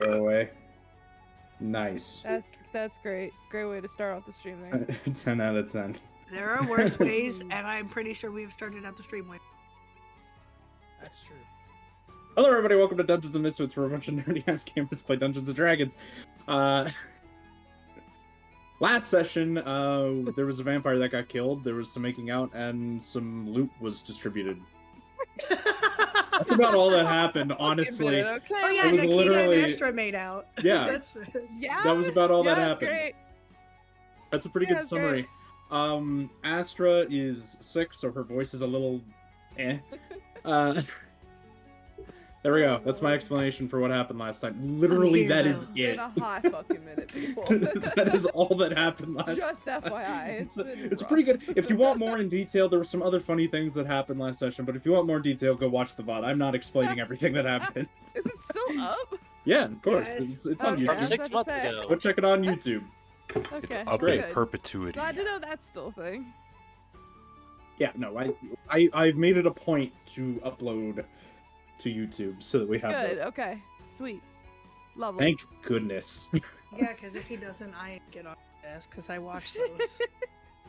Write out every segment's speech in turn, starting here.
Go away. Nice. That's great. Great way to start off the stream there. 10 out of 10. There are worse ways, and I'm pretty sure we've started out the stream with. That's true. Hello, everybody. Welcome to Dungeons and Misfits, where a bunch of nerdy-ass gamers play Dungeons and Dragons. Last session, there was a vampire that got killed. There was some making out, and some loot was distributed. That's about all that happened, honestly. Okay. Oh yeah, Nikita literally... and Astra made out. Yeah. That was about all that happened. That's great. That's a pretty good summary. Great. Astra is sick, so her voice is a little eh. There we go. That's my explanation for what happened last time. Literally, that is it. It's been a hot fucking minute, people. That is all that happened last Just FYI. It's pretty good. If you want more in detail, there were some other funny things that happened last session, but if you want more detail, go watch the VOD. I'm not explaining everything that happened. Is it still up? Yeah, of course. Yes. It's on YouTube. 6 months ago. Go check it on YouTube. Okay. It's up great. in perpetuity. Glad to know that's still a thing. Yeah, no, I've made it a point to upload to YouTube so that we have Good, that. okay. Sweet. Lovely. Thank goodness. Yeah, because if he doesn't, I get on this because I watch those.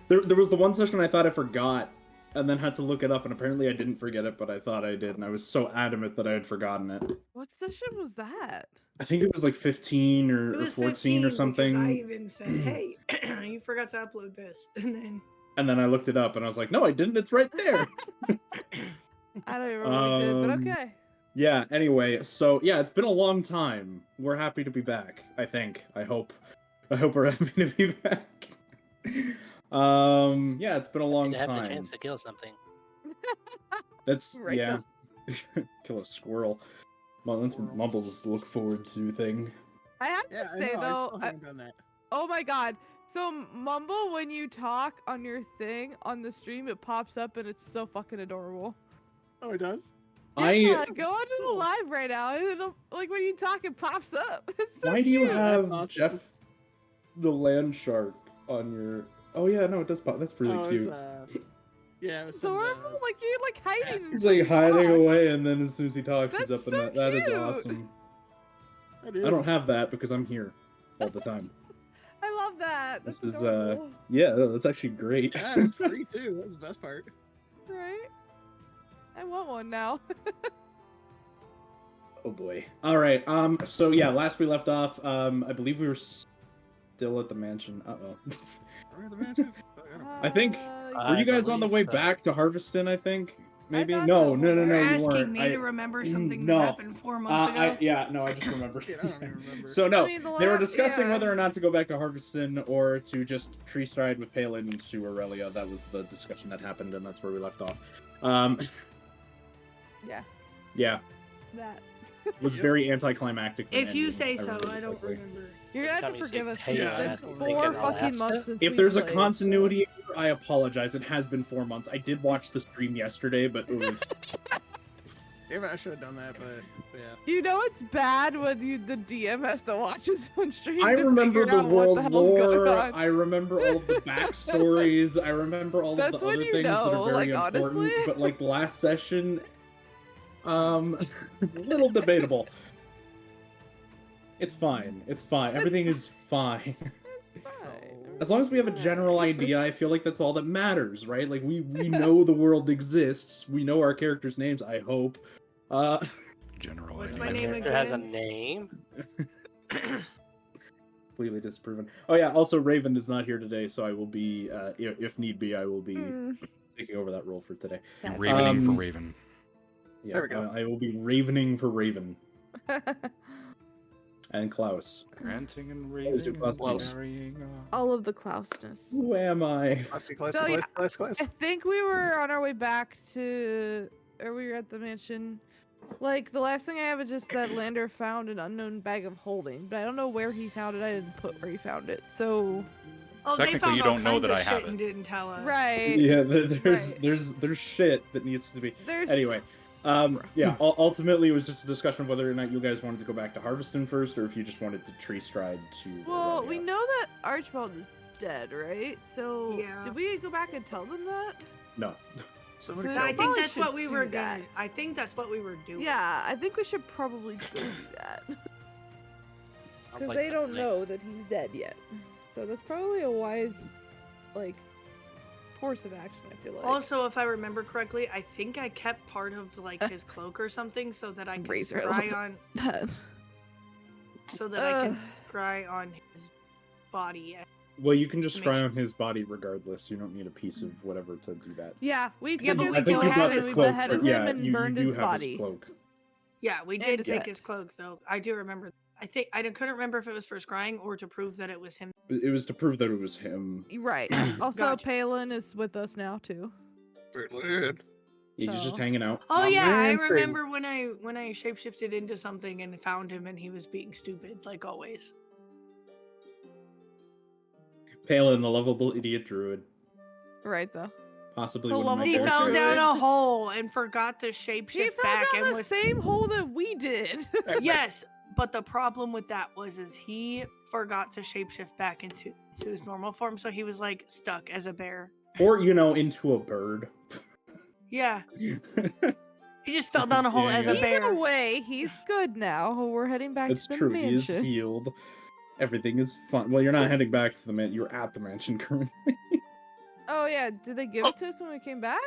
There was the one session I thought I forgot, and then had to look it up, and apparently I didn't forget it, but I thought I did, and I was so adamant that I had forgotten it. What session was that? I think it was like 15 or, It was 14 15 or something. because I even said, "Hey, you forgot to upload this," and then I looked it up, and I was like, "No, I didn't. It's right there." I don't even remember what we did, but okay. Yeah, anyway, so yeah, it's been a long time. We're happy to be back, I think. I hope we're happy to be back. Yeah, it's been a long to have the time. chance to kill something. That's Right, yeah. Kill a squirrel. Well, that's Squirrel. Mumble's look forward to thing. I have to Yeah, I say know. I though, still haven't done that. oh my god. So Mumble, when you talk on your thing on the stream, it pops up and it's so fucking adorable. Oh, it does. Yeah, I go onto the Cool. live right now. And it'll, like when you talk, it pops up. It's so why do you cute. have That's awesome. Jeff the land shark on your? Oh yeah, no, it does pop. That's really Oh, cute. Yeah, it was So some, horrible, like you're like hiding. He's He's when like you hiding talk. away, and then as soon as he talks, he's That's up in so that. That is cute. awesome. It is. I don't have that because I'm here all the time. I love that. That's This is adorable. yeah, that's actually great. Yeah, it's free too. That's the best part. Right? I want one now. Oh boy. All right. So yeah, last we left off, I believe we were still at the mansion. Uh-oh. Are we at the mansion? I don't know. I think- Were I you guys on the way believe so. back to Harveston? I think maybe. thought No, so. no, no, You're no. You asking weren't. me to remember something no. that happened 4 months ago. Yeah, no, I just remembered. Yeah, I don't even remember. So no, I mean, the they were last- discussing yeah. whether or not to go back to Harveston or to just tree stride with Palin to Aurelia. That was the discussion that happened, and that's where we left off. Yeah, Yeah, that. was very anticlimactic. for If you ending, say so, really I don't quickly. remember. You're gonna have Every to time you forgive say us. Taylor, It's I been have to think 4 of fucking Alaska. months since If we there's a played, continuity error, I apologize. It has been 4 months. I did watch the stream yesterday, but ooh. Damn it, I should have done that, but yeah. You know it's bad when the DM has to watch his own stream. I to remember figure the out what world the hell's going lore. on. I remember all of the backstories. I remember all of That's the when other you things that know, are very like, important. honestly. But like last session, a little debatable. It's fine. It's fine. Everything is fine. It's fine. As long as we have a general idea, I feel like that's all that matters, right? Like we know the world exists. We know our characters' names. I hope. General What's idea. my My name character has a again? name. Completely disproven. Oh yeah. Also, Raven is not here today, so I will be, if need be, I will be taking over that role for today. You're ravening for Um, Raven. Yeah, There we go. I will be ravening for Raven and Klaus. Ranting and Always do raving, Klaus. Klaus. carrying on. All of the Klausness. Who am I? Classic, classic, So, yeah, classic, classic. I think we were on our way back to, or we were at the mansion. Like, the last thing I have is just that Lander found an unknown bag of holding, but I don't know where he found it. I didn't put where he found it. So, Oh, they Technically, found you all don't know kinds that of I have shit and didn't tell us. right. Yeah, there's Right. there's shit that needs to be. There's Anyway, yeah. Ultimately, it was just a discussion of whether or not you guys wanted to go back to Harveston first, or if you just wanted to tree stride to. Well, Aurelia. we know that Archibald is dead, right? So, Yeah. did we go back and tell them that? No. Somebody So- I killed think Probably that's should what we were do that. doing. I think that's what we were doing. Yeah, I think we should probably go do that. I'd Because like they to don't play. know that he's dead yet. So that's probably a wise, like, course of action, I feel like. Also, if I remember correctly, I think I kept part of like his cloak or something so that I could Razor, I scry love on, that. so that I can Ugh. scry on his body. Well, you can just To make scry sure- on his body regardless. You don't need a piece of whatever to do that. Yeah, we Yeah, took but his we I think don't you clothes have got and his his we cloak. beheaded yeah, him and you burned do his have body. his cloak. Yeah, we And did his take head. his cloak though. I do remember. I think I couldn't remember if it was for scrying or to prove that it was him. It was to prove that it was him. Right. Also, Gotcha. Palin is with us now, too. He's just So- hanging out. Oh My yeah, I man thing. remember when I shapeshifted into something and found him and he was being stupid like always. Palin, the lovable idiot druid. Right, though. Possibly The one of my lovable He favorite fell characters. down druid. a hole and forgot to He shapeshift fell back down and the was same hole that we did. Yes, but the problem with that was is he forgot to shapeshift back into his normal form, so he was like stuck as a bear. Or, you know, into a bird. Yeah, he just fell down a hole Yeah, as a yeah. bear. Either way, he's good now. We're heading back That's to the true. He is mansion. healed. Everything is fun. Well, you're not heading back to the mansion. You're at the mansion currently. Oh yeah, did they give it to us when we came back?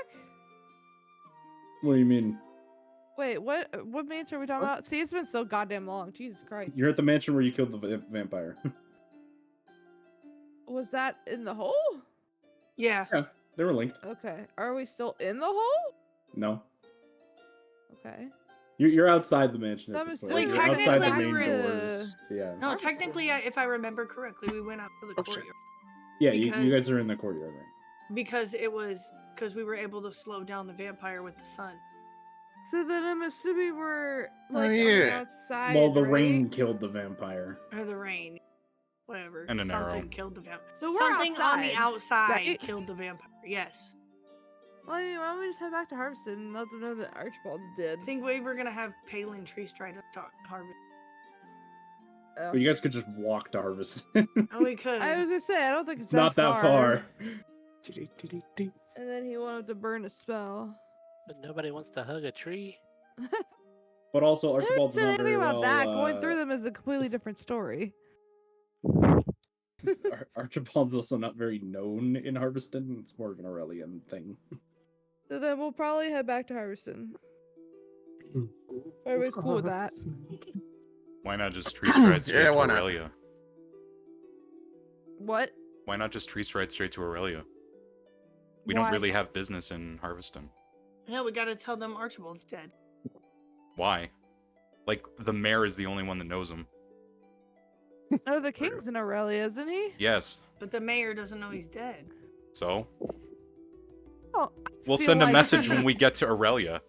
What do you mean? Wait, what mansion are we talking about? See, it's been so goddamn long. Jesus Christ. You're at the mansion where you killed the vampire. Was that in the hole? Yeah, Yeah, they were linked. Okay. Are we still in the hole? No. Okay. You're outside the mansion at I'm this point. Like, You're outside the technically main we were in doors. Yeah. no, technically, if I remember correctly, we went out to the Oh, shit. courtyard. Yeah, you Because- guys are in the courtyard, right? because we were able to slow down the vampire with the sun. So then I'm assuming we're like yeah. outside. Well, the right? rain killed the vampire. Or the rain. Whatever. And an arrow. Something killed the vampire. So we're Something on the outside, outside right? killed the vampire. Yes. Well, I mean, why don't we just head back to Harveston and let them know that Archibald's dead? I think we were gonna have Palin tree stride up to harvest. Oh. But you guys could just walk to Harvest. Oh, we could. I was gonna say I don't think it's Not that far. And then he wanted to burn a spell. But nobody wants to hug a tree. But also, I didn't Archibald's say not anything very about well. that. Going through them is a completely different story. Archibald's also not very known in Harveston. It's more of an Aurelian thing. So then we'll probably head back to Harveston. Everybody's cool with that. Why not just tree stride straight Yeah, to why not? Aurelia? What? Why not just tree stride straight to Aurelia? We don't Why? really have business in Harveston. Yeah, we gotta tell them Archibald's dead. Why? Like, the mayor is the only one that knows him. Oh, the king's in Aurelia, isn't he? Yes. But the mayor doesn't know he's dead. So? Oh, We'll feel send a like- message when we get to Aurelia.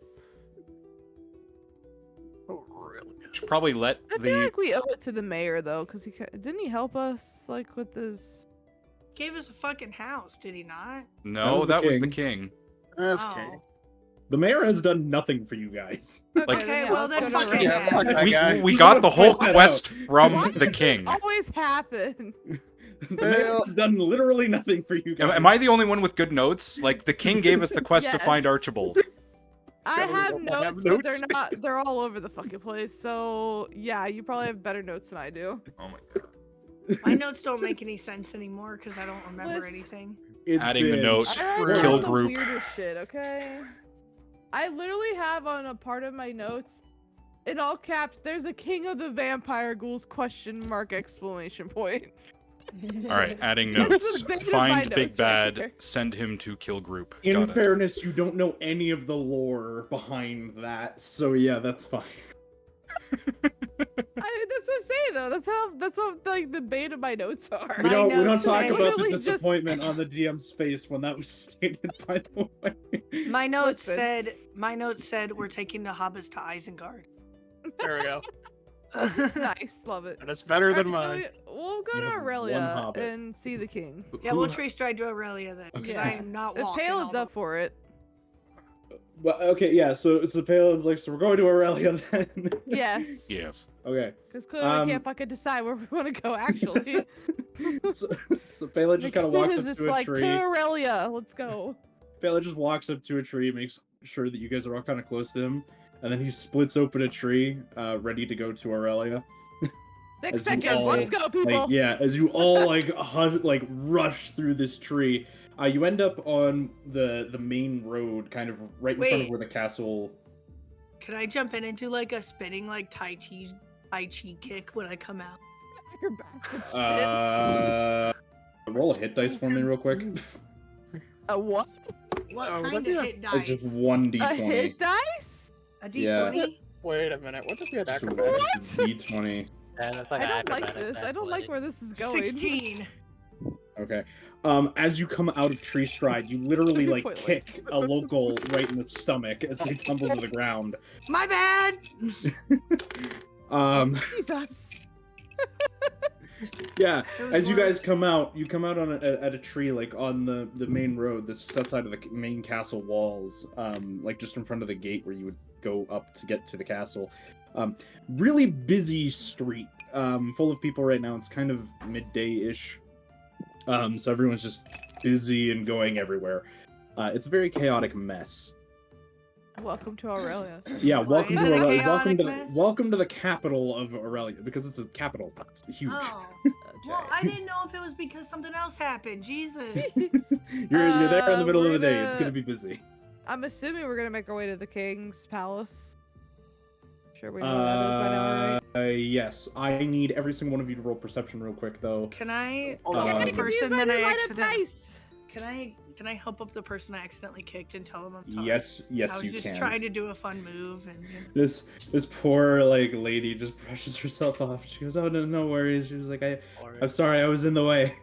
Oh, really? Should probably let I feel the... like we owe it to the mayor though, because didn't he help us like with his? Gave us a fucking house, did he not? No, that was the king. That's Oh. okay. The mayor has done nothing for you guys. Like- Okay, yeah, well let's then go to fuck his Aurelia. Yeah, fuck ass. that guy. We Just got wanna the whole point that quest out. from Why the does this king. always happen? The mayor has done literally nothing for you guys. Am I the only one with good notes? Like, the king gave us the quest to find Yes. Archibald. I we have don't notes, have but they're notes. not. They're all over the fucking place. So yeah, you probably have better notes than I do. Oh my god. My notes don't make any sense anymore because I don't remember Listen. anything. It's Adding the been- note. I True. write Kill down the group. weirdest shit. Okay. I literally have on a part of my notes, in all caps, "There's a king of the vampire ghouls?" Question mark exclamation point. Alright, adding That's notes. the bane of my Find Big notes right Bad, there. send him to kill group. In Got it. fairness, you don't know any of the lore behind that, so yeah, that's fine. That's what I'm saying though. That's what like the bane of my notes are. We My don't notes talk say- about the Literally just- disappointment on the DM's face when that was stated, by the way. My notes Listen. said we're taking the hobbits to Isengard. There we go. Nice, love it. That's better than Alright, mine. so we'll go You to have one Aurelia hobbit. and see the king. Yeah, we'll tree stride to Aurelia then, because Okay. I am not If walking. Palin's all the- up for it. Well, okay, yeah, so Palin's like, so we're going to Aurelia then. Yes. Yes. Okay. Because clearly we can't fucking decide where we want to go, actually. so Palin just kind of The walks king up is just to a like, tree. to Aurelia, let's go. Palin just walks up to a tree, makes sure that you guys are all kind of close to him, and then he splits open a tree, ready to go to Aurelia. 6 As you seconds, all, let's go, people! Like, yeah, as you all like rush through this tree, you end up on the main road, kind of right in front of Wait. where the castle. Could I jump in and do like a spinning like Tai Chi kick when I come out? You're bastard shit. Roll a hit dice for me real quick. A what? What Oh, kind that'd be of a- hit It's dice? just one A d20. hit dice? A Yeah. D20? Wait a minute. What does the Just acrobat? one d20. Yeah, that's like I don't like acrobatic this. I don't like athletic. where this is going. 16. Okay. As you come out of tree stride, you literally like Pointless. kick a local right in the stomach as they tumble to the ground. My bad! Jesus. Yeah. Those As you guys words. come out, you come out on at a tree like on the main road that's just outside of the main castle walls, like just in front of the gate where you would go up to get to the castle. Really busy street, full of people right now. It's kind of midday-ish, so everyone's just busy and going everywhere. It's a very chaotic mess. Welcome to Aurelia. Yeah, Why welcome is to it a Aurelia. chaotic mess? Welcome to the capital of Aurelia because it's a capital. It's huge. Oh. Well, I didn't know if it was because something else happened. Jesus. You're there in the middle of we're the day. It's gonna- gonna be busy. I'm assuming we're gonna make our way to the king's palace. Sure we know where that is by now, right? Yes. I need every single one of you to roll perception real quick, though. Can I Oh, get yeah, the I can person that I accidentally... Can I help up the person I accidentally kicked and tell them I'm sorry? Yes, yes, I was you just can. trying to do a fun move, and This poor like lady just brushes herself off. She goes, "Oh no, no worries." She was like, Or I'm sorry, I was in the way,"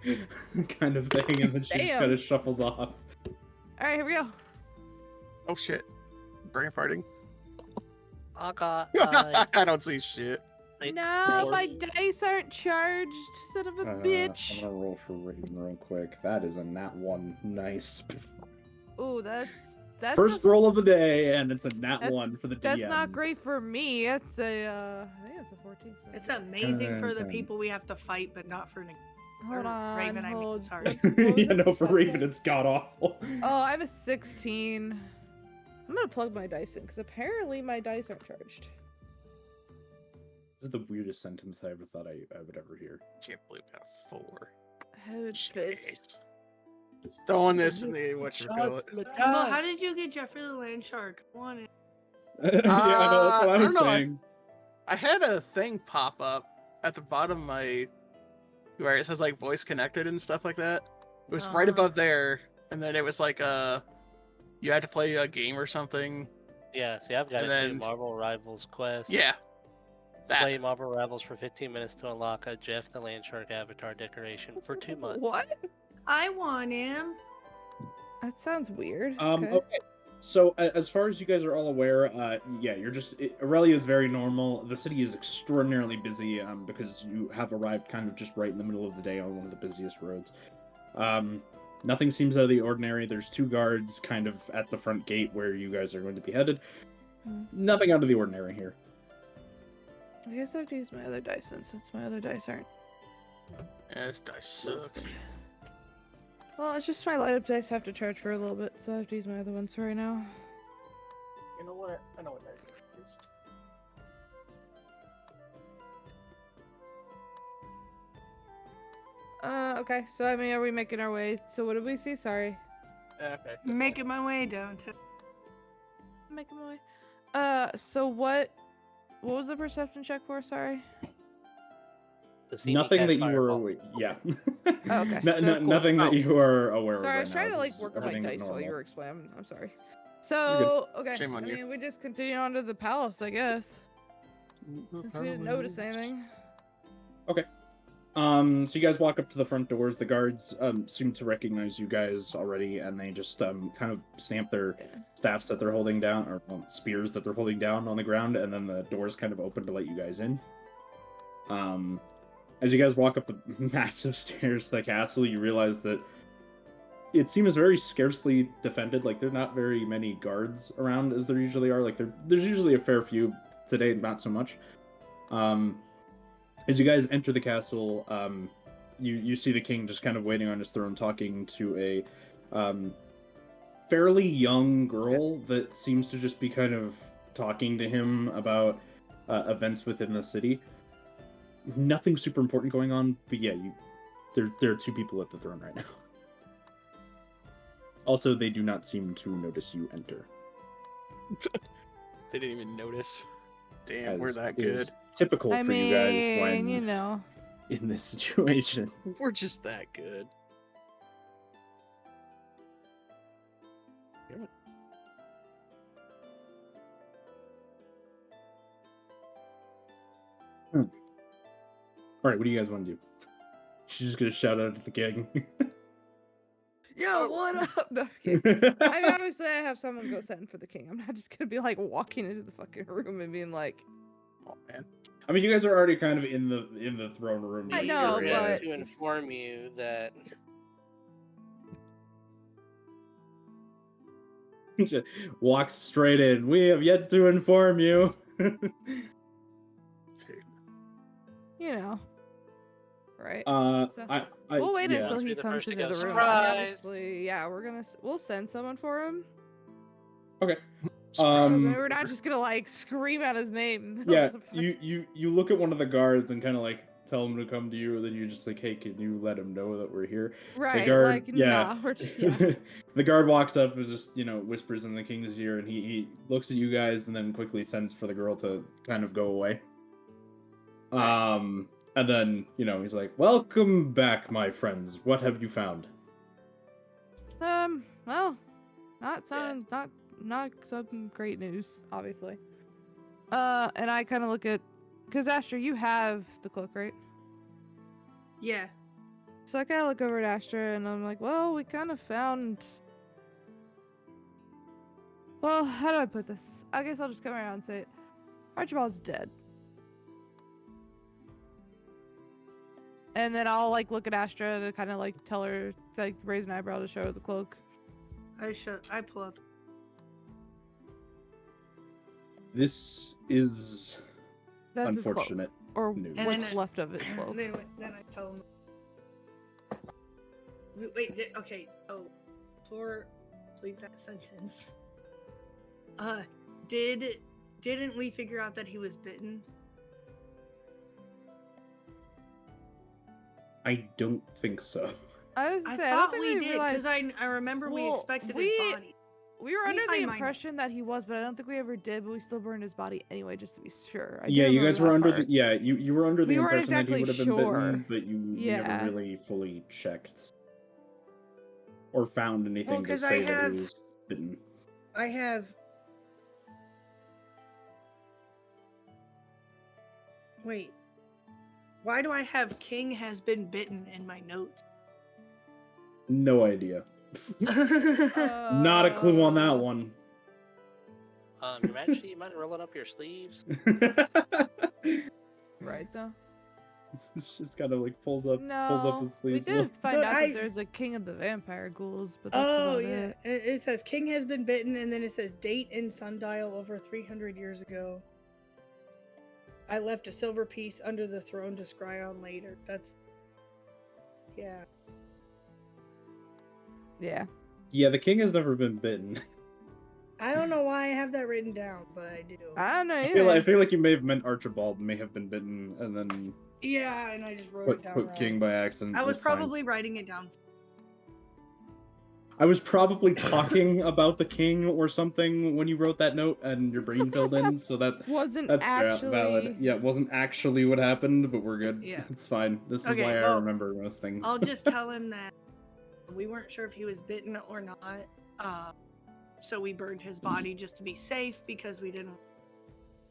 kind of thing, and then she just Damn. kind of shuffles off. All right, here we go. Oh shit. Brain farting. I got I don't see shit. like No, my 40. dice aren't charged, son of a I'm bitch. gonna roll for Raven real quick. That is a nat one. Nice. Oh, that's First a, roll of the day, and it's a nat that's- one for the DM. That's not great for me. That's a I think it's a 14. So. it's amazing for the Okay. people we have to fight, but not for Hold or on. Raven, I mean, hold. sorry. What was Yeah, it? no, for Raven, Perception? it's god awful. Oh, I have a 16. I'm gonna plug my dice in because apparently my dice aren't charged. This is the weirdest sentence I ever thought I would ever hear. Can't believe I got a 4. Oh, Shit. Throwing this in the whatchamacallit. Well, how did you get Jeffrey the Land Shark? I want it. Yeah, I know, that's what I I was don't know, saying. I had a thing pop up at the bottom of my where it says like voice connected and stuff like that. It was right above there, and then it was like you had to play a game or something. Yeah, see, I've got And it too. then- Marvel Rivals quest. Yeah. That. Play Marvel Rivals for 15 minutes to unlock a Jeff the Landshark avatar decoration for 2 months. What? I want him. That sounds weird. Okay. So as far as you guys are all aware, yeah, Aurelia is very normal. The city is extraordinarily busy because you have arrived kind of just right in the middle of the day on one of the busiest roads. Nothing seems out of the ordinary. There's 2 guards kind of at the front gate where you guys are going to be headed. Nothing out of the ordinary here. I guess I have to use my other dice since my other dice aren't. Yeah, this dice sucks. Well, it's just my light up dice have to charge for a little bit, so I have to use my other ones right now. You know what? I know what dice it is. Okay, so I mean, are we making our way? So what did we see? Sorry. Okay. Making my way down to. Making my way. So what was the perception check for? Sorry. To see me Nothing cast that you were Fireball. aware. Yeah. Oh, okay, so cool. Nothing that you are aware of. Sorry, I right was trying now. to like It's- work on my everything is dice while you normal. were explaining. I'm sorry. So okay, Shame on I you. mean, we just continue on to the palace, I guess. Since we didn't notice anything. So you guys walk up to the front doors. The guards seem to recognize you guys already, and they just kind of stamp their staffs that they're holding down, or spears that they're holding down on the ground, and then the doors kind of open to let you guys in. As you guys walk up the massive stairs to the castle, you realize that it seems very scarcely defended. Like, there are not very many guards around as there usually are. Like, there's usually a fair few. Today, not so much. As you guys enter the castle, you see the king just kind of waiting on his throne, talking to a fairly young girl that seems to just be kind of talking to him about events within the city. Nothing super important going on, but yeah, there are 2 people at the throne right now. Also, they do not seem to notice you enter. They didn't even notice. Damn, as we're that is good. Typical I for you guys mean, when you know. in this situation. We're just that good. Damn it. All right, what do you guys want to do? She's just gonna shout out at the king. Yo, what up? No, I'm kidding. I mean, obviously, I have someone go send for the king. I'm not just gonna be like walking into the fucking room and being like, Oh man. I mean, you guys are already kind of in the throne room. I We know, forget but- to inform you that Walks straight in. We have yet to inform you. you know, right? So- I We'll wait yeah. until Be he the comes first to into go, the room. I mean, "Surprise!" obviously, yeah, we'll send someone for him. Okay. I mean, Um, we're not just gonna like scream out his name. in the middle yeah, of the fucking- you look at one of the guards and kind of like tell him to come to you, and then you're just like, hey, can you let him know that we're here? right, guard- like yeah. nah, we're just yeah. The guard walks up and just, whispers in the king's ear, and he looks at you guys and then quickly sends for the girl to kind of go away. And then, he's like, welcome back, my friends. What have you found? Well, not some great news, obviously. And I kind of look at, because Astra, you have the cloak, right? Yeah. So I kind of look over at Astra and I'm like, well, we kind of found. Well, how do I put this? I guess I'll just come around and say it. Archibald's dead. And then I'll like look at Astra to kind of like tell her, to, like raise an eyebrow to show her the cloak. I pull out. That's This is his cloak, unfortunate. or news. And what's then left of his cloak. Then I tell him. Wait. Okay. Oh, before I complete that sentence. Didn't we figure out that he was bitten? I don't think so. I was I gonna say, thought don't we think did realized- because I remember we Well, expected we- his body. We were Let me under the find my impression that he was, but I don't think we ever did. But we still burned his body anyway, just to be sure. I do Yeah, you remember guys were that under part. the you were under the We weren't impression that exactly he would have been sure. bitten, but you Yeah. never really fully checked or found anything to 'cause I say that have- he was bitten. I have. Wait. Why do I have King has been bitten in my notes? No idea. Not a clue on that one. You mind rolling up your sleeves? Right though. It's just kind of like pulls up No, his we sleeves. did find But out I- that there's a king of the vampire ghouls, but that's Oh about yeah, it. it says King has been bitten, and then it says date in sundial over 300 years ago. I left a silver piece under the throne to scry on later. That's yeah. Yeah. Yeah, the king has never been bitten. I don't know why I have that written down, but I do. I don't know I either. feel like you may have meant Archibald may have been bitten and then Yeah, and I just wrote it put down wrong. king by accident. I was That's fine. probably writing it down. I was probably talking about the king or something when you wrote that note and your brain filled in, so Wasn't that's actually valid. Yeah, it wasn't actually what happened, but we're good. Yeah. It's fine. This is Okay, why I well, remember most things. I'll just tell him that we weren't sure if he was bitten or not. So we burned his body just to be safe because we didn't want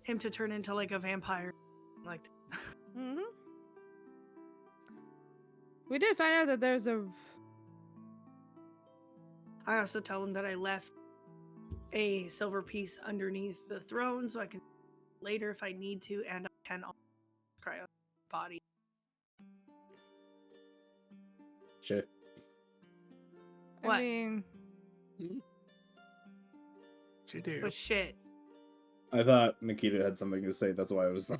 him to turn into like a vampire. Like that. Mm-hmm. We did find out that there's a. I also tell him that I left a silver piece underneath the throne so I can later if I need to, and I can also cry on his body. Shit. I What? mean, What you do? But shit. I thought Nikita had something to say. That's why I was.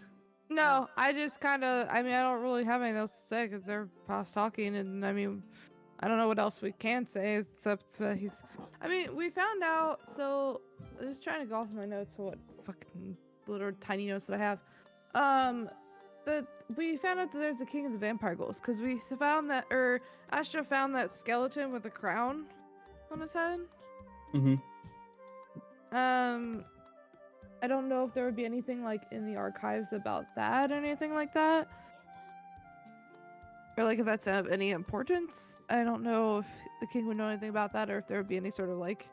no. I just kind of. I mean, I don't really have anything else to say because they're past talking, and I mean, I don't know what else we can say except that he's. I mean, we found out. So I'm just trying to go off my notes for what fucking little tiny notes that I have. That we found out that there's the king of the vampire ghouls because we found that, or Astra found that skeleton with a crown on his head. Mm-hmm. I don't know if there would be anything like in the archives about that or anything like that. Or like if that's of any importance. I don't know if the king would know anything about that or if there would be any sort of like.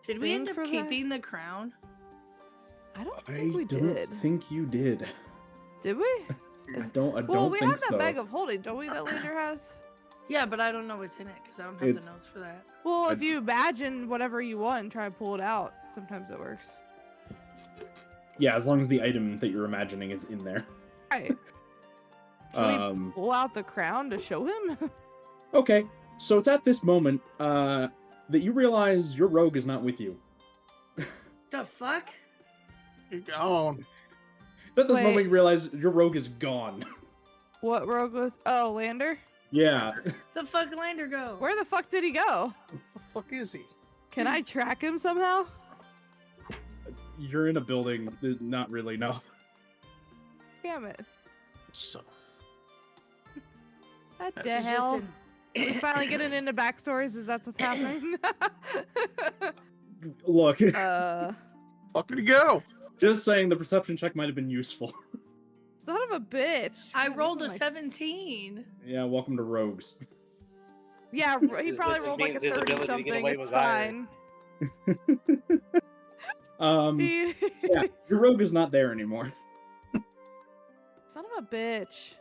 Did we end thing up for that? keeping the crown? I don't I think we don't did. think you did. Did we? I don't Well, we think have that so. bag of holding, don't we? That Lander has. Yeah, but I don't know what's in it because I don't have It's- the notes for that. Well, I- if you imagine whatever you want and try to pull it out, sometimes it works. Yeah, as long as the item that you're imagining is in there. Right. Should we pull out the crown to show him? Okay, so it's at this moment that you realize your rogue is not with you. The fuck? He's gone. At this Wait. moment, you realize your rogue is gone. What rogue was? Oh, Lander. Yeah. The fuck Lander go? Where the fuck did he go? What the fuck is he? Can I track him somehow? You're in a building. Not really, no. Damn it. So What the That's Just hell? in- He's finally getting into backstories. Is that what's happening? Look, fuck did he go? just saying the perception check might have been useful. Son of a bitch. I God, rolled look a at my 17. Yeah, welcome to rogues. Yeah, he This probably just rolled like a means his 30 ability to get something. away It's was higher. fine. Yeah, He... your rogue is not there anymore. Son of a bitch.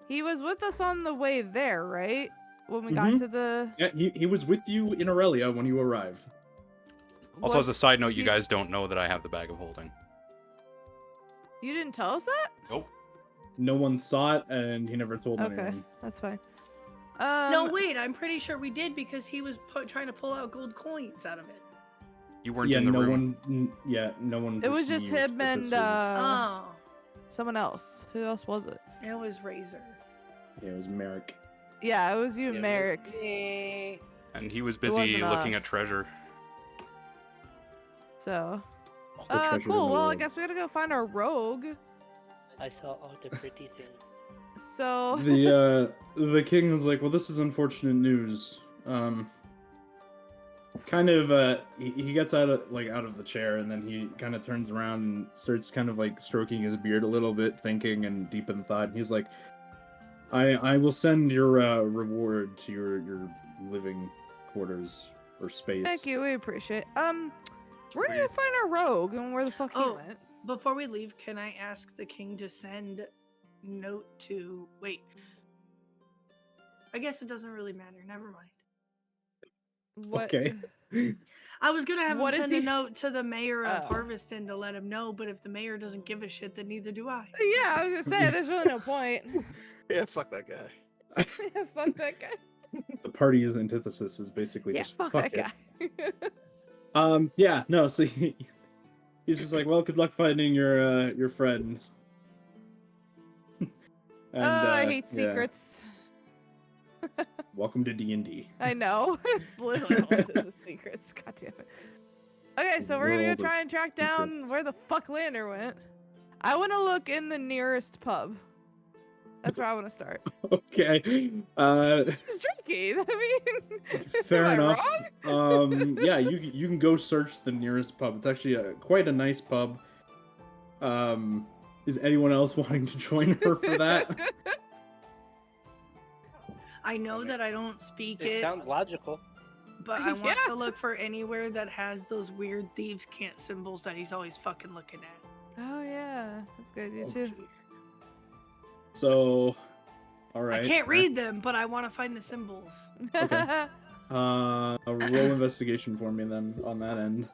He was with us on the way there, right? When we got to the... Yeah, he was with you in Aurelia when you arrived. Also, as a side note, you he- guys don't know that I have the bag of holding. You didn't tell us that? Nope. No one saw it, and he never told Okay, anyone. that's fine. No, wait, I'm pretty sure we did because he was trying to pull out gold coins out of it. You weren't Yeah, in the no room. no one. It was just perceived him that and this was- Oh, someone else. Who else was it? it was Razor. Yeah, it was Merrick. Yeah, it was you and It was Merrick. me. And he was busy wasn't looking at us. treasure. So, The treasure in cool. the Well, I world. guess we gotta go find our rogue. I saw all the pretty things. So, The king was like, "Well, this is unfortunate news." Kind of he gets out of the chair, and then he kind of turns around and starts kind of like stroking his beard a little bit, thinking and deep in thought. And he's like, I will send your reward to your living quarters or space." thank you. We appreciate it. Where did we find our rogue and where the fuck he Oh. went? Before we leave, can I ask the king to send note to... Wait. I guess it doesn't really matter. Never mind. What? Okay. I was gonna have him What is send a he- note to the mayor of Oh. Harveston to let him know, but if the mayor doesn't give a shit, then neither do I. Yeah, I was gonna say, there's really no point. Yeah, fuck that guy. Yeah, fuck that guy. The party's antithesis is basically Yeah, just fuck fuck that it. guy. Yeah, no, so he's just like, well, good luck finding your friend. And, I hate yeah, secrets. welcome to D&D. I know. It's literally all this is secrets. God damn it. Okay, so we're gonna World go of try and track down secrets. where the fuck Lander went. I want to look in the nearest pub. That's where I want to start. Okay. He's drinking. I mean, Fair am I enough. wrong? Yeah, you can go search the nearest pub. It's actually quite a nice pub. Is anyone else wanting to join her for that? I know that I don't speak It it, sounds logical. but I want Yeah. to look for anywhere that has those weird thieves' can't symbols that he's always fucking looking at. Oh yeah, that's a good idea too. Okay. So, all right. I can't read them, but I want to find the symbols. Okay. Roll investigation for me then on that end.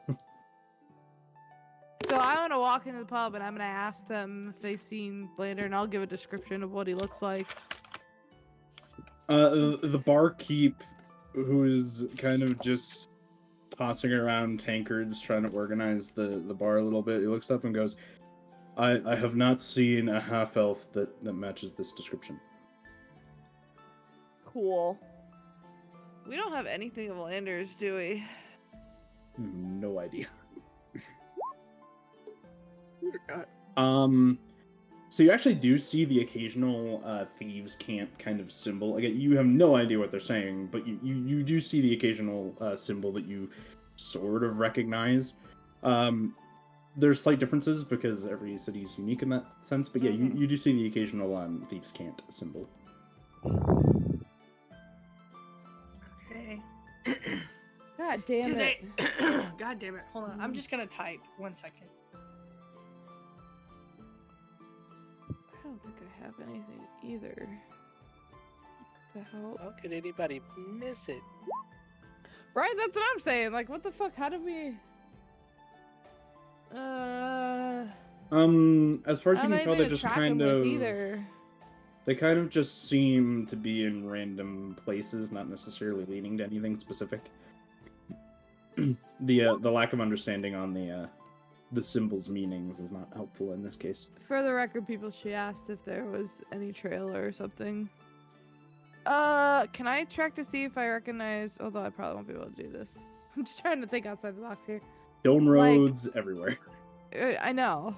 So I want to walk into the pub and I'm gonna ask them if they've seen Lander, and I'll give a description of what he looks like. The barkeep, who's kind of just tossing around tankards, trying to organize the bar a little bit, he looks up and goes, I have not seen a half-elf that matches this description. Cool. We don't have anything of Lander's, do we? No idea. God. So you actually do see the occasional thieves' can't kind of symbol. Again, you have no idea what they're saying, but you do see the occasional symbol that you sort of recognize. There's slight differences because every city is unique in that sense, but yeah, you do see the occasional thieves' can't symbol. Okay. God damn Do it. they? God damn it! Hold on. I'm just gonna type. 1 second. I don't think I have anything either. The hell? How could anybody miss it? Right, that's what I'm saying. Like, what the fuck? How did we? As far as I you don't can have tell, they anything to just track kind him with of either. they kind of just seem to be in random places, not necessarily leading to anything specific. The lack of understanding on the symbols' meanings is not helpful in this case. For the record, people, she asked if there was any trail or something. Can I track to see if I recognize? Although I probably won't be able to do this. I'm just trying to think outside the box here. Stone Like- roads everywhere. I know.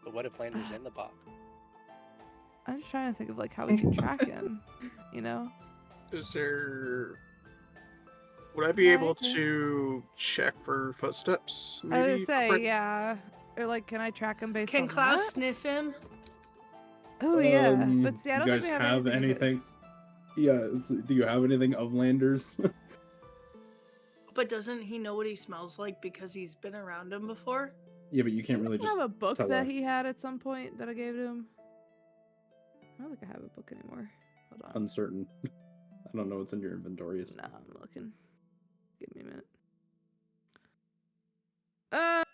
But what if Lander's in the box? I'm just trying to think of like how we can track him. You know? Is there? Would I be Yeah, able okay. to check for footsteps? I Maybe. would say, quick? yeah. Or like, can I track him based Can on Klaus that? sniff him? Oh yeah, Um, but see, I you don't think guys we have have anything. anything? Yeah, do you have anything of Landers? But doesn't he know what he smells like because he's been around him before? Yeah, but you can't really I just have a book tell that her. he had at some point that I gave to him. I don't think I have a book anymore. Hold on. Uncertain. I don't know what's in your inventories. Nah, I'm looking. Give me a minute.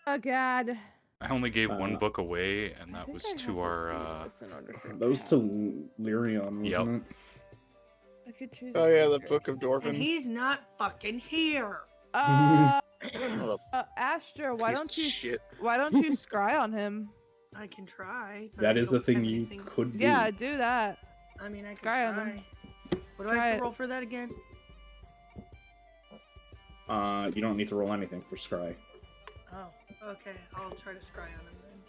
Oh God. I only gave one Uh, book away, and I that think was I have to to our. see this in order for it That was to happen. Lyrion, Yep. wasn't it? I could choose. Oh a yeah, the character. Book of And Dwarven. he's not fucking here. Astra, why Piece of don't you shit. why don't you scry on him? I can try. But That I is a don't thing have you anything- could do. Yeah, do that. I mean, I can Scry on try. him. What do I Try have it. to roll for that again? You don't need to roll anything for scry. Oh, okay. I'll try to scry on him then.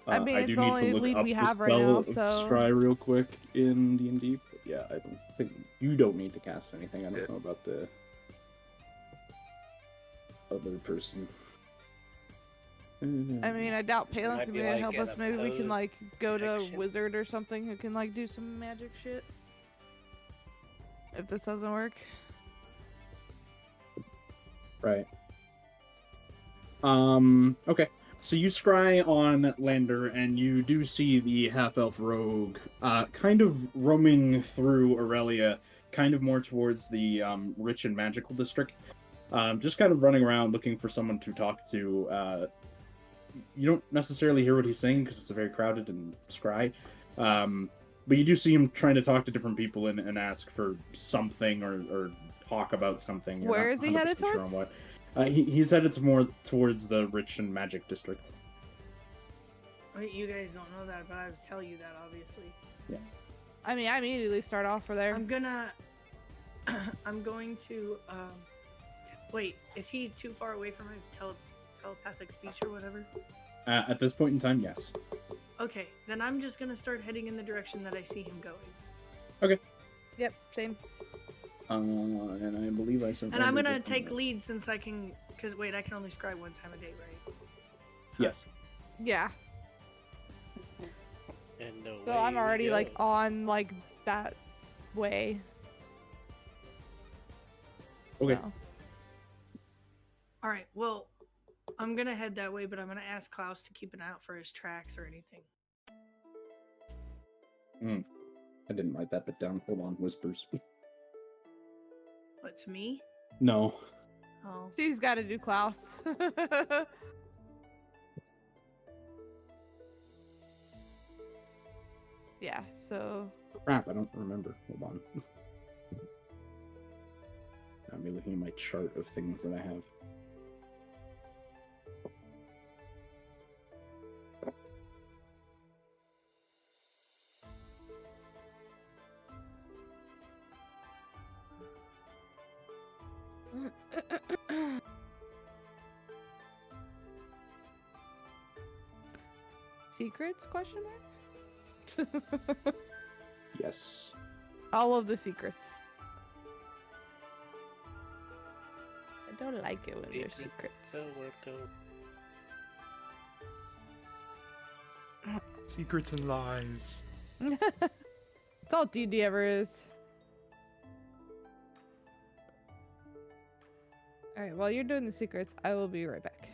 I mean, I it's do the need only to look lead up we the have spell right now, of so- scry real quick in D&D. But yeah, I don't think you don't need to cast anything. I don't Yeah. know about the other person. I mean, I doubt Palin's Might gonna be be able to like help in us. a Maybe we can post like go to a section. wizard or something who can like do some magic shit. If this doesn't work. Right. Okay. So you scry on Lander, and you do see the half-elf rogue, kind of roaming through Aurelia, kind of more towards the rich and magical district. Just kind of running around looking for someone to talk to. You don't necessarily hear what he's saying because it's very crowded and scry. But you do see him trying to talk to different people and ask for something or talk about something. You're Where not is he headed 100% sure on towards? what. He's headed more towards the rich and magic district. Wait, you guys don't know that, but I would tell you that, obviously. I mean, I immediately start off for there. I'm gonna... I'm going to, Wait, is he too far away from my telepathic speech or whatever? At this point in time, yes. Okay, then I'm just gonna start heading in the direction that I see him going. Yep, same. And I believe I said. And I'm gonna take lead since I can... Because, wait, I can only scry one time a day, right? Yes. Yeah. And no So way I'm we already go. like on like that way. Okay. So. Alright, well, I'm gonna head that way, but I'm gonna ask Klaus to keep an eye out for his tracks or anything. I didn't write that bit down. Hold on, whispers. What, to me? No. Oh. She's got to do Klaus. Yeah, so Crap, I don't remember. Hold on. I'm looking at my chart of things that I have. secrets? Question mark. Yes. All of the secrets. I don't like it when there's Secrets. secrets. Go, work, go. Secrets and lies. It's all D&D ever is. Alright, while you're doing the secrets, I will be right back.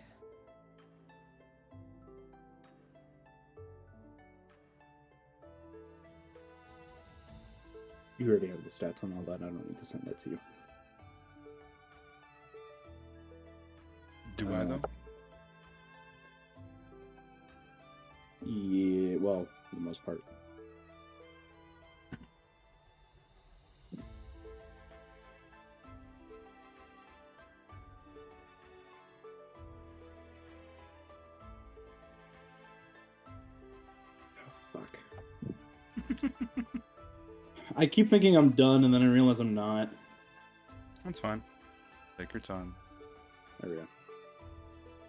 You already have the stats on all that. I don't need to send that to you. Do I though? Yeah, well, for the most part. Oh, fuck. I keep thinking I'm done, and then I realize I'm not. That's fine. Take your time. There we go.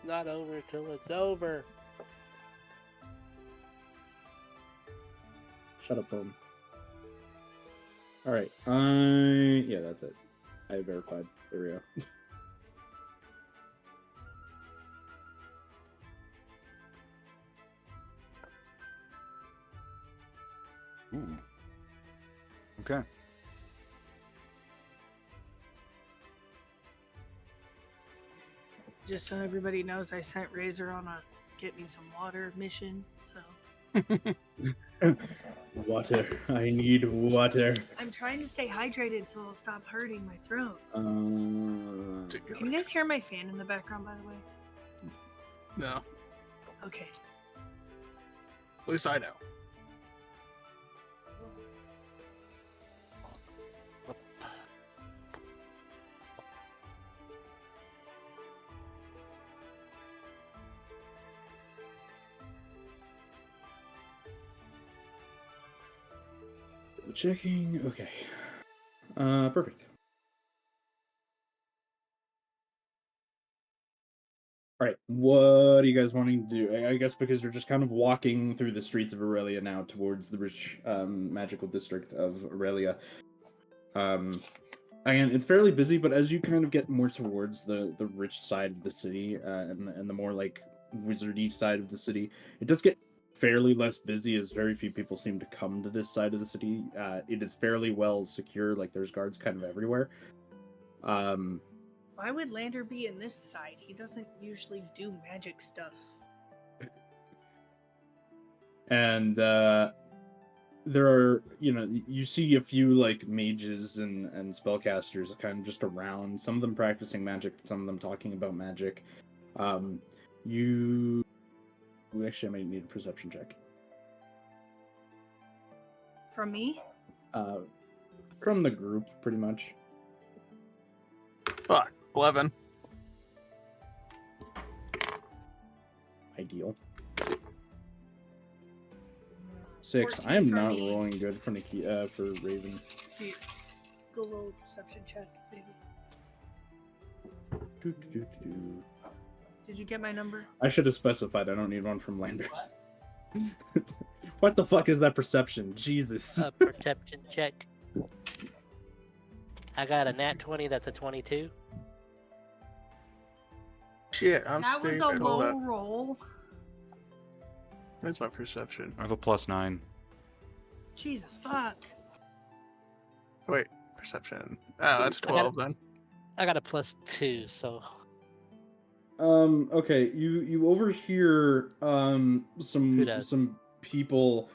Not over till it's over. Shut up, phone. Alright, yeah, that's it. I verified. There we go. Ooh. Okay. Just so everybody knows, I sent Razor on a get me some water mission. So Water. I need water. I'm trying to stay hydrated so it'll stop hurting my throat. Uh, Can you guys hear my fan in the background, by the way? No, Okay. at least I know. checking. Okay. Perfect. All right. What are you guys wanting to do? I guess because you're just kind of walking through the streets of Aurelia now towards the rich magical district of Aurelia. Again, it's fairly busy, but as you kind of get more towards the rich side of the city and the more like wizardy side of the city, it does get fairly less busy as very few people seem to come to this side of the city. It is fairly well secure, like there's guards kind of everywhere. Why would Lander be in this side? He doesn't usually do magic stuff. And there are, you see a few like mages and spellcasters kind of just around, some of them practicing magic, some of them talking about magic. You actually, I might need a perception check. From me? From the group, pretty much. Fuck, 11. Ideal. 6. 14 I am from not me. rolling good for for Raven. Dude, go roll a perception check, baby. Did you get my number? I should have specified. I don't need one from Lander. What the fuck is that perception? Jesus. A perception check. I got a nat 20. That's a 22. Shit, I'm That was stupid. a Hold low up. roll. Where's my perception? I have a +9. Jesus fuck. Wait, perception. Oh, that's a I got 12 then. I got a +2, so Okay, you overhear Who does? some people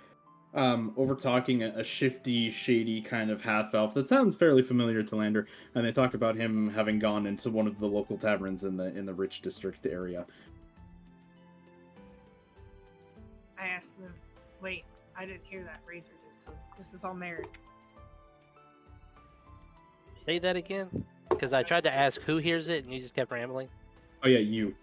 over talking a shifty, shady kind of half elf that sounds fairly familiar to Lander, and they talk about him having gone into one of the local taverns in the rich district area. I asked them. Wait, I didn't hear that. Razor did, so this is all Merrick. say that again. Because I tried to ask who hears it, and you just kept rambling. Oh yeah, you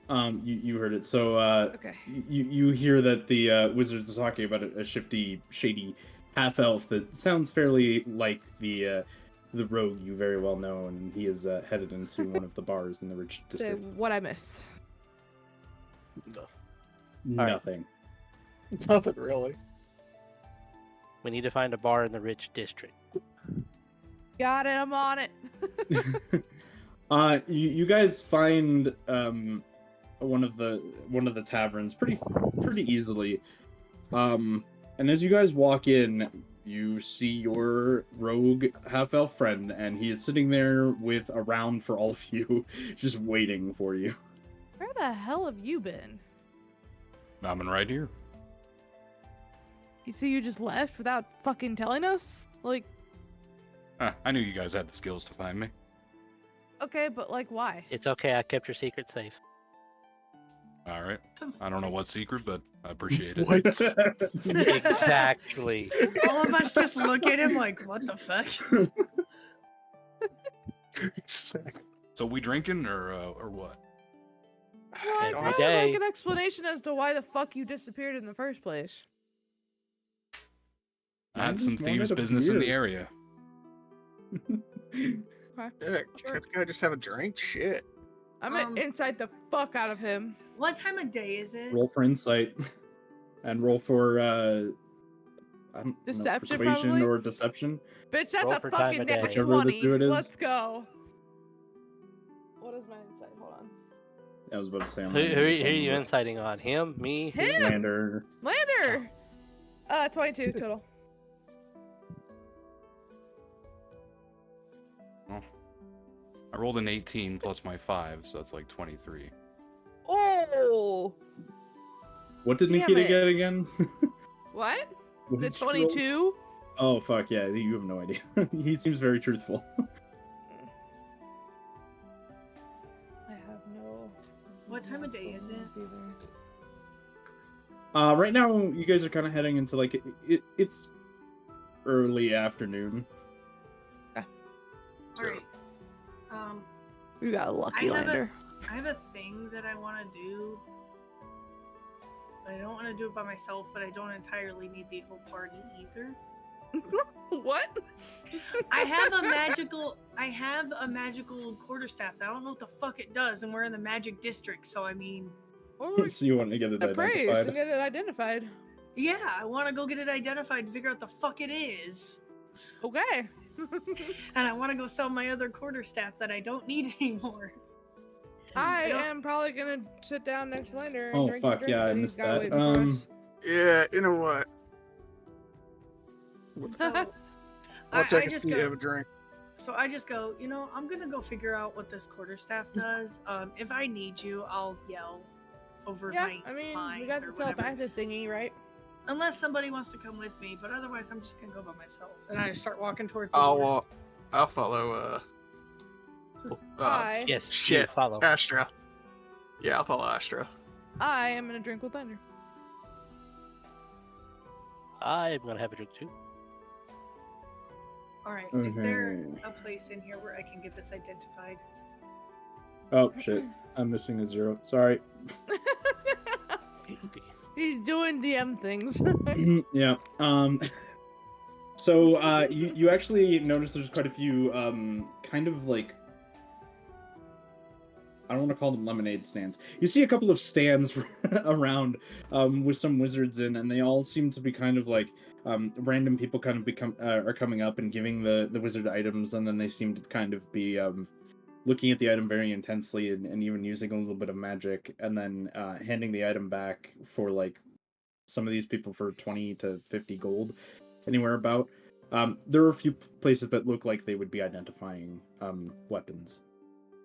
heard it. So Okay. you hear that the wizards are talking about a shifty, shady half elf that sounds fairly like the rogue you very well know, and he is headed into one of the bars in the rich So district. what I miss? Nothing. Nothing really. We need to find a bar in the rich district. Got it. I'm on it. You guys find one of the taverns pretty easily. And as you guys walk in, you see your rogue half elf friend, and he is sitting there with a round for all of you, just waiting for you. Where the hell have you been? I'm right here. You see, you just left without fucking telling us? Like, I knew you guys had the skills to find me. okay, but like, why? It's okay, I kept your secret safe. All right. I don't know what secret, but I appreciate it. What? Exactly. All of us just look at him like, what the fuck? So we drinking or what? Well, I Every kind of day. like an explanation as to why the fuck you disappeared in the first place. I had some just wanted thieves' a business in the beer. area. Yeah, can't the guy just have a drink? Shit. I'm gonna inside the fuck out of him. What time of day is it? Roll for insight, and roll for I don't know, Deception, persuasion probably? or deception. Bitch, that's Roll a for time fucking of day. nat Whichever of the 20. two it is. Let's go. What is my insight? Hold on. I was about to say. Who are you inciting on? Him? Me? Who? Him! Lander. Lander! 22 total. I rolled an 18 plus my 5, so that's like 23. Oh. What did Damn Nikita it. get again? What? What The did she roll? 22? Oh fuck yeah, you have no idea. He seems very truthful. I have no. What time of day is it? Either. Right now you guys are kind of heading into like it's early afternoon. All right. We got a lucky lander. I have a thing that I want to do. I don't want to do it by myself, but I don't entirely need the whole party either. What? I have a magical quarterstaff. I don't know what the fuck it does, and we're in the magic district, so I mean, So you want to get it the praise identified? and get it identified. yeah, I want to go get it identified, figure out the fuck it is, Okay. and I want to go sell my other quarterstaff that I don't need anymore. I don't- am probably gonna sit down next to Lander and Oh, drink fuck, the drink yeah, I that he's missed got that. waiting for us. Yeah, you know what? So I'll take I a just tea, go. have a drink. So I just go. I'm gonna go figure out what this quarterstaff does. If I need you, I'll yell over Yeah, my I mean, we mind got or the whatever. telepathic thingy, right? Unless somebody wants to come with me, but otherwise I'm just gonna go by myself. And I just start walking towards the door. I'll follow. I Yes, Shit. you follow. Astra. Yeah, I'll follow Astra. am gonna drink with Lander. I'm gonna have a drink too. All right. Is there Okay. a place in here where I can get this identified? Oh shit, I'm missing a 0. Sorry. He's doing DM things. Yeah. So you actually notice there's quite a few kind of like, I don't want to call them lemonade stands. You see a couple of stands around with some wizards in, and they all seem to be kind of like random people kind of are coming up and giving the wizard items, and then they seem to kind of be looking at the item very intensely and even using a little bit of magic, and then handing the item back for like some of these people for 20 to 50 gold, anywhere about. There are a few places that look like they would be identifying weapons.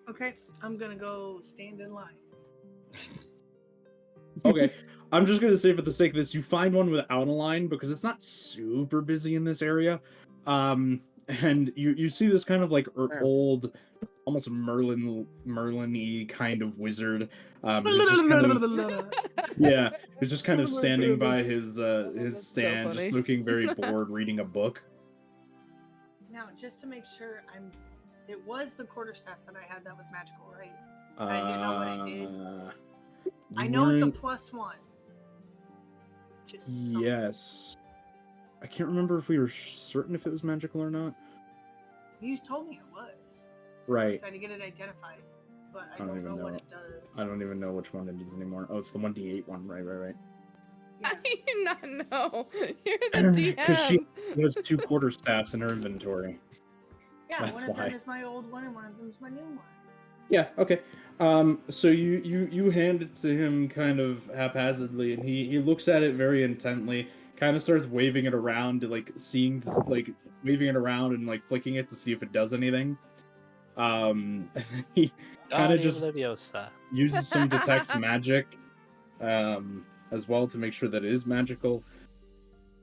Okay, I'm gonna go stand in line. Okay, I'm just gonna say for the sake of this, you find one without a line because it's not super busy in this area, and you see this kind of like old, almost Merlin-y kind of wizard. Who's just kind of, yeah, he's just kind of standing by his That's so stand, funny. just looking very bored, reading a book. Now, just to make sure, it was the quarterstaff that I had that was magical, right? I didn't know what it did. I know it's a +1. Just something. Yes. I can't remember if we were certain if it was magical or not. You told me it was. Right. Just had to get it identified, but I I don't don't even know what know. it does. I don't even know which one it is anymore. Oh, it's the 1d8 one. Right. Yeah. How do you not know? You're the Because she DM. has 2 quarterstaffs in her inventory. Yeah, That's one of why. them is my old one and one of them is my new one. Yeah, okay. So you hand it to him kind of haphazardly, and he looks at it very intently, kind of starts waving it around, like waving it around and like flicking it to see if it does anything. He kind of just Leviosa. uses some detect magic, as well to make sure that it is magical.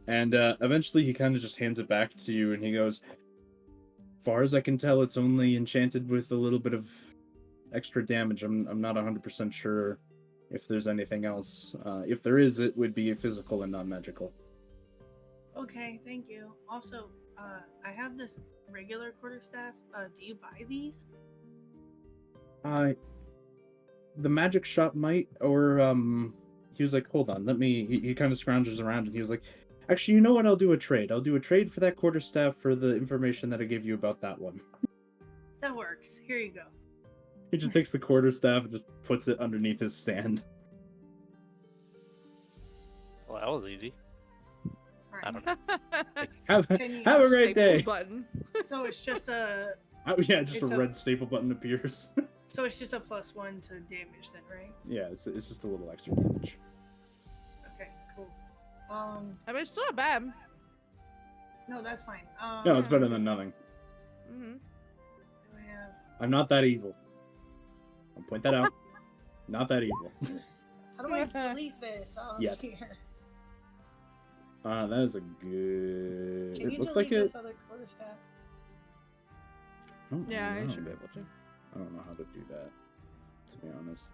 And eventually he kind of just hands it back to you, and he goes, far as I can tell, it's only enchanted with a little bit of extra damage. I'm not 100% sure if there's anything else. If there is, it would be physical and not magical. Okay, thank you. Also, I have this regular quarterstaff. Do you buy these? The magic shop might, or he was like, hold on, let me. He kind of scrounges around, and he was like, actually, you know what? I'll do a trade. I'll do a trade for that quarterstaff for the information that I gave you about that one. That works. Here you go. He just takes the quarterstaff and just puts it underneath his stand. Well, that was easy. All I right. don't know. Have Can you a great Staple day. Button. So it's just a Oh, yeah, just It's a a- red staple button appears. +1 to damage then, right? Yeah, it's just a little extra damage. Okay, cool. I mean, it's not bad. No, that's fine. No, it's better than nothing. Mm-hmm. Do I have? I'm not that evil. I'll point that out. Not that evil. How do I delete this? Oh, Yeah. here. That is a good. Can It you looked delete like it. this other quarterstaff? Yeah, you know. should be able to. I don't know how to do that, to be honest.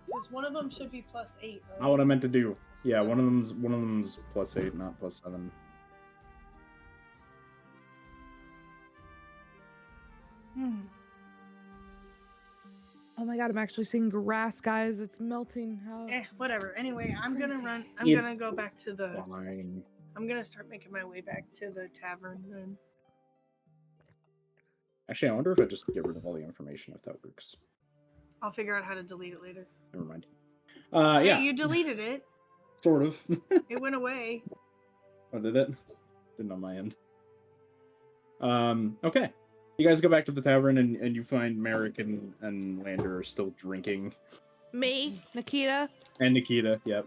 Because one of them should be +8, right? Not what I meant to do. Yeah, So- one of them's +8, not +7. Oh my god, I'm actually seeing grass, guys. It's melting. How? Whatever. Anyway, I'm gonna Crazy. run. I'm It's gonna go back to the. Fine. I'm gonna start making my way back to the tavern then. Actually, I wonder if I just get rid of all the information if that works. I'll figure out how to delete it later. Never mind. Hey, Yeah, you deleted it. sort of. It went away. Oh, did it? Didn't on my end. Okay. You guys go back to the tavern and you find Merrick and Lander are still drinking. Me, Nikita. And Nikita, yep.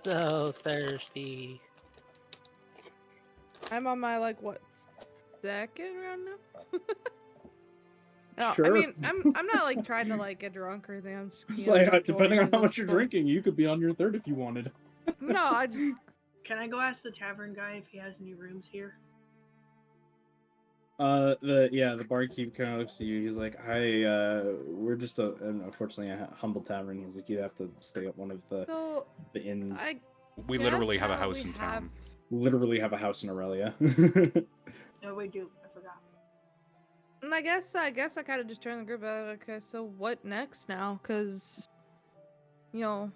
So thirsty. I'm on my second round now. No, Sure. I mean I'm not like trying to like get drunk or anything. I'm just It's you know, like, depending on enjoying how the much you're fun. drinking, you could be on your third if you wanted. No, I just Can I go ask the tavern guy if he has any rooms here? The barkeep kind of looks at you. He's like, "Hi, we're just unfortunately a humble tavern." He's like, "You'd have to stay at one of so the inns. I We guess literally have a now house we in have- town. Literally have a house in Aurelia." No, we do. I forgot. And I guess I kind of just turned the group out. Okay, so what next now? Because, you know,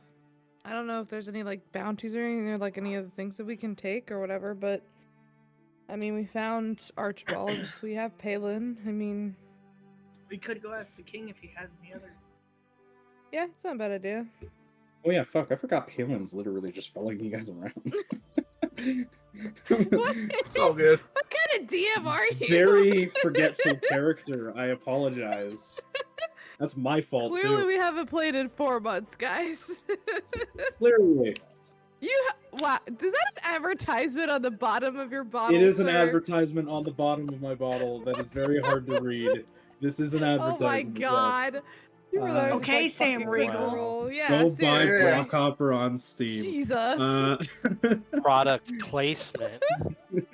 I don't know if there's any like bounties or anything, or like any other things that we can take or whatever. But I mean, we found Archibald. We have Palin. I mean, We could go ask the king if he has any other. yeah, it's not a bad idea. Oh yeah, fuck! I forgot Palin's literally just following you guys around. What? It's all good. What kind of DM are you? Very forgetful character. I apologize. That's my fault Clearly, too. we haven't played in 4 months, guys. Clearly, Wow, does that an advertisement on the bottom of your bottle? it is an sir? advertisement on the bottom of my bottle that is very hard to read. This is an Oh advertisement. my yes. god. You were there Okay, just, Sam fucking Riegel. roll. Yeah, Go buy seriously. Block Hopper on Steam. Jesus. Product placement.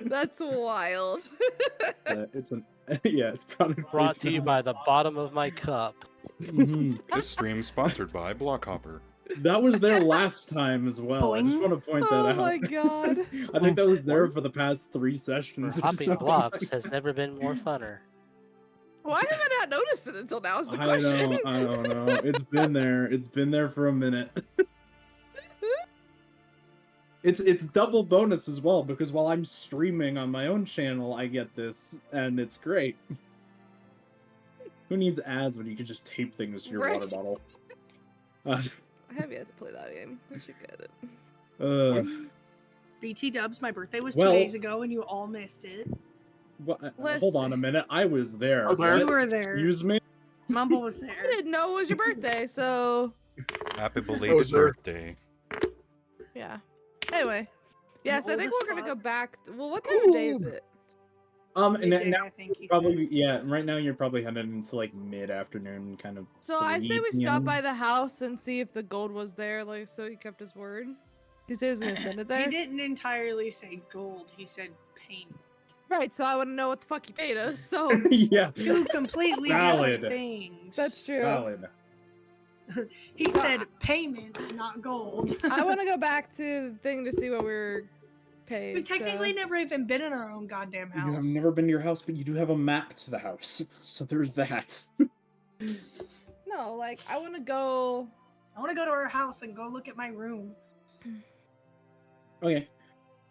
That's wild. It's an it's product Brought to you placement. by the bottom of my cup. Mhm. This stream sponsored by Blockhopper. That was there last time as well. I just Boing. want to point that Oh out. my god. I think that was there for the past 3 sessions. For or hopping something blocks like has that. never been more funner. Why have I not noticed it until now is the I question. don't know. It's been there. It's been there for a minute. It's double bonus as well because while I'm streaming on my own channel, I get this, and it's great. Who needs ads when you can just tape things to your water Right. bottle? I have yet to play that game. I should get it. BT Dubs, my birthday was Well- 2 days ago and you all missed it. Hold on a minute. I was there. Oh, there? You What? were there. Excuse me? Mumble was I there. didn't know it was your birthday, so Happy belated sir. birthday. yeah. Anyway. Yeah, so I old think as we're gonna go fuck. back. Well, what time of day is it? Midday, Now I think he probably said. yeah. Right now you're probably headed into like mid-afternoon kind of. So I say 3 we PM. stop by the house and see if the gold was there, like so he kept his word. He said he was gonna send it there. He didn't entirely say gold. He said payment. Right, so I want to know what the fuck he paid us. So Yeah. Two completely Valid. different things. that's true. Valid. He said payment, not gold. I want to go back to the thing to see what we were paid. We technically so- never even been in our own goddamn You have house. never been to your house, but you do have a map to the house, so there's that. No, like I want to go. I want to go to our house and go look at my room. Okay.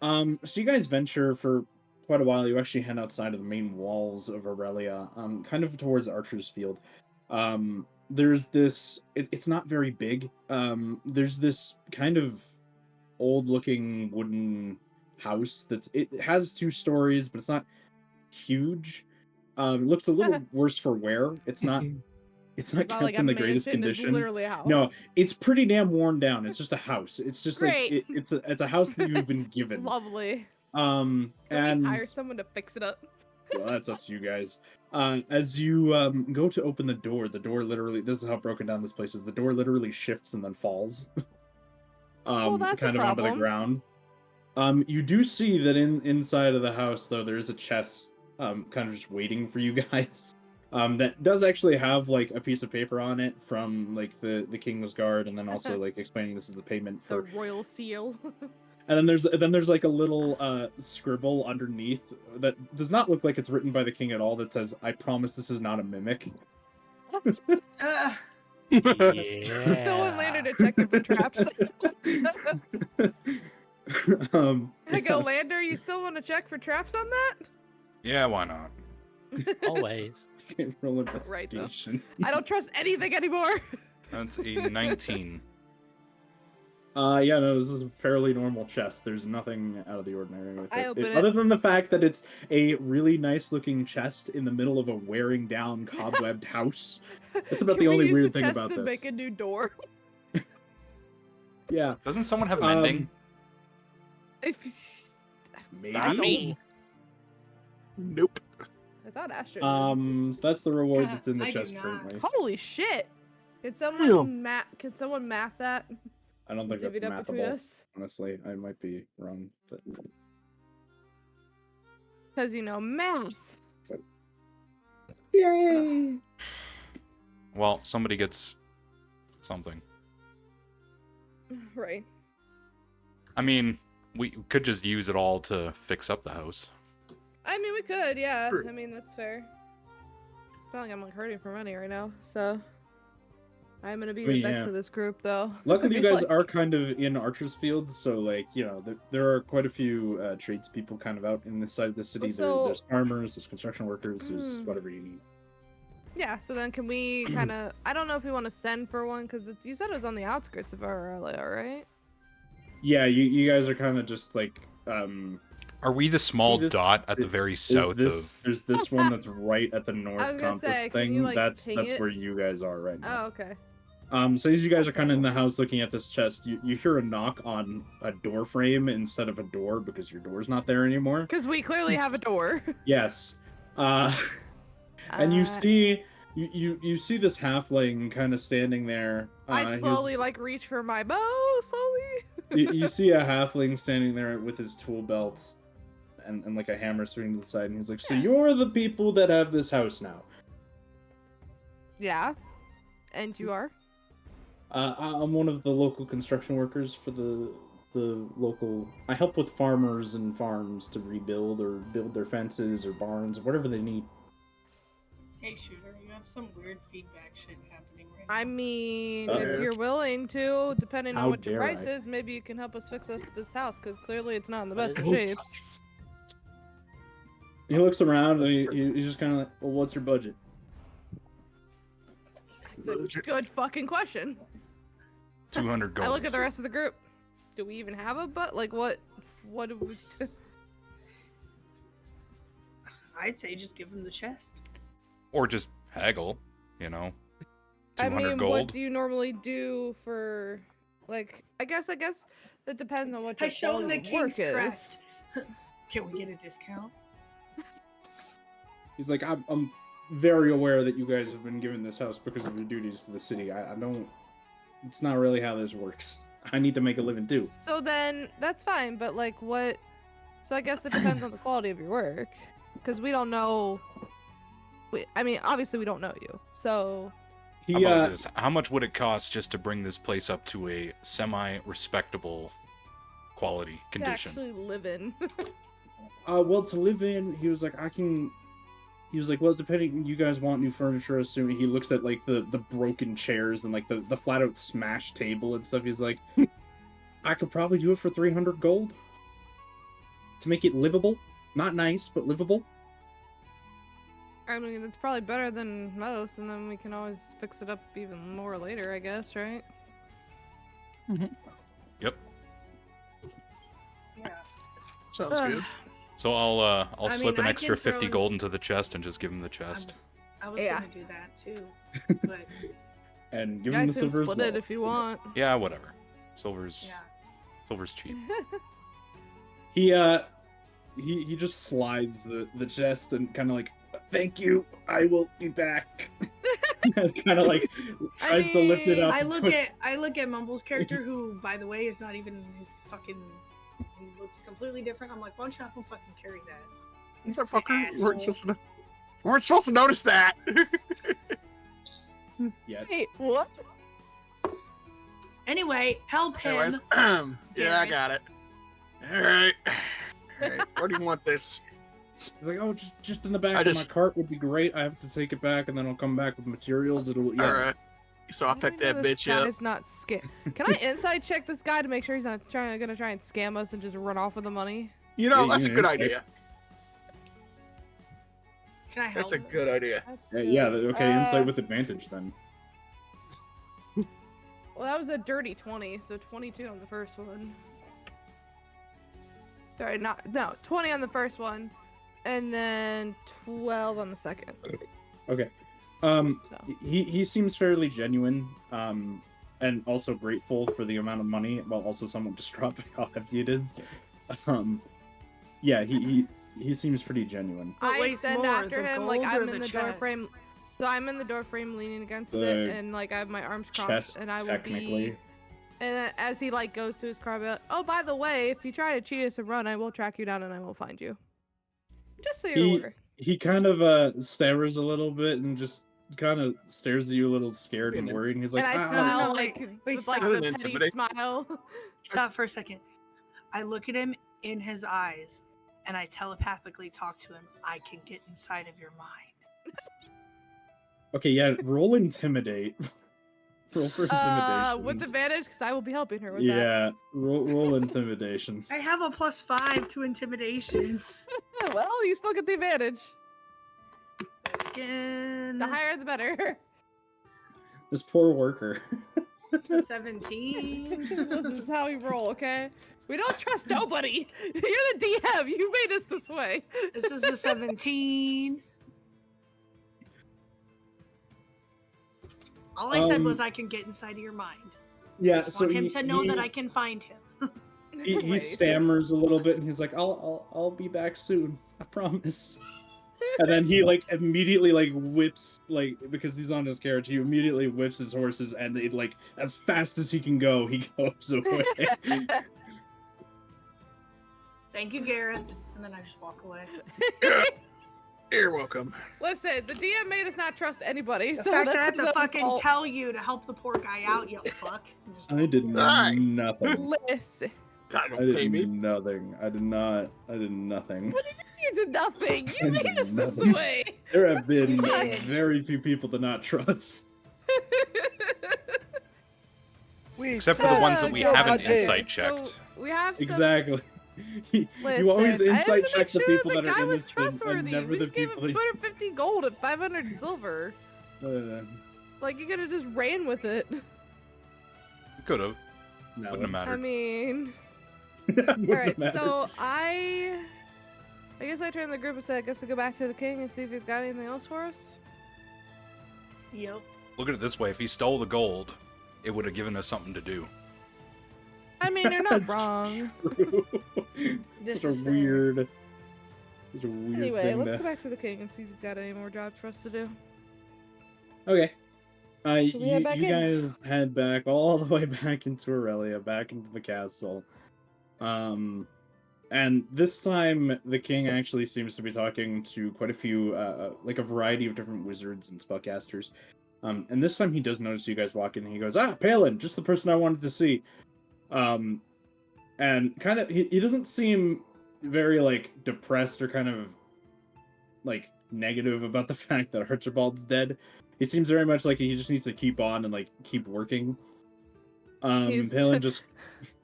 So you guys venture for quite a while. You actually head outside of the main walls of Aurelia, kind of towards Archer's Field. There's this. It's not very big. There's this kind of old-looking wooden house it has 2 stories, but it's not huge. It looks a little worse for wear. It's not. It's not It's not kept like a in the greatest mansion, it's condition. literally a house. No, it's pretty damn worn down. It's just a house. It's just Great. like it's a house that you've been given. Lovely. And Can we hire someone to fix it up? Well, that's up to you guys. As you go to open the door literally, this is how broken down this place is. The door literally shifts and then falls. Well, that's a kind of onto the problem. ground. You do see that inside of the house, though, there is a chest, kind of just waiting for you guys. That does actually have like a piece of paper on it from like the King's Guard, and then also like explaining this is the payment The for. royal seal. And then there's like a little scribble underneath that does not look like it's written by the king at all. That says, "I promise this is not a mimic." Uh, Yeah. Still want Lander to check it for traps. I go, Yeah. Lander, you still want to check for traps on that? Yeah, why not? Always. Roll Right, though. investigation. I don't trust anything anymore. That's a 19. Yeah, no, this is a fairly normal chest. There's nothing out of the ordinary with I it. open it. Other than the fact that it's a really nice looking chest in the middle of a wearing down, cobwebbed house. That's about Can the we only use weird the thing chest about to this. make a new door? Yeah. Doesn't someone have mending? If Maybe. Not me. Nope. I thought Astro. So that's the reward that's in the I do chest not. currently. Holy shit! Can Real. someone math that? I don't think that's Divvy it up between mathable. us. Honestly, I might be wrong, but Because math. yay! Well, somebody gets something. Right. I mean, we could just use it all to fix up the house. I mean, we could, yeah. True. I mean, that's fair. I feel like I'm like hurting for money right now, so I'm gonna be the mean, vex yeah. of this group, though. Luckily, you I feel guys like- are kind of in Archer's Field, so like there are quite a few tradespeople kind of out in this side of the city. So- There's farmers, there's construction workers, there's Hmm. whatever you need. Yeah. So then, can we kind of? I don't know if we want to send for one because you said it was on the outskirts of our area, right? Yeah, you guys are kind of just like Are we the small this- dot at the very south of? There's this one that's right at the north I was gonna compass say, can thing. you, like, that's ping that's it? where you guys are right now. Oh, okay. So as you guys are kind of in the house looking at this chest, you hear a knock on a door frame instead of a door because your door's not there anymore. Because we clearly have a door. Yes. And you see you see this halfling kind of standing there. I he's- slowly like reach for my bow. Slowly. you see a halfling standing there with his tool belt and like a hammer swinging to the side, and he's like, "So you're the people that have this house now?" Yeah. And you are? I'm one of the local construction workers for the local. I help with farmers and farms to rebuild or build their fences or barns, whatever they need. Hey, Shooter, you have some weird feedback shit happening right now. I mean, Uh-oh. if you're willing to, depending How on what your dare price I. is, maybe you can help us fix up this house because clearly it's not in the What best is of it? shapes. He looks around and he's just kind of like, "Well, what's your budget?" It's a good fucking question. 200 gold. I look at the rest of the group. Do we even have a butt? Like what? What do we? I'd say just give him the chest. Or just haggle, you know. 200 I mean, gold. what do you normally do for? Like, I guess that depends on what I your show him the quality of work king's is. crest. Can we get a discount? He's like, I'm very aware that you guys have been given this house because of your duties to the city. I don't. It's not really how this works. I need to make a living too. So then that's fine, but like what? So I guess it depends on the quality of your work, because we don't know. I mean, obviously we don't know you, so. How He about this? How much would it cost just to bring this place up to a semi-respectable quality To condition? actually live in. well, to live in, he was like, I can. He was like, well, depending, you guys want new furniture, assuming. He looks at like the broken chairs and like the flat out smashed table and stuff. He's like, I could probably do it for 300 gold to make it livable. Not nice, but livable. I mean, that's probably better than most, and then we can always fix it up even more later, I guess, right? Yep. Yeah. Sounds good. So I'll I slip mean, an I extra can throw 50 in- gold into the chest and just give him the chest. I was Yeah. gonna do that too, but And You give him the guys can silver as split well. it if you want. Yeah, whatever. Silver's yeah. silver's cheap. He he just slides the chest and kind of like, thank you, I will be back. Kind of like tries to lift it up. I and look puts- at Mumble's character, who, by the way, is not even his fucking. He looks completely different. I'm like, why don't you have him fucking carry that? Motherfucker, you weren't, Asshole. we weren't supposed to notice that. Yeah. Wait, what? Anyway, help him. Anyways, yeah, I Gareth. got it. All right. All right. Where do you want this? He's like, oh, just in the back I of just- my cart would be great. I have to take it back, and then I'll come back with materials. It'll yeah. All right. So I'll How do pick we know that this bitch up. guy's not Can I inside check this guy to make sure he's not gonna try and scam us and just run off with the money? You know, Yeah, that's a you good know, idea. Can I help? That's a good idea. Yeah, okay, insight with advantage then. Well, that was a dirty 20, so 22 on the first one. Sorry, no, 20 on the first one, and then 12 on the second. Okay. So. He seems fairly genuine, and also grateful for the amount of money, while also somewhat distraught by how heavy it is. Yeah, he seems pretty genuine. What I weighs extend more, after the him like gold I'm or in the the door chest? frame. So I'm in the door frame leaning against The it, and like I have my arms crossed, Chest, and I will technically. be. And as he like goes to his car, I'll be like, oh, by the way, if you try to cheat us and run, I will track you down and I will find you. Just so you're aware. He kind of stares a little bit and just kind of stares at you a little scared and Yeah. worried. And he's like, And I "Ah, smile no, like wait, with stop. like That the didn't petty intimidate. smile. Stop for a second. I look at him in his eyes, and I telepathically talk to him. I can get inside of your mind. okay, yeah, roll intimidate." Roll for intimidation. With advantage, because I will be helping her with that. yeah, roll intimidation. I have a +5 to intimidation. Well, you still get the advantage. Again. The higher, the better. This poor worker. It's a 17. This is how we roll, okay? We don't trust nobody. You're the DM. You made us this way. This is a 17. All I said was I can get inside of your mind. Yeah, Just so want him he, to know he, that I can find him. he Wait. stammers a little bit and he's like, I'll be back soon. I promise. And then he like immediately like whips, like, because he's on his carriage, he immediately whips his horses and they like as fast as he can go, he goes away. Thank you, Gareth. And then I just walk away. You're welcome. Listen, the DM made us not trust anybody, The so fact that's I have his to own fucking fault. tell you to help the poor guy out, you fuck. I did Alright. nothing. Listen, God, I don't pay did me. nothing. I did nothing. you did nothing. I You did made us this nothing. way. There have been You did. very few people to not trust. Except for the ones that we God, haven't okay, insight so checked. we have some. Exactly. You Listen, always I had insight to check make the sure people the that guy are was innocent and trustworthy. never We the just gave people him 250 gold and 500 silver. Like you could have just ran with it. Could have. no, Wouldn't have I mattered. mean, Wouldn't have all right. mattered. So I guess I turned the group and said, I guess we go back to the king and see if he's got anything else for us. Yep. Look at it this way: if he stole the gold, it would have given us something to do. I mean, you're not wrong. This such is a fair. weird. Such a weird Anyway, thing let's to... go back to the king and see if he's got any more jobs for us to do. Okay. we head back You in? guys head back all the way back into Aurelia, back into the castle. And this time the king actually seems to be talking to quite a few, like a variety of different wizards and spellcasters. And this time he does notice you guys walk in and he goes, "Ah, Palin, just the person I wanted to see." And kind of, he doesn't seem very, like, depressed or kind of, like, negative about the fact that Archibald's dead. He seems very much like he just needs to keep on and, like, keep working. He's- Palin just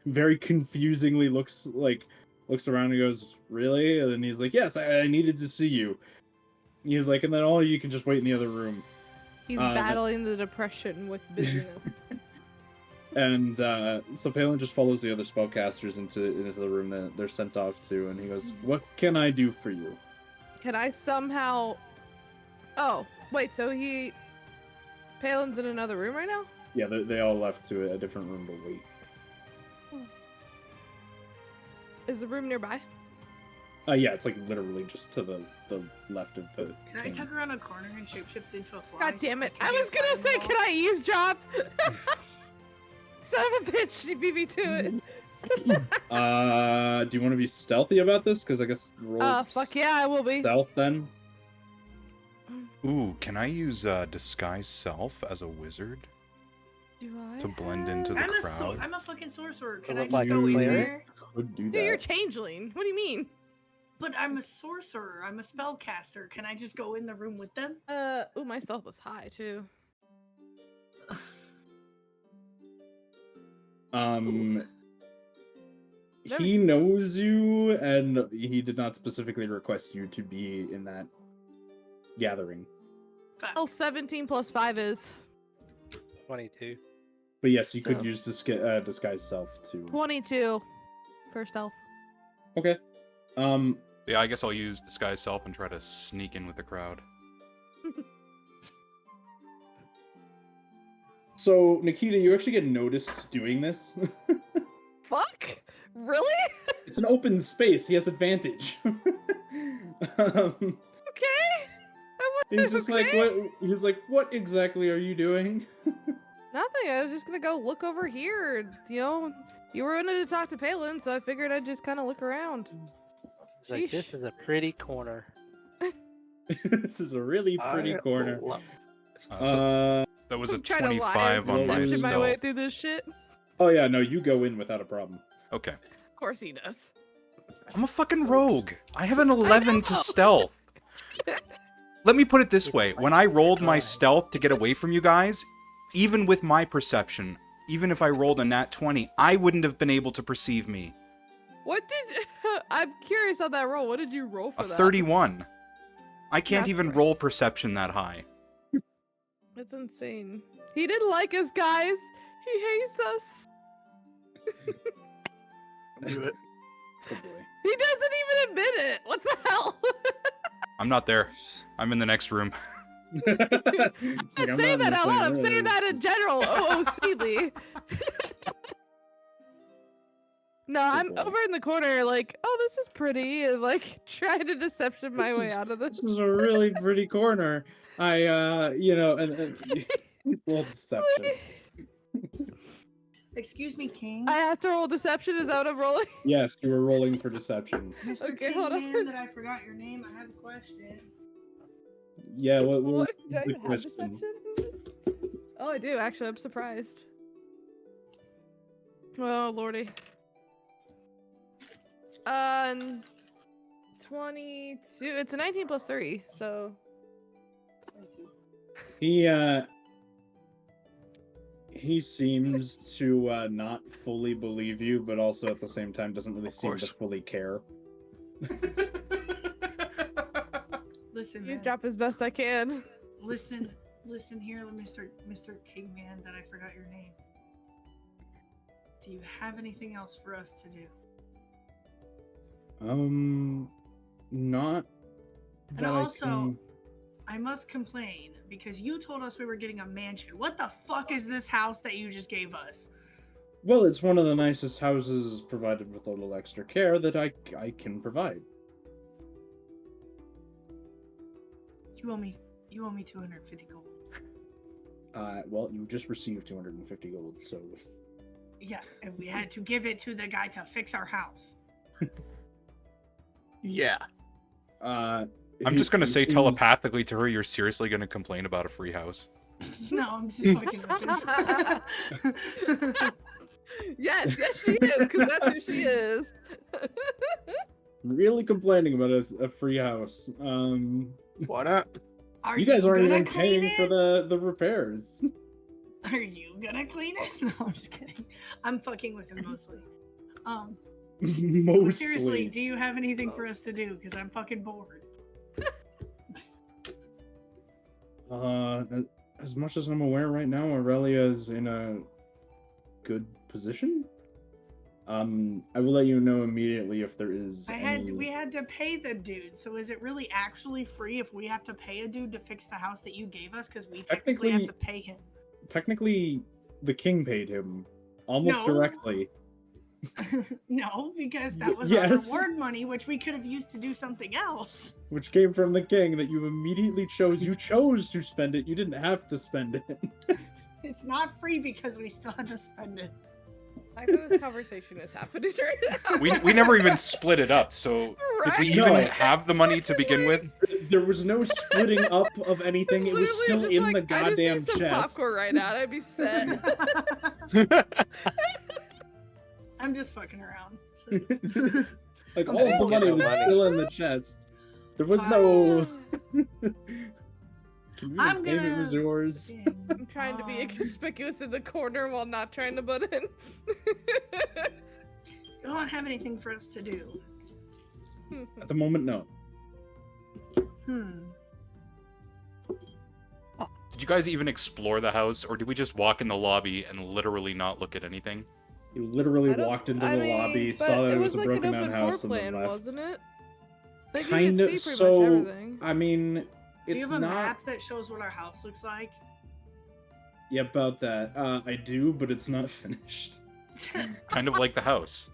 very confusingly looks around and goes, "Really?" And then he's like, "Yes, I needed to see you." He's like, "And then all you can just wait in the other room." He's Uh, battling the depression with busyness. And so Palin just follows the other spellcasters into the room that they're sent off to, and he goes, "What can I do for you?" Can I somehow... Oh, wait, so Palin's in another room right now? Yeah, they all left to a different room to wait. Is the room nearby? Yeah, it's like literally just to the left of the. Can I thing. tuck around a corner and shapeshift into a fly? God so damn it! can I be a was gonna fly on the say, wall? can I eavesdrop? Son of a bitch, she beat me to it. Do you want to be stealthy about this? Because I guess roll. Fuck yeah, I will be. Stealth then. Ooh, can I use disguise self as a wizard Do I to blend into the I'm crowd? I'm a fucking sorcerer. Can Look I just like a go in cleric? there? Could do Dude, that. you're changeling. What do you mean? But I'm a sorcerer. I'm a spellcaster. Can I just go in the room with them? Ooh, my stealth was high too. Never He knows you, and he did not specifically request you to be in that gathering. Oh, 17 plus 5 is 22. But yes, you could So- use disguise self too. 22 for stealth. Okay. Yeah, I guess I'll use disguise self and try to sneak in with the crowd. So Nikita, you actually get noticed doing this. Fuck? Really? It's an open space. He has advantage. Okay. He's just like, Okay. what? He's like, what exactly are you doing? Nothing. I was just gonna go look over here. You know, you were in it to talk to Palin, so I figured I'd just kind of look around. It's like, this Sheesh. is a pretty corner. This is a really pretty I corner. love- That was a I'm trying to lie 25 and on my deception my way stealth. through this shit. Oh yeah, no, you go in without a problem. Okay. Of course he does. I'm a fucking rogue. I have an 11 to know. stealth. Let me put it this It's way. like When I rolled my God. stealth to get away from you guys, even with my perception, even if I rolled a nat 20, I wouldn't have been able to perceive me. What did? I'm curious on that roll. What did you roll for A that? 31. I can't That's even gross. roll perception that high. That's insane. He didn't like us, guys. He hates us. Do it. Oh boy. He doesn't even admit it. What the hell? I'm not there. I'm in the next room. It's I'm like, not saying that out loud. I'm necessarily saying that in general. OOCly. No, I'm boy. over in the corner, like, oh, this is pretty, and like trying to deception my This way is- out of this. This is a really pretty corner. And well, deception. Excuse me, King. I have to roll deception. Is that what I'm rolling? Yes, you were rolling for deception. Mr. Okay, King hold on. Man, that I forgot your name. I have a question. Yeah, what What? Do I the even have question? deception in this? Oh, I do. Actually, I'm surprised. Oh lordy. 22. It's a 19 plus 3, so. 22. He seems to not fully believe you, but also at the same time doesn't really seem to course. fully care. Listen, He's man. drop as best I can. Listen here, Mr. King Man, that I forgot your name. Do you have anything else for us to do? Not. And that I also, can- I must complain because you told us we were getting a mansion. What the fuck is this house that you just gave us? Well, it's one of the nicest houses provided with a little extra care that I can provide. You owe me 250 gold. Well, you just received 250 gold, so Yeah, and we had to give it to the guy to fix our house. Yeah. I'm just gonna say telepathically to her, you're seriously gonna complain about a free house? No, I'm just fucking with you. Yes, she is, because that's who she is. really complaining about a free house. Why not? Are You guys aren't gonna even clean paying for it? the repairs. Are you gonna clean it? No, I'm just kidding. I'm fucking with him mostly. Mostly. Seriously, do you have anything for us to do? Because I'm fucking bored. As much as I'm aware right now, Aurelia is in a good position. I will let you know immediately if there is. We had to pay the dude. So is it really actually free if we have to pay a dude to fix the house that you gave us? Because we technically have to pay him. Technically, the king paid him almost No. directly. No, because that was Yes. our reward money, which we could have used to do something else. Which came from the king that you immediately chose. You chose to spend it. You didn't have to spend it. It's not free because we still had to spend it. I think this conversation is happening right now. We never even split it up, so did we Right? even No. have the money to begin with? There was no splitting up of anything. It was Literally still just in like, the I just goddamn need some chest. popcorn right now. I'd be set. I'm just fucking around. So. Like I'm all of the fucking money no was money. still in the chest. There was Fine. no. Can you I'm payment gonna- was yours? I'm trying to be inconspicuous in the corner while not trying to butt in. You don't have anything for us to do. At the moment, no. Did you guys even explore the house, or did we just walk in the lobby and literally not look at anything? You literally I don't- walked into I the mean, lobby, but saw that it was a like broken an down open house, floor and then plan, left. wasn't it? Like Kind you of. could see pretty So, much everything. I mean, Do it's you have a not. map that shows what our house looks like? Yeah, about that. I do, but it's not finished. Kind of like the house.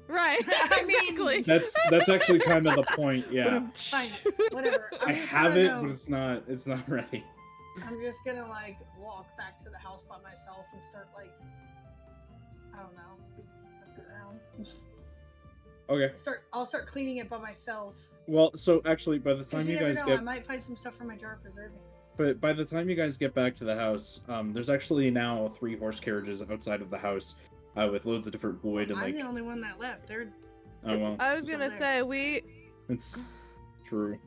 Right. I mean- exactly. That's actually kind of the point. Yeah, Fine, whatever. I just have gonna it, go- but it's not ready. I'm just gonna like walk back to the house by myself and start like, I don't know, fucking around. Okay. I'll start cleaning it by myself. Well, so actually, by the Because time you you never guys know, I get, might find some stuff from my jar of preserving. but by the time you guys get back to the house, there's actually now 3 horse carriages outside of the house, with loads of different wood and I'm like. the only one that left. They're Oh well, I was Still gonna there. say it's true.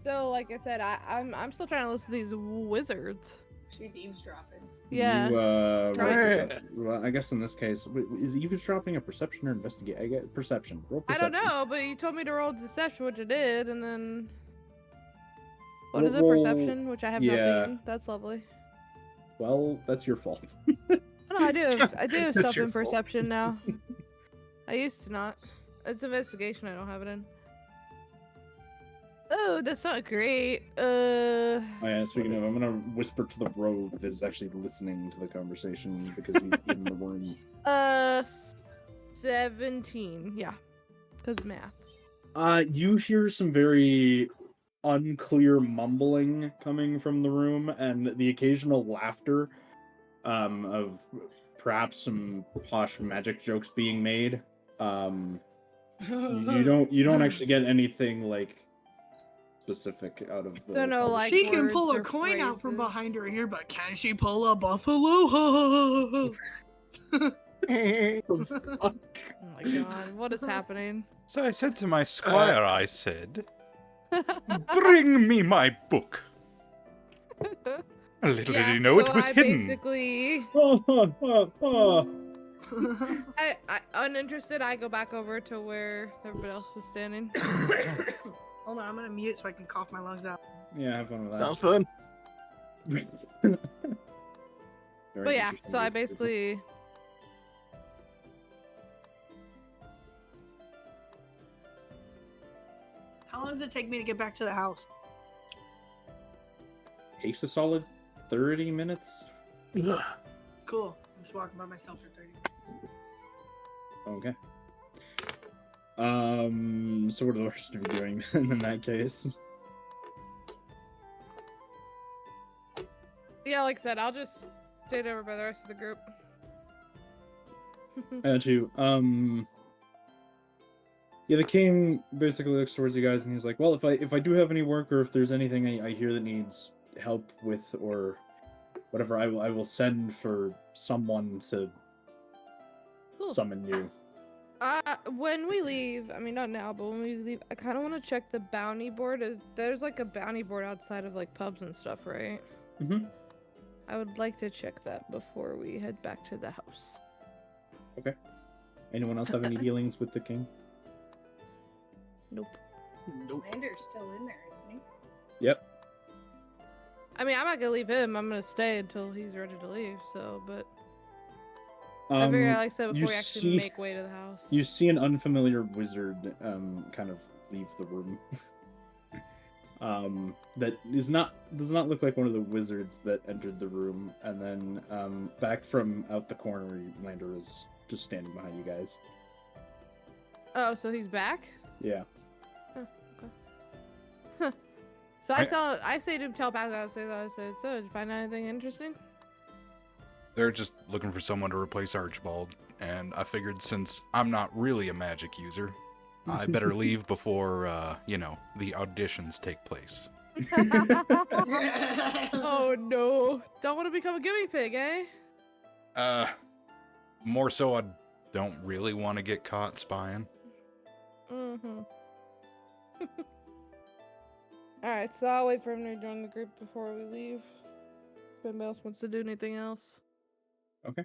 So like I said, I'm still trying to listen to these wizards. she's eavesdropping. Yeah. You, Right. well, I guess in this case, is eavesdropping a perception or investigate? I get perception. Roll I don't perception. know, but you told me to roll deception, which I did, and then what Roll- is it? roll- Perception, which I have yeah. nothing in. That's lovely. Well, that's your fault. Oh, no, I do have That's stuff your in fault. perception now. I used to not. It's investigation. I don't have it in. Oh, that's not great. Oh, yeah, speaking of, I'm gonna whisper to the rogue that is actually listening to the conversation because he's in the room. 17. Yeah, because math. You hear some very unclear mumbling coming from the room, and the occasional laughter, of perhaps some posh magic jokes being made. You don't actually get anything like specific out of the. Don't know, like, She can words pull a or coin out from phrases. behind her ear, but can she pull a buffalo? Oh my god, what is happening? So I said to my squire, I said, bring me my book. Little did he know it so was I hidden. basically, Oh. I uninterested. I go back over to where everybody else is standing. Hold on, I'm gonna mute so I can cough my lungs out. Yeah, have fun with Sounds that. fun. Very But yeah, interesting so I group of people. basically. How long does it take me to get back to the house? Takes a solid 30 minutes. Cool. I'm just walking by myself for 30 minutes. Okay. So what are the rest of you doing in that case? Yeah, like I said, I'll just stay over by the rest of the group. Too. Yeah, the king basically looks towards you guys and he's like, "Well, if I do have any work or if there's anything I hear that needs help with or whatever, I will send for someone to Cool. summon you." When we leave, I mean not now, but when we leave, I kind of want to check the bounty board. There's like a bounty board outside of like pubs and stuff, right? Mhm. I would like to check that before we head back to the house. Anyone else have any dealings with the king? Nope. Lander's still in there, isn't he? Yep. I mean, I'm not gonna leave him. I'm gonna stay until he's ready to leave. So, but I Um, figure, like I said, you before we actually see- make way to the house. You see an unfamiliar wizard kind of leave the room. that does not look like one of the wizards that entered the room. And then back from out the corner, Lander is just standing behind you guys. Oh, so he's back? Yeah. So I say to him telepathically, I said, so did you find anything interesting? They're just looking for someone to replace Archibald, and I figured since I'm not really a magic user, I better leave before, the auditions take place. Oh no. Don't want to become a guinea pig, eh? More so I don't really want to get caught spying. Mm-hmm. Alright, so I'll wait for him to join the group before we leave. If anybody else wants to do anything else. Okay.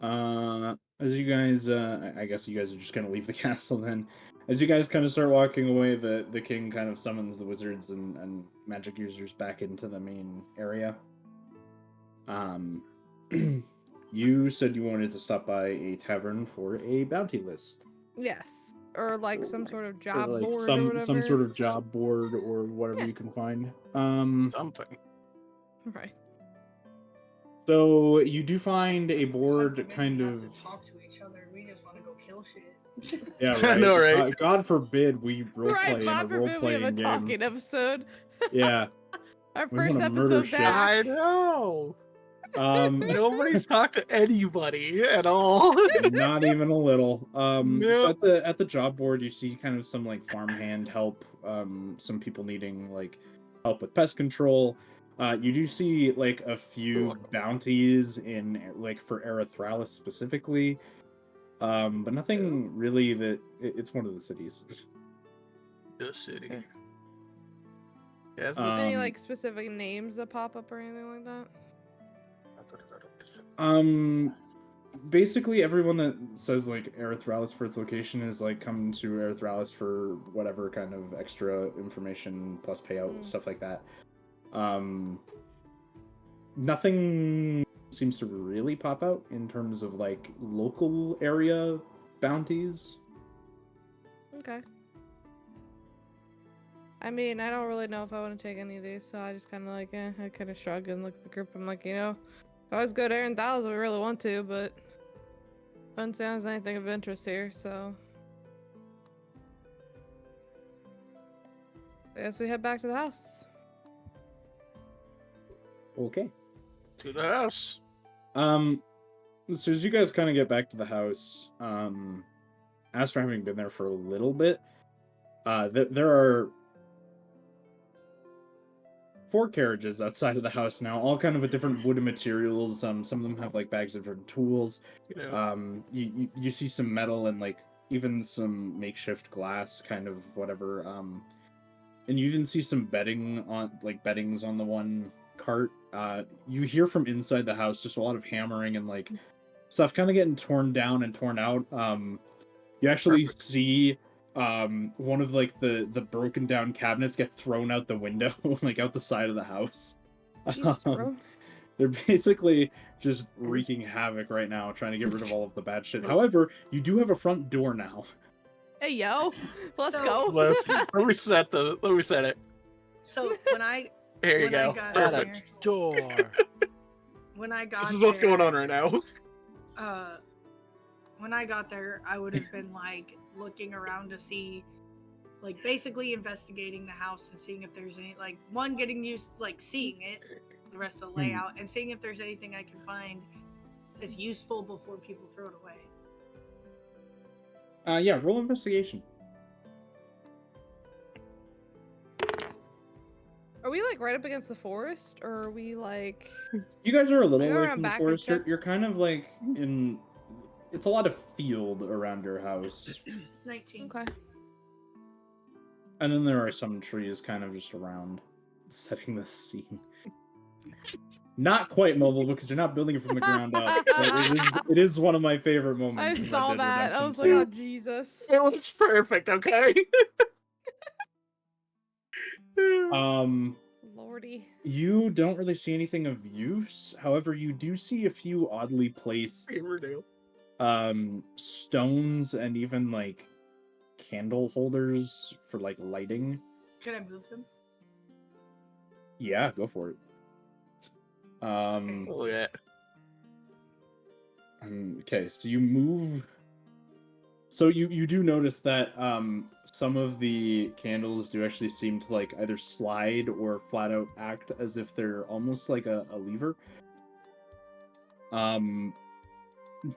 As you guys, I guess you guys are just gonna leave the castle then. As you guys kind of start walking away, the king kind of summons the wizards and magic users back into the main area. You said you wanted to stop by a tavern for a bounty list. Yes. Or like some sort of Or job like board or some whatever. sort of job board or whatever Yeah. you can find. Something. Right. So you do find a God board forbid kind we of have to talk to each other. We just want to go kill shit. yeah, I right. know, right? God forbid we roleplay Right, in a God forbid we have a role-playing game. talking episode. Yeah. Our We first wanna murder episode shit. back. I know. Nobody's Not talked to anybody at all. even a little. So Nope. at the job board, you see kind of some like farmhand help. Some people needing like help with pest control. You do see like a few bounties in like for Erythralis specifically. But nothing really that it's one of the cities. The city. Okay. Yes. Any like specific names that pop up or anything like that? Basically everyone that says like Erythralis for its location is like come to Erythralis for whatever kind of extra information plus payout stuff like that. Nothing seems to really pop out in terms of like local area bounties. Okay. I mean, I don't really know if I want to take any of these, so I just kind of like, I kind of shrug and look at the group. I'm like, always go to Aaron Thales if we really want to, but I don't see there's anything of interest here, so I guess we head back to the house. Okay. To the house. So as you guys kind of get back to the house, after having been there for a little bit, there are 4 carriages outside of the house now, all kind of with different wooden materials. Some of them have like bags of different tools. You know. You see some metal and like even some makeshift glass, kind of whatever. And you even see some beddings on the one cart. You hear from inside the house just a lot of hammering and like stuff kind of getting torn down and torn out. You actually see one of like the broken down cabinets get thrown out the window, like out the side of the house. Jesus, bro. They're basically just wreaking havoc right now, trying to get rid of all of the bad shit. However, you do have a front door now. Hey, yo, let's So- go. Let me set it. So Here you when I go. got Perfect. there- Door. when I got This is what's there, going on right now. When I got there, I would have been like looking around to see, like basically investigating the house and seeing if there's any like one getting used to like seeing it, the rest of the layout, and seeing if there's anything I can find that's useful before people throw it away. Yeah, roll investigation. Are we like right up against the forest, or are we like? You guys are a little Can I go away around from the back and forest. check? You're kind of like in. It's a lot of field around your house, 19. Okay. and then there are some trees kind of just around, setting the scene. Not quite mobile because you're not building it from the ground up. But it is one of my favorite I moments. in Red saw Dead that. I Redemption was like, 2. oh Jesus. It was perfect, okay? Lordy. You don't really see anything of use. However, you do see a few oddly placed Riverdale. stones and even like candle holders for like lighting Can I move them? Yeah, go for it. Oh yeah. Okay, so you move. So you do notice that some of the candles do actually seem to like either slide or flat out act as if they're almost like a lever.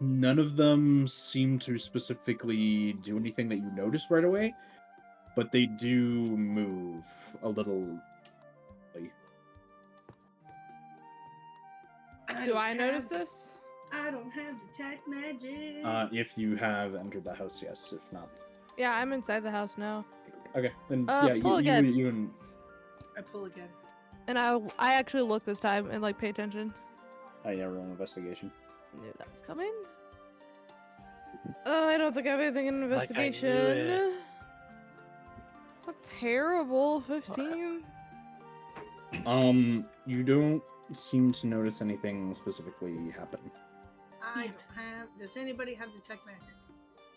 None of them seem to specifically do anything that you notice right away, but they do move a little. Do I notice this? I don't have detect magic. If you have entered the house, yes. If not, Yeah, I'm inside the house now. okay. Then yeah, pull again. you and I pull again. And I actually look this time and like pay attention. yeah, roll investigation. Knew that was coming. I don't think I have anything in Like I knew investigation. it. Not terrible. 15. You don't seem to notice anything specifically happen. I don't have. Does anybody have detect magic?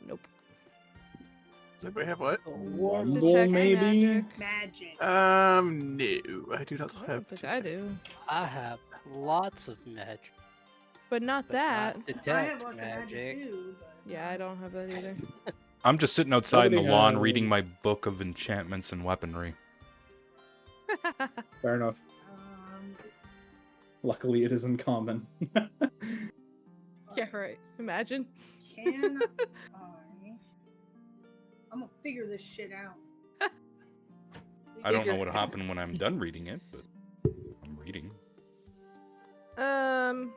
Nope. Does anybody have what? Wumble, Detect maybe? magic. Magic. No, I do not I have. don't think I do. I have lots of magic. But not But that. not detect I have lots magic. of magic too. But... Yeah, I don't have that either. I'm just sitting outside in the Nobody lawn has- reading my book of enchantments and weaponry. Fair enough. Luckily, it isn't common. Yeah, right. Imagine. Can I? I'm gonna figure this shit out. I don't know what happened when I'm done reading it, but I'm reading. I'm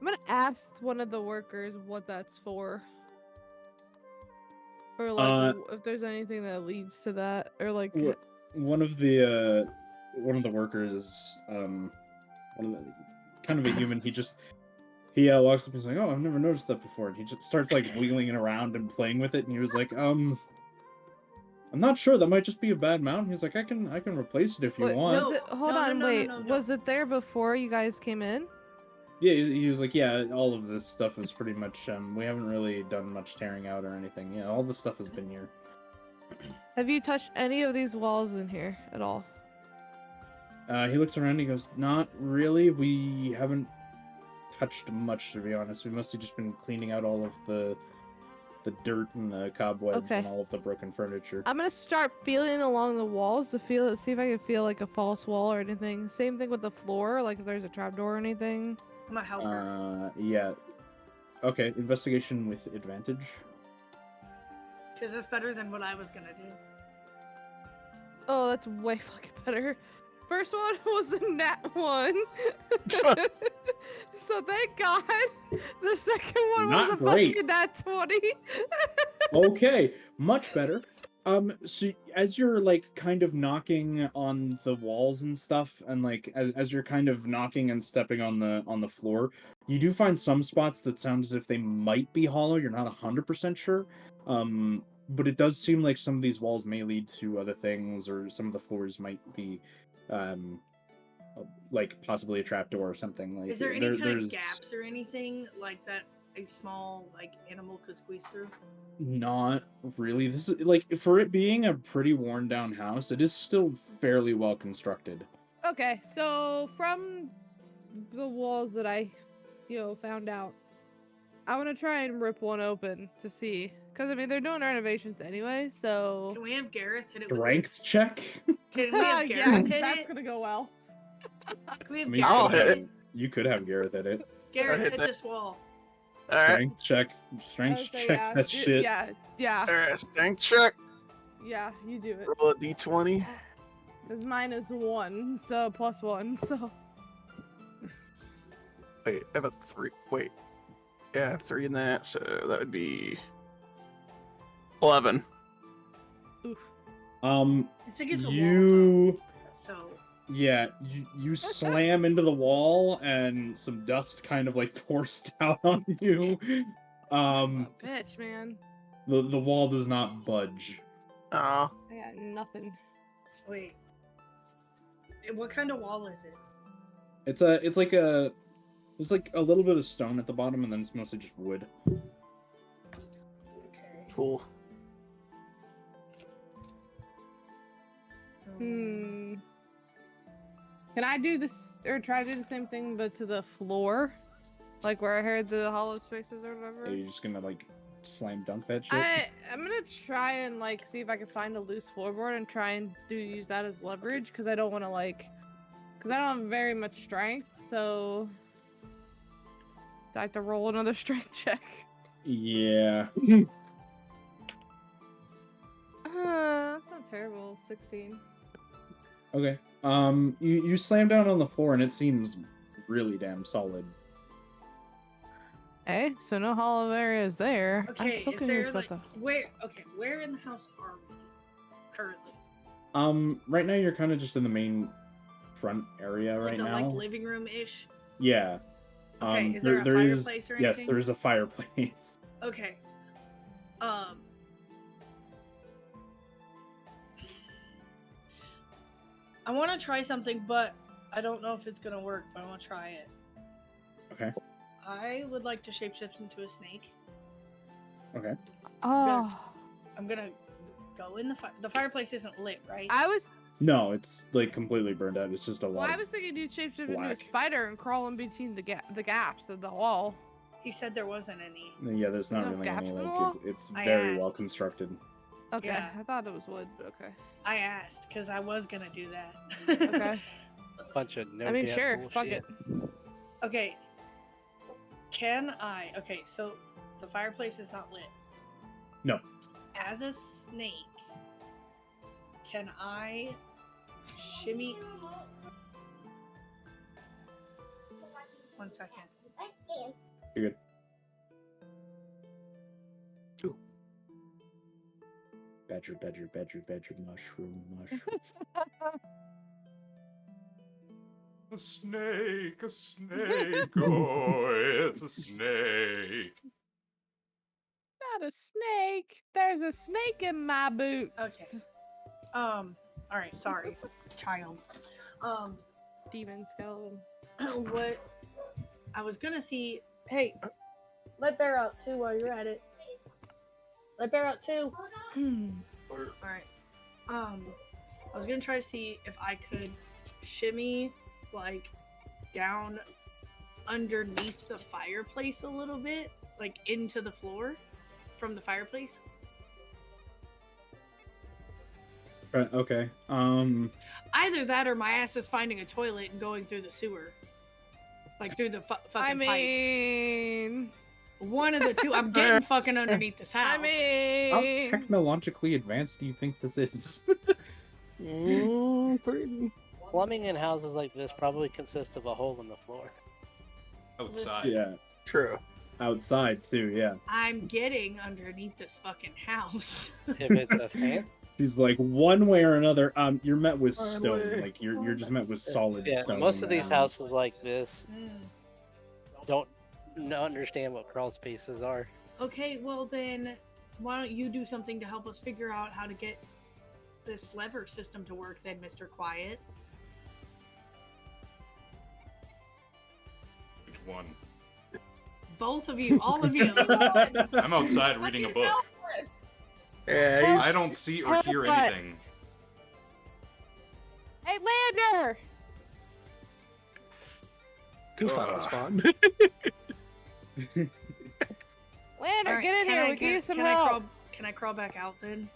gonna ask one of the workers what that's for. Or like if there's anything that leads to that. Or like One of the workers, kind of a human. He walks up and is like, "Oh, I've never noticed that before." And he just starts like wiggling it around and playing with it. And he was like, "I'm not sure. That might just be a bad mount." He's like, "I can replace it if you Wait, want." was it hold No, on, no, wait. no. Was it there before you guys came in? Yeah, he was like, "Yeah, all of this stuff is pretty much. We haven't really done much tearing out or anything. Yeah, all the stuff has been here." Have you touched any of these walls in here at all? He looks around and he goes, "Not really. We haven't touched much, to be honest. We've mostly just been cleaning out all of the dirt and the cobwebs Okay. and all of the broken furniture." I'm gonna start feeling along the walls to see if I can feel like a false wall or anything. Same thing with the floor, like if there's a trapdoor or anything. I'm gonna help her Yeah. Okay, investigation with advantage. because that's better than what I was gonna do. Oh, that's way fucking better. First one was a nat 1. So thank God. The second one was Not a great. fucking nat 20. Okay, much better. So as you're like kind of knocking on the walls and stuff, and like as you're kind of knocking and stepping on the floor, you do find some spots that sound as if they might be hollow. You're not 100% sure. But it does seem like some of these walls may lead to other things, or some of the floors might be, like possibly a trapdoor or something. Like, Is there any kind there's of gaps or anything like that a small like animal could squeeze through? not really. This is like, for it being a pretty worn down house, it is still fairly well constructed. Okay, so from the walls that I, found out, I want to try and rip one open to see. Because, I mean, they're doing renovations anyway, so... Can we have Gareth hit it with Strength check? Can we have yeah, Gareth hit that's it? gonna go well. Can we have I mean, I'll Gareth hit hit it? You could have Gareth at it. Gareth, hit hit that. this wall. All right, Strength I say check yeah, that shit. Yeah, all right. Strength check. yeah, you do it. Roll a d20. Because mine is 1, so +1, so... Wait, I have a 3. Wait, yeah, I have 3 in that, so that would be 11. Oof. This thing is a wall You, of so yeah, you slam into the wall and some dust kind of like pours down on you. Bitch, man. The wall does not budge. Oh, I got nothing. wait. What kind of wall is it? It's like a little bit of stone at the bottom, and then it's mostly just wood. Okay. cool. Can I do this or try to do the same thing but to the floor? Like where I heard the hollow spaces or whatever? Are you just gonna like slam dunk that shit? I'm gonna try and like see if I can find a loose floorboard and try and use that as leverage because I don't want to because I don't have very much strength, so do I have to roll another strength check? Yeah. That's not terrible. 16. Okay. You slam down on the floor and it seems really damn solid. Okay, so no hollow areas there. I'm Okay, still is confused there about like where in the house are we currently? Right now you're kind of just in the main front area Like right the now. like living room ish. Yeah. Okay, is there a fireplace or anything? Yes, there is a fireplace. Okay. I want to try something, but I don't know if it's gonna work. But I want to try it. Okay. I would like to shapeshift into a snake. Okay. Oh, I'm gonna go in the fireplace isn't lit, right? I was No, it's like completely burned out. It's just a well, lot. I was thinking you'd shapeshift into a black. spider and crawl in between the gaps of the wall. He said there wasn't any. Yeah, there's not No really gaps any in the like wall? it's I very well asked. constructed. Okay, Yeah. I thought it was wood, but okay. I asked because I was gonna do that. Okay. Bunch of no I mean, damn sure, bullshit. fuck it. Okay. Can I? Okay, so the fireplace is not lit. No. As a snake, can I shimmy? 1 second. You're good. Ooh. Badger, mushroom. A snake, oh, it's a snake. Not a snake. There's a snake in my boots. Okay. All right. Sorry, child. Demon skeleton. What? I was gonna see. Hey, let Bear out too while you're at it. Let Bear out too. All right. I was gonna try to see if I could shimmy like down underneath the fireplace a little bit, like into the floor from the fireplace. Right, okay. Either that or my ass is finding a toilet and going through the sewer, like through the fucking I pipes. mean, One of the two. I'm getting fucking underneath this house. I mean, How technologically advanced do you think this is? Plumbing in houses like this probably consists of a hole in the floor. Outside. Yeah. True. Outside too, yeah. I'm getting underneath this fucking house. If it's a fan. She's like, one way or another, you're met with One stone. way. Like you're just met with solid Yeah, stone. most of these now. houses like this Mm. don't understand what crawl spaces are. Okay, well then, why don't you do something to help us figure out how to get this lever system to work then, Mr. Quiet? Which one? Both of you, all of you. I'm outside reading a book. Yeah, I don't see or hear What? anything. hey, Lander! he's not respond. Lander, All right, get in can here. I- We can use some can help. Can I crawl back out then?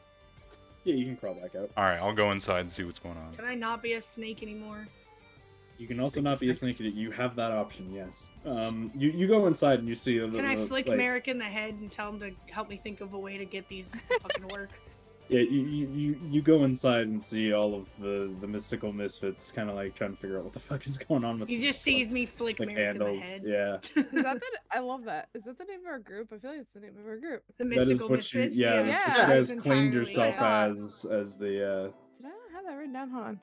Yeah, you can crawl back out. All right, I'll go inside and see what's going on. Can I not be a snake anymore? You can also not be a snake. You have that option, yes. You go inside and you see. Can I flick Merrick in the head and tell him to help me think of a way to get these to fucking work? Yeah, you go inside and see all of the mystical misfits, kind of like trying to figure out what the fuck is going on with. He just sees me flick the Merrick in the candles. head. Yeah, Is that I love that. Is that the name of our group? I feel like it's the name of our group. The that is mystical what you. misfits. Yeah, Yeah. that's what that you is guys claimed entirely yourself us. as the. Did I not have that written down? Hold on.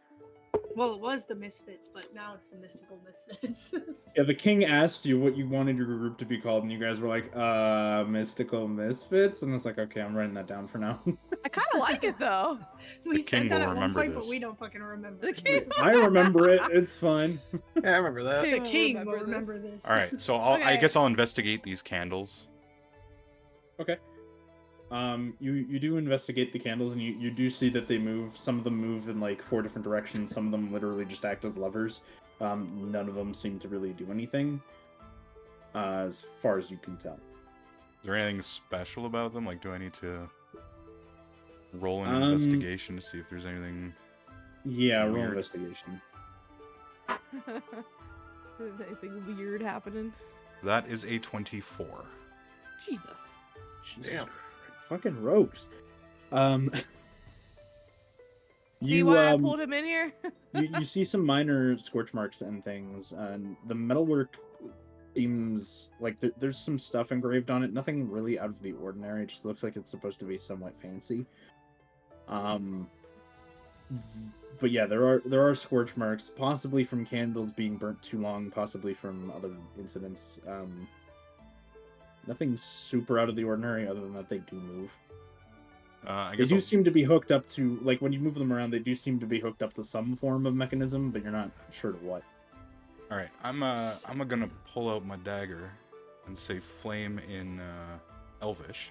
Well, it was the misfits, but now it's the mystical misfits. Yeah, the king asked you what you wanted your group to be called, and you guys were like, mystical misfits, and it's like, okay, I'm writing that down for now. I kind of like it though. We The said king that will at one remember point, but this. we don't fucking remember. The king. I remember it. It's fine. Yeah, I remember that. The will king will remember this. All right, so I Okay. guess I'll investigate these candles. Okay. You do investigate the candles, and you do see that they move. Some of them move in like 4 different directions. Some of them literally just act as levers. None of them seem to really do anything, as far as you can tell. Is there anything special about them? Like, do I need to roll an Um, investigation to see if there's anything? Yeah, roll Weird. investigation. Is anything weird happening? That is a 24. Jesus. Jesus Damn. Christ, fucking rogues. See why I pulled him in here? you see some minor scorch marks and things, and the metalwork seems like there's some stuff engraved on it. Nothing really out of the ordinary. It just looks like it's supposed to be somewhat fancy. But yeah, there are scorch marks, possibly from candles being burnt too long, possibly from other incidents. Nothing super out of the ordinary, other than that they do move. I They guess do I'll- seem to be hooked up to, like, when you move them around, they do seem to be hooked up to some form of mechanism, but you're not sure to what. All right, I'm gonna pull out my dagger and say flame in Elvish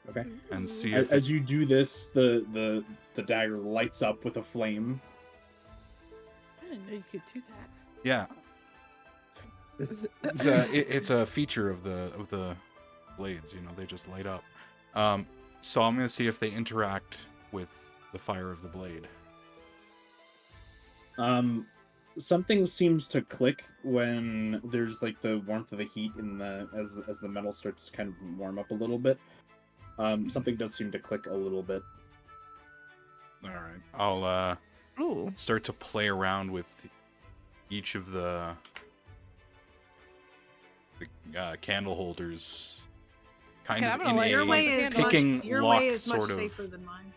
Okay. and see As, if as you do this, the dagger lights up with a flame. I didn't know you could do that. yeah. It's a feature of the blades. You know, they just light up. So I'm gonna see if they interact with the fire of the blade. Something seems to click when there's like the warmth of the heat in as the metal starts to kind of warm up a little bit. Something does seem to click a little bit. All right, I'll Ooh. start to play around with each of the candle holders, kind Okay, of I'm gonna in let a Your way is much, picking your lock way is much sort of safer than mine.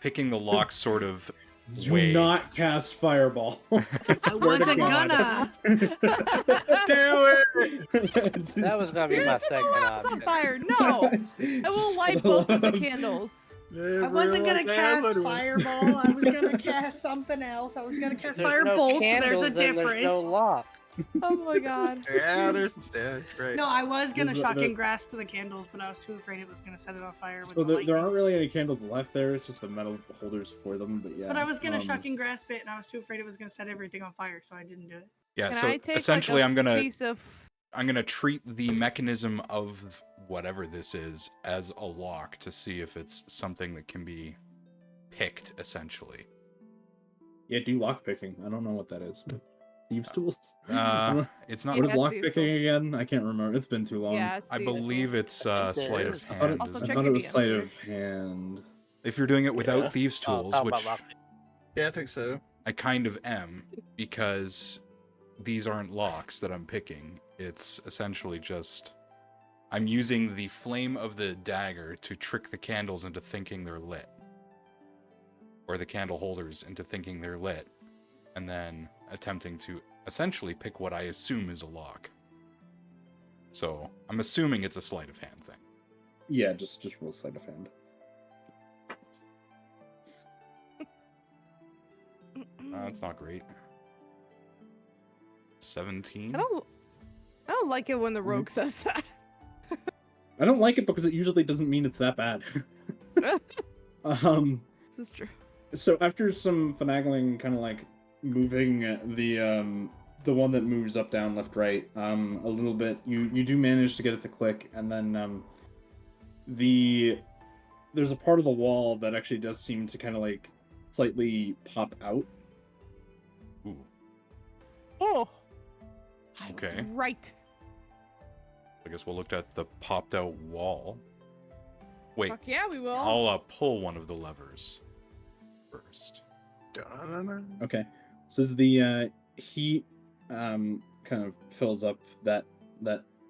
picking the lock sort of Do way. not cast fireball. I wasn't gonna. Do it! That was gonna be You're my gonna set the second lamps on option. fire. No. I will light both of the candles. I wasn't gonna cast fireball. I was gonna cast something else. I was gonna cast There's fire no bolts. There's candles, a then difference. There's no lock. Oh my god. Yeah, right. No, I was gonna There's shock the- and grasp the candles, but I was too afraid it was gonna set it on fire with So the there aren't lightning. really any candles left there. It's just the metal holders for them. But yeah. But I was gonna shuck and grasp it, and I was too afraid it was gonna set everything on fire, so I didn't do it. Yeah, Can so I take essentially, like a I'm gonna piece of treat the mechanism of whatever this is as a lock to see if it's something that can be picked, essentially. Yeah, do lock picking. I don't know what that is. Thieves tools. It's not. What is Yeah, lock thieves picking tools. again? I can't remember. It's been too long. Yeah, it's I thieves' believe tools. it's I think sleight there of is. I thought hand. it, Also isn't I check it? thought your it was DMs sleight here. of hand. If you're doing it without Yeah. thieves' Oh, tools, talk which about lock. Yeah, I think so. I kind of am, because these aren't locks that I'm picking. It's essentially just I'm using the flame of the dagger to trick the candles into thinking they're lit, or the candle holders into thinking they're lit, and then attempting to essentially pick what I assume is a lock. So I'm assuming it's a sleight of hand thing. Yeah, just roll sleight of hand. That's not great. 17. I don't like it when the rogue says that. I don't like it because it usually doesn't mean it's that bad. This is true. So after some finagling, kind of like moving the one that moves up, down, left, right, a little bit, you do manage to get it to click, and then there's a part of the wall that actually does seem to kind of like slightly pop out. Ooh. Oh. I Okay. was right. I guess we'll look at the popped out wall. Wait, Fuck yeah, we will. I'll pull one of the levers first. Dun-dun-dun-dun. Okay, so as the heat kind of fills up that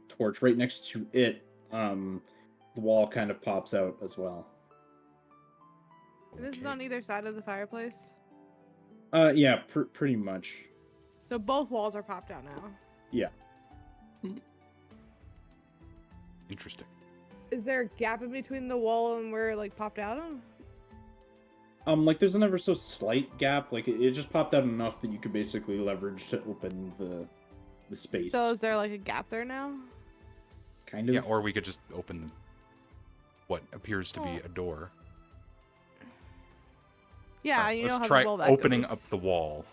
torch, right next to it, the wall kind of pops out as well. This is Okay. on either side of the fireplace. Yeah, pretty much. So both walls are popped out now. Yeah. Interesting. Is there a gap in between the wall and where it like popped out? Like there's an ever so slight gap. Like it just popped out enough that you could basically leverage to open the space. So is there like a gap there now? Kind of. Yeah, or we could just open what appears to be a door. Yeah, Alright, you know let's how try well that opening goes. up the wall.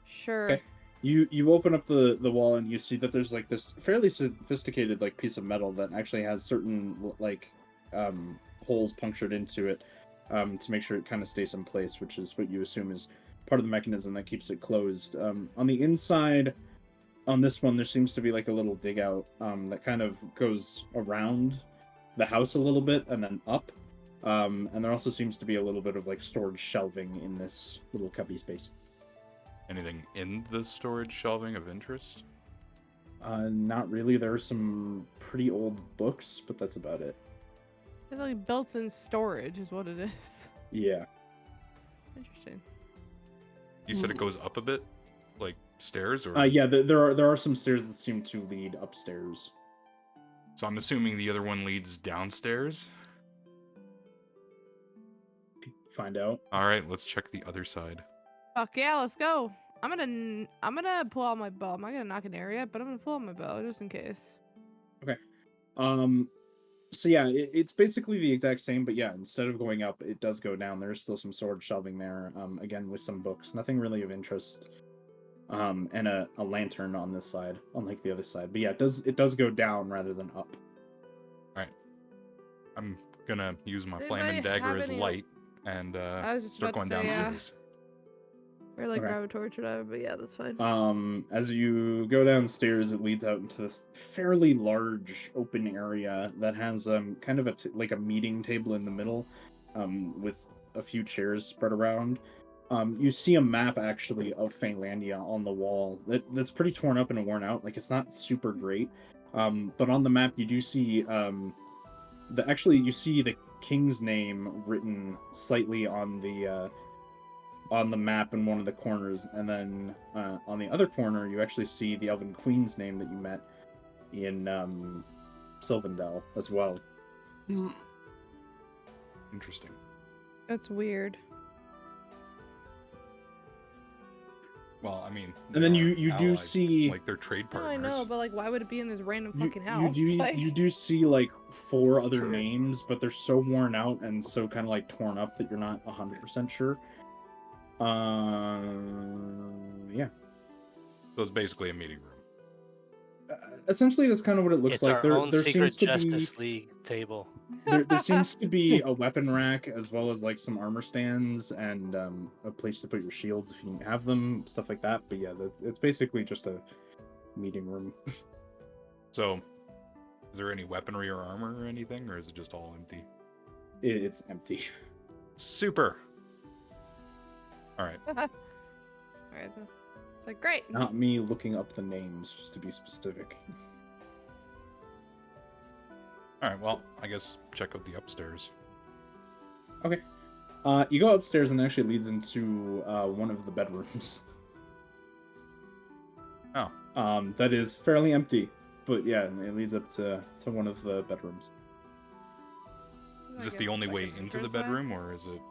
Sure. Okay. You open up the wall and you see that there's like this fairly sophisticated like piece of metal that actually has certain like holes punctured into it to make sure it kind of stays in place, which is what you assume is part of the mechanism that keeps it closed. On the inside, on this one, there seems to be like a little dig out that kind of goes around the house a little bit and then up. And there also seems to be a little bit of like storage shelving in this little cubby space. Anything in the storage shelving of interest? Not really. There are some pretty old books, but that's about it. It's like built-in storage is what it is. Yeah. Interesting. You said it goes up a bit? Like stairs or Yeah, there are some stairs that seem to lead upstairs. So I'm assuming the other one leads downstairs? Find out. Alright, let's check the other side. Fuck yeah, let's go. I'm gonna pull out my bow. I'm not gonna knock an area, but I'm gonna pull out my bow just in case. Okay. So yeah, it's basically the exact same, but yeah, instead of going up, it does go down. There's still some sword shelving there. Again with some books, nothing really of interest. And a lantern on this side, unlike the other side. But yeah, it does go down rather than up. Alright. I'm gonna use my Anybody flaming dagger have as any- light and I was just start about going to say, yeah. downstairs. Or like Okay. grab a torch or whatever, but yeah, that's fine. As you go downstairs, it leads out into this fairly large open area that has kind of like a meeting table in the middle, with a few chairs spread around. You see a map actually of Faelandia on the wall that's pretty torn up and worn out. Like it's not super great, but on the map you do see you see the king's name written slightly on the map in one of the corners, and then on the other corner you actually see the Elven Queen's name that you met in Sylvandel as well. Interesting. That's weird. Well, I mean, And then they you are do allies, see- like they're trade No, I partners. know, but like, why would it be in this random You, fucking house? Like, you do see like 4 other True. names, but they're so worn out and so kind of like torn up that you're not 100% sure. Yeah. So it's basically a meeting room. Essentially, that's kind of what it looks It's like. our There, own there secret seems to Justice League table. there seems to be a weapon rack as well as like some armor stands and a place to put your shields if you have them, stuff like that. But yeah, it's basically just a meeting room. So, is there any weaponry or armor or anything, or is it just all empty? It's empty. Super. All right. Alright, it's like great. Not me looking up the names, just to be specific. All right. Well, I guess check out the upstairs. Okay. You go upstairs and it actually leads into one of the bedrooms. Oh. That is fairly empty, but yeah, it leads up to one of the bedrooms. Is this the only way into the bedroom, or is it?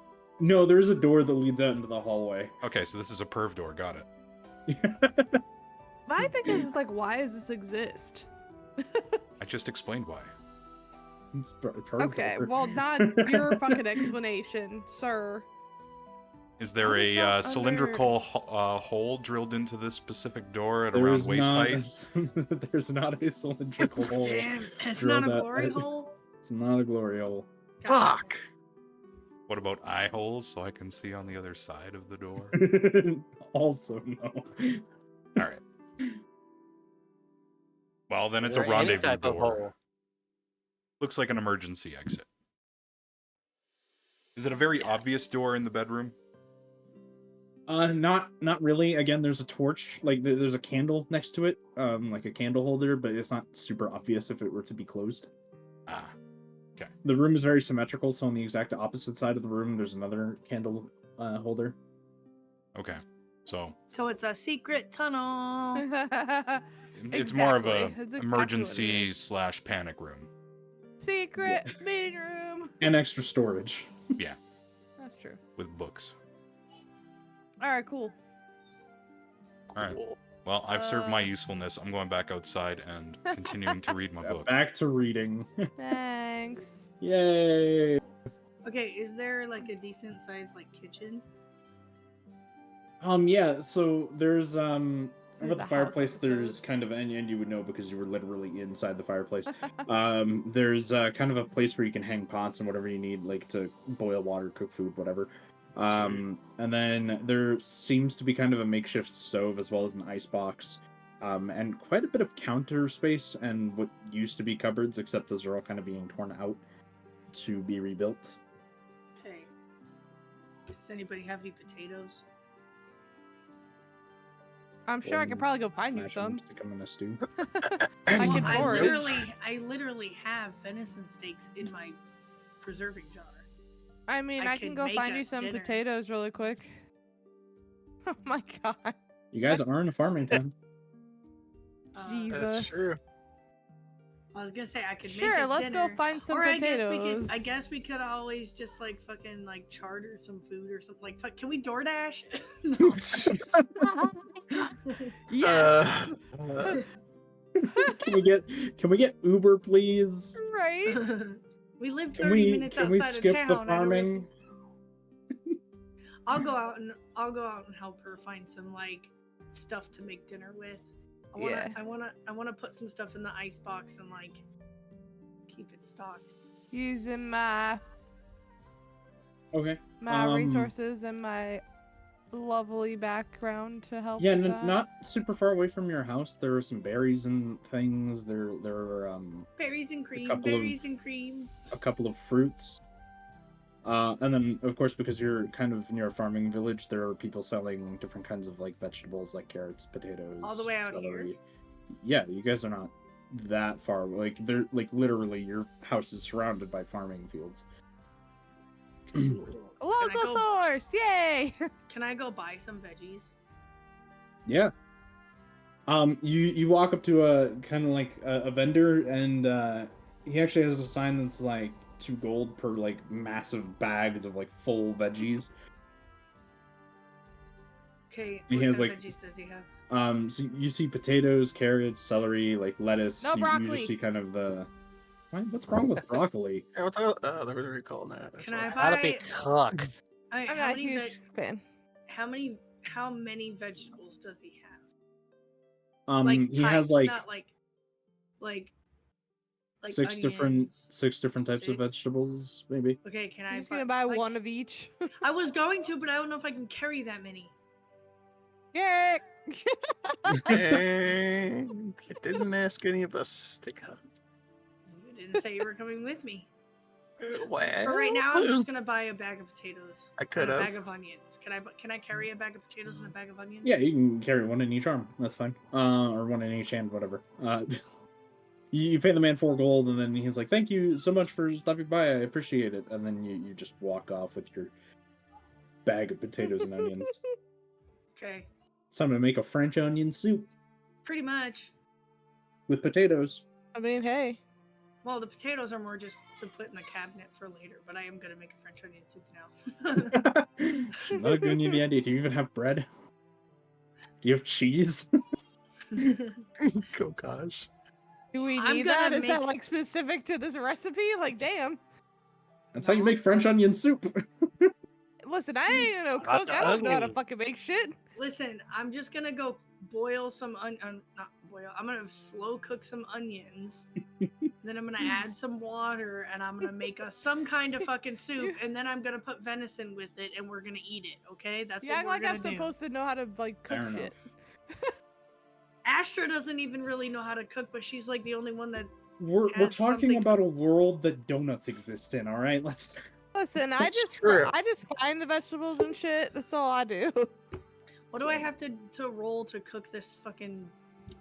No, there is a door that leads out into the hallway. Okay, so this is a perv door. Got it. My thing is like, why does this exist? I just explained why. It's perv Okay, door. well, not your fucking explanation, sir. Is there I a just don't cylindrical hole drilled into this specific door at There around is waist not height? there's not a cylindrical hole. Damn, it's Drill not a that- glory hole. It's not a glory hole. Fuck. What about eye holes so I can see on the other side of the door? Also, no. All right. Well, then Is it's a there any rendezvous type of door. hole? Looks like an emergency exit. Is it a very obvious door in the bedroom? Not really. Again, there's a torch, like there's a candle next to it, like a candle holder, but it's not super obvious if it were to be closed. Ah, The room is very symmetrical, so on the exact opposite side of the room, there's another candle holder. okay. So So it's a secret tunnel. it's more of Exactly. a That's exactly what it emergency is. / panic room. Secret meeting room. And extra storage. Yeah, That's true. with books. All right, cool. All right. Cool. Well, I've served my Uh, usefulness. I'm going back outside and continuing to read my book. Back to reading. Thanks. Thanks. Yay! Okay, is there like a decent sized like kitchen? Yeah, so there's Say over the the house fireplace episode. there's kind of, and you would know because you were literally inside the fireplace. There's kind of a place where you can hang pots and whatever you need, like to boil water, cook food, whatever. And then there seems to be kind of a makeshift stove as well as an ice box. And quite a bit of counter space and what used to be cupboards, except those are all kind of being torn out to be rebuilt. Okay. Does anybody have any potatoes? I'm sure I could probably go find you Smash 'em, some. stick 'em in a stew. I Well, can I forage. literally have venison steaks in my preserving jar. I mean, I I can could go make find you us some dinner. potatoes really quick. Oh my god. You guys are in a farming town. Jesus. That's true. I was gonna say I could Sure, make us let's dinner. go find some Or I potatoes. guess we could always just like fucking like charter some food or something. Like, can we DoorDash? Yes. Can we get Uber, please? Right? We live Can 30 we minutes can we outside skip of the town. I don't farming? I'll go out and help her find some like stuff to make dinner with. Yeah. I wanna put some stuff in the ice box and like keep it stocked. Using my Okay. resources and my lovely background to help. Yeah, with that. not super far away from your house. There are some berries and things. There are Berries and cream, couple of- berries and cream. a couple of fruits. And then of course because you're kind of near a farming village, there are people selling different kinds of like vegetables, like carrots, potatoes. All the way out here? celery. Yeah, you guys are not that far. Like they're like literally your house is surrounded by farming fields. Local source! Yay! Can I go buy some veggies? Yeah. You walk up to a kind of like a vendor, and he actually has a sign that's like 2 gold per like massive bags of like full veggies. Okay, He what has, kind like- of veggies does he have? So you see potatoes, carrots, celery, like lettuce. No You broccoli. just see kind of the. What's wrong with broccoli? Yeah, what the, there was a recall on that. That's Can why. I Gotta be buy? cooked. I, I'm how not a many huge fan. how many vegetables does he have? He has types, like not like 6 different onions. types of 6? vegetables, maybe. Okay, can I'm I just gonna buy like, one of each. I was going to, but I don't know if I can carry that many. Yay! Hey, you didn't ask any of us to come. You didn't say you were coming with me. Well, For right now, I'm just gonna buy a bag of potatoes. I and could a have. bag of onions. Can I carry a bag of potatoes and a bag of onions? Yeah, you can carry one in each arm. That's fine. Or one in each hand, whatever. You pay the man 4 gold, and then he's like, "Thank you so much for stopping by. I appreciate it." And then you just walk off with your bag of potatoes and onions. Okay. So I'm gonna make a French onion soup Pretty much. with potatoes. I mean, hey. Well, the potatoes are more just to put in the cabinet for later, but I am gonna make a French onion soup now. Not giving you the idea. Do you even have bread? Do you have cheese? Oh gosh. Do we I'm need that? gonna Is that make- like specific to this recipe? Like, damn. That's how you make French onion soup. Listen, I ain't no Not cook. the I don't know how to onion. fucking make shit. Listen, I'm just gonna go boil some not boil. I'm gonna slow cook some onions. Then I'm gonna add some water, and I'm gonna make some kind of fucking soup, and then I'm gonna put venison with it, and we're gonna eat it. Okay, that's You what act we're like gonna I'm do. supposed to know how to like cook Fair enough. shit. Astra doesn't even really know how to cook, but she's like the only one that. We're Has talking something- about a world that donuts exist in. All right, let's. Listen, I That's just true. find the vegetables and shit. That's all I do. What do I have to roll to cook this fucking?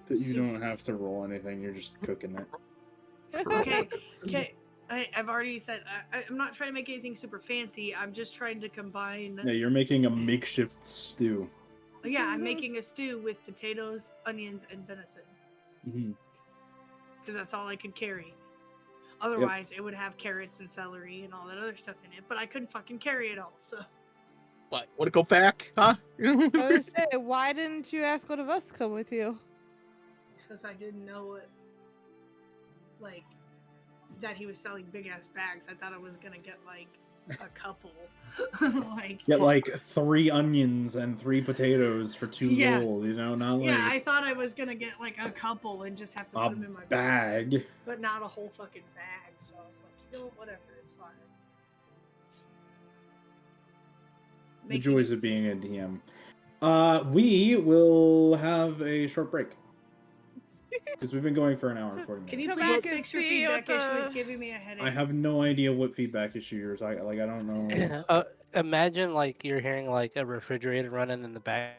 You Soup. don't have to roll anything. You're just cooking it. Okay, okay. I've already said I'm not trying to make anything super fancy. I'm just trying to combine. Yeah, you're making a makeshift stew. Yeah, I'm making a stew with potatoes, onions, and venison Mhm. because that's all I could carry. Otherwise, it would have carrots and celery and all that other stuff in it. But I couldn't fucking carry it all. So What? Want to go back? Huh? I was gonna say, why didn't you ask one of us to come with you? because I didn't know what, like, that he was selling big ass bags. I thought I was gonna get like a couple, like Get like 3 onions and 3 potatoes for 2 Yeah. gold. You know, not yeah. like I thought I was gonna get like a couple and just have to a put them in my bag, bag. but not a whole fucking bag. So I was like, you know what, whatever, it's fine. The Making joys a of being a stew. DM. We will have a short break because we've been going for an hour and 40 minutes. Can you Come please back and fix your see what feedback issue? It's the- giving me a headache. I have no idea what feedback issue yours. I don't know. Imagine like you're hearing like a refrigerator running in the back.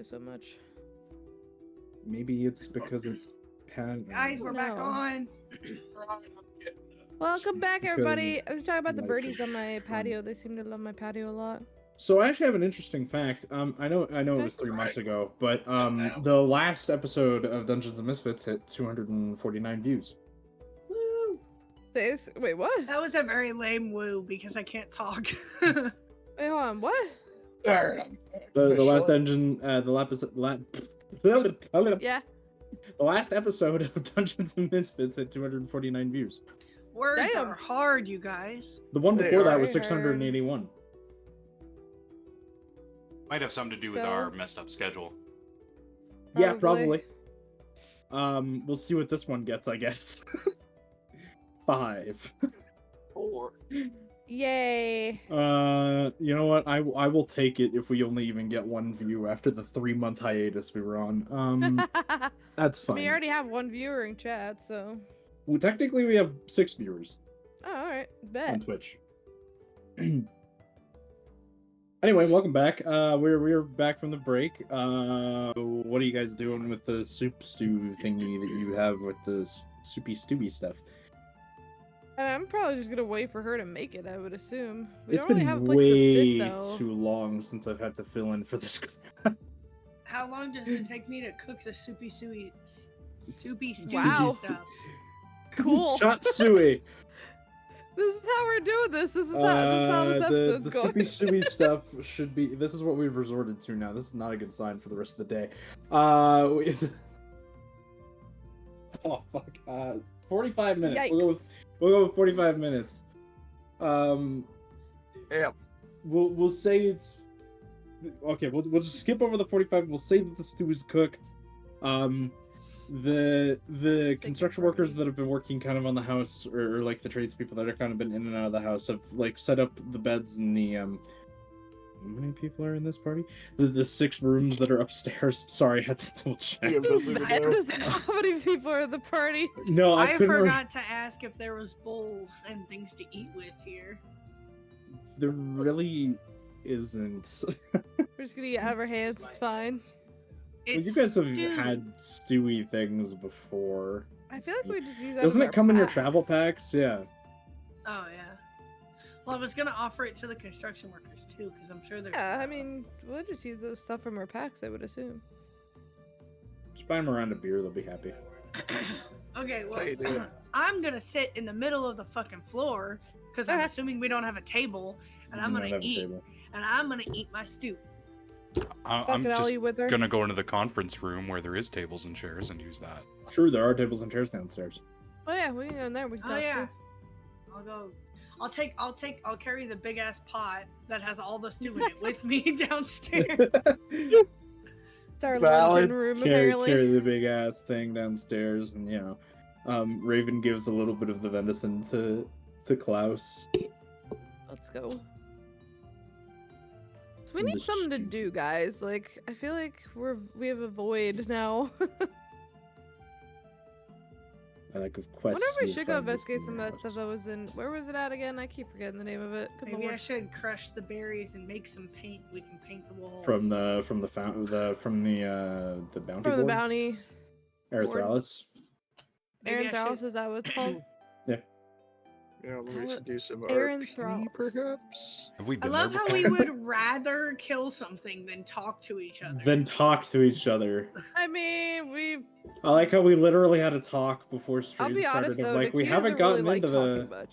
patio so much. Maybe it's because it's Guys, we're back No. on. Welcome back, Because everybody. I was talking about the life birdies on is my fun. patio. They seem to love my patio a lot. So I actually have an interesting fact. I know it was 3 months ago, but the last episode of Dungeons and Misfits hit 249 views. Woo! Wait, what? That was a very lame woo because I can't talk. Wait, hold on, what? The last dungeon, Yeah. the last episode of Dungeons and Misfits hit 249 views. Words Damn. are hard, you guys. The one They before that are. was Very hard. 681. Might have something to do with So- our messed up schedule. Yeah, probably. We'll see what this one gets, I guess. 5. 4. Yay. You know what? I will take it if we only even get 1 view after the 3-month hiatus we were on. That's fine. We already have 1 viewer in chat, so. Well, technically, we have 6 viewers Oh, alright. on Bet. Twitch. Anyway, welcome back. We're back from the break. What are you guys doing with the soup stew thingy that you have with the soupy stewy stuff? I'm probably just gonna wait for her to make it, I would assume. We It's don't really been have a place way to sit, though. too long since I've had to fill in for this. How long does it take me to cook the soupy stewy Wow. stuff? Cool. Chop suey. This is how we're doing this. This is how this episode's the going. soupy stewy stuff should be. This is what we've resorted to now. This is not a good sign for the rest of the day. Oh fuck. 45 minutes. Yikes. We'll go with 45 minutes. Yeah. We'll say it's okay. We'll just skip over the 45. We'll say that the stew is cooked. The construction workers that have been working kind of on the house, or like the tradespeople that have kind of been in and out of the house, have like set up the beds in the How many people are in this party? The 6 rooms that are upstairs. Sorry, I had to double check. Yeah, This those are bad the- doesn't know how many people are at the party. No, I I couldn't re- forgot to ask if there was bowls and things to eat with here. There really isn't. We're just gonna eat out of our hands. It's fine. Well, It's you guys have stew. had stewy things before. I feel like we just use. Doesn't it come in your travel packs? Yeah. Oh yeah. Well, I was gonna offer it to the construction workers too, because I'm sure there's. Yeah, I enough. mean, we'll just use the stuff from our packs, I would assume. Just buy them a round of beer, they'll be happy. Okay, That's how you do it. well, I'm gonna sit in the middle of the fucking floor because I'm Okay. assuming we don't have a table, and You I'm don't gonna have a eat, table. and I'm gonna eat my stew. I'm Fuck it, I'll just eat with her. gonna go into the conference room where there is tables and chairs and use that. True, there are tables and chairs downstairs. Oh yeah, we can go in there. We can Oh talk yeah. too. I'll go. I'll carry the big ass pot that has all the stew in it with me downstairs. It's our Valid. luncheon room, carry apparently. the big ass thing downstairs, and Raven gives a little bit of the venison to Klaus. Let's go. So we And need the something to stew. do, guys. Like, I feel like we have a void now. I like of I quest. wonder if we should go investigate some of that stuff that was in. Where was it at again? I keep forgetting the name of it. 'cause Maybe I Lord- should crush the berries and make some paint. We can paint the walls. From the bounty From the board? bounty. Erythralis. Maybe I Aaron Thrall, should- is that what it's called? Yeah, we should do some Aaron RP, Thralls. perhaps. Have we I been love there how before? we would rather kill something than talk to each other. Then talk to each other. I mean, we. I like how we literally had a talk before I'll stream be started. honest Of though, like, we Nikita haven't doesn't really gotten like into talking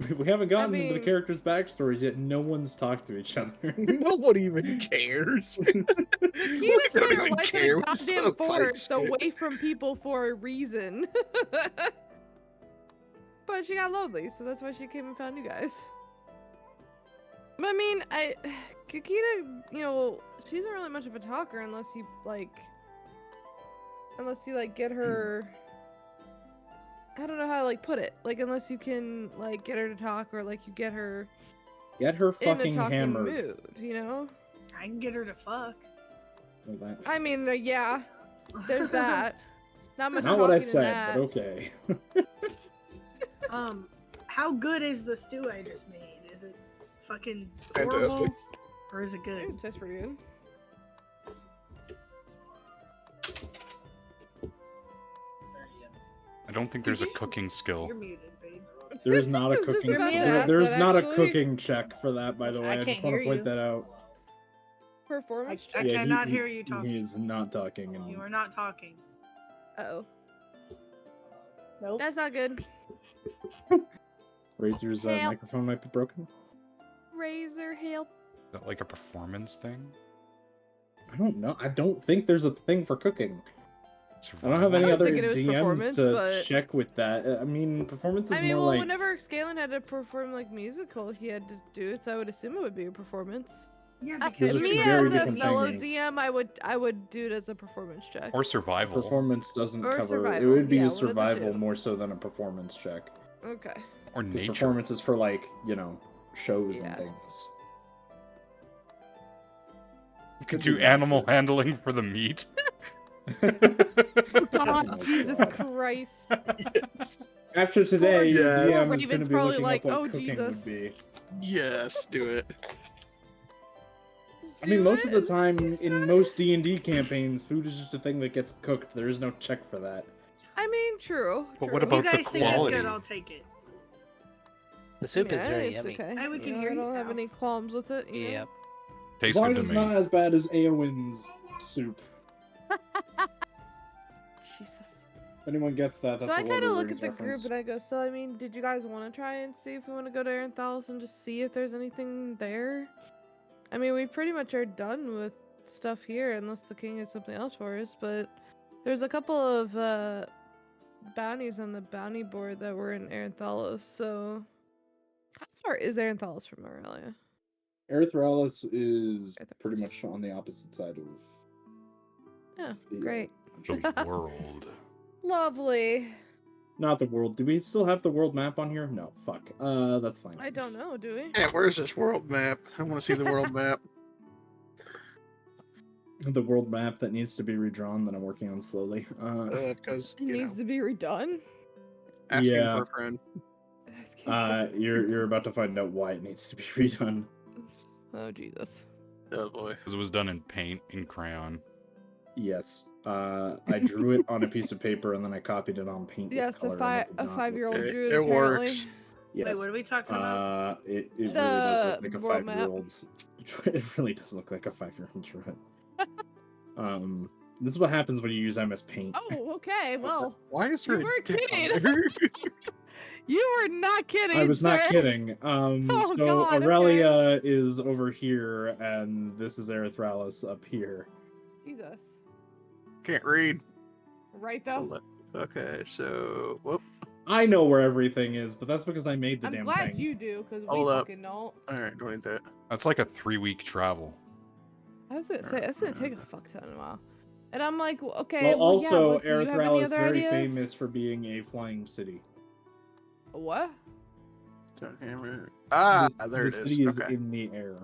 much. we haven't gotten into the mean- characters' backstories yet. No one's talked to each other. Nobody even cares. Nikita don't spent her even life in care. a We just goddamn wanna fight forest shit. away from people for a reason. But she got lonely, so that's why she came and found you guys. But I mean, Kikita, she isn't really much of a talker unless you get her. I don't know how to put it. Unless you can get her to talk, or you get her Get her in a fucking talking hammered. mood. I can get her to fuck. Well, that- I mean, yeah, there's that. Not much Not what I talking in said, that. but okay. How good is the stew I just made? Is it fucking Fantastic. horrible? Or is it good? It tastes pretty good. don't think there's a cooking skill. You're muted, babe. There is not a I was just cooking. about to There- ask There's that, not a actually. cooking check for that, by the way. I I just can't want to hear point you. that out. Performance I check? cannot hear you talking. He is not talking. And You are not talking. Uh-oh. Nope. That's not good. Razor's Help. microphone might be broken. Razor, help. Is that like a performance thing? I don't know. I don't think there's a thing for cooking. I don't have Survival? any I was other thinking it was DMs performance, to but- check with that. I mean, performance is I mean, more well, like. whenever Scanlan had to perform like musical, he had to do it, so I would assume it would be a performance. Yeah, Those because are Me two you're very as a different fellow things. DM, I would do it as a performance check. Or survival. Performance doesn't Or cover. It survival, would be yeah, a one of the survival two. more so than a performance check. Okay. Or Because nature. performance is for like shows Yeah. and things. You could do animal handling for the meat. God, Jesus Christ. After today, Poor the DM is Raven's going to be probably looking like, up what "Oh, cooking Jesus." would be. Yes, do it. I mean, Do most of the it. time in most D&D campaigns, food is just a thing that gets cooked. There is no check for that. I mean, true. But true. what If you about the guys think it's quality? good, I'll take it. The soup is Yeah, very it's yummy. okay. Hey, we can You know, hear I you don't have now. any qualms with it. You know? Yep. Tastes as long good as to it's me. not as bad as Eowyn's soup. Jesus. If anyone gets that, So that's I a kind Lord of of the look Rings at the reference. group and I go, so I mean, did you guys want to try and see if we want to go to Arenthalos and just see if there's anything there? I mean, we pretty much are done with stuff here unless the king has something else for us, but there's a couple of bounties on the bounty board that were in Arenthalos, so how far is Arenthalos from Aurelia? Erythralis is pretty much on the opposite side of. Yeah, the, great. country. The world. Lovely. Not the world. Do we still have the world map on here? No. Fuck. That's fine. I don't know, do we? Yeah, where's this world map? I want to see the world map. The world map that needs to be redrawn that I'm working on slowly. Because It needs to be redone. asking Yeah. for a friend. You're about to find out why it needs to be redone. Oh, Jesus. Oh boy. Because it was done in paint and crayon. Yes. I drew it on a piece of paper and then I copied it on paint. with Yes, color, and it did not look 5-year-old It- drew it, it apparently. works. Yes. Wait, what are we talking about? It really does look like a The world map. 5-year-old. It really does look like a 5-year-old drew it. This is what happens when you use MS Paint. Oh, okay. Well, Why is there you a weren't dick on kidding. there? you were not kidding. I was not sir. kidding. Oh, So God, okay. Aurelia is over here, and this is Erythralis up here. Jesus. Can't read. Right though. Hold up. Okay, so whoop. I know where everything is, but that's because I made the I'm damn glad thing. you do, because we Hold up. fucking don't. All right, don't need that. That's like a 3-week travel. I was gonna say that's gonna take a fuck ton of a while. And I'm like, okay. Well, also, yeah, do you have any Erythralis is other very ideas? famous for being a flying city. What? Don't hammer. Ah, The there it city is. is Okay. in the air.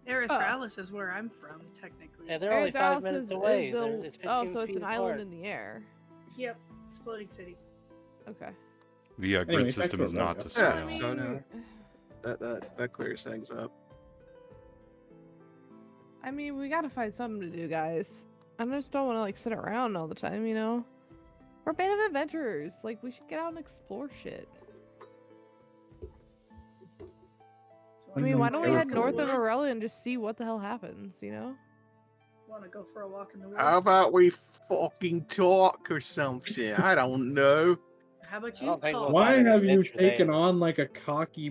Erythralis is where I'm from, technically. Yeah, they're only 5 Arendals minutes is away. a- They're- it's oh, 15 so it's feet an island apart. in the air. Yep, it's floating city. Okay. The Anyway, grid back system to is not to Aurelia. scale. so no. That clears things up. I mean, we gotta find something to do, guys. I just don't want to like sit around all the time, you know. We're a band of adventurers. Like, we should get out and explore shit. I mean, why don't we head north of Aurelia and just see what the hell happens, you know? Want to go for a walk in the woods? How about we fucking talk or something? I don't know. How about I you don't think talk? we'll Why find an have you adventure taken there. on like a Cockney I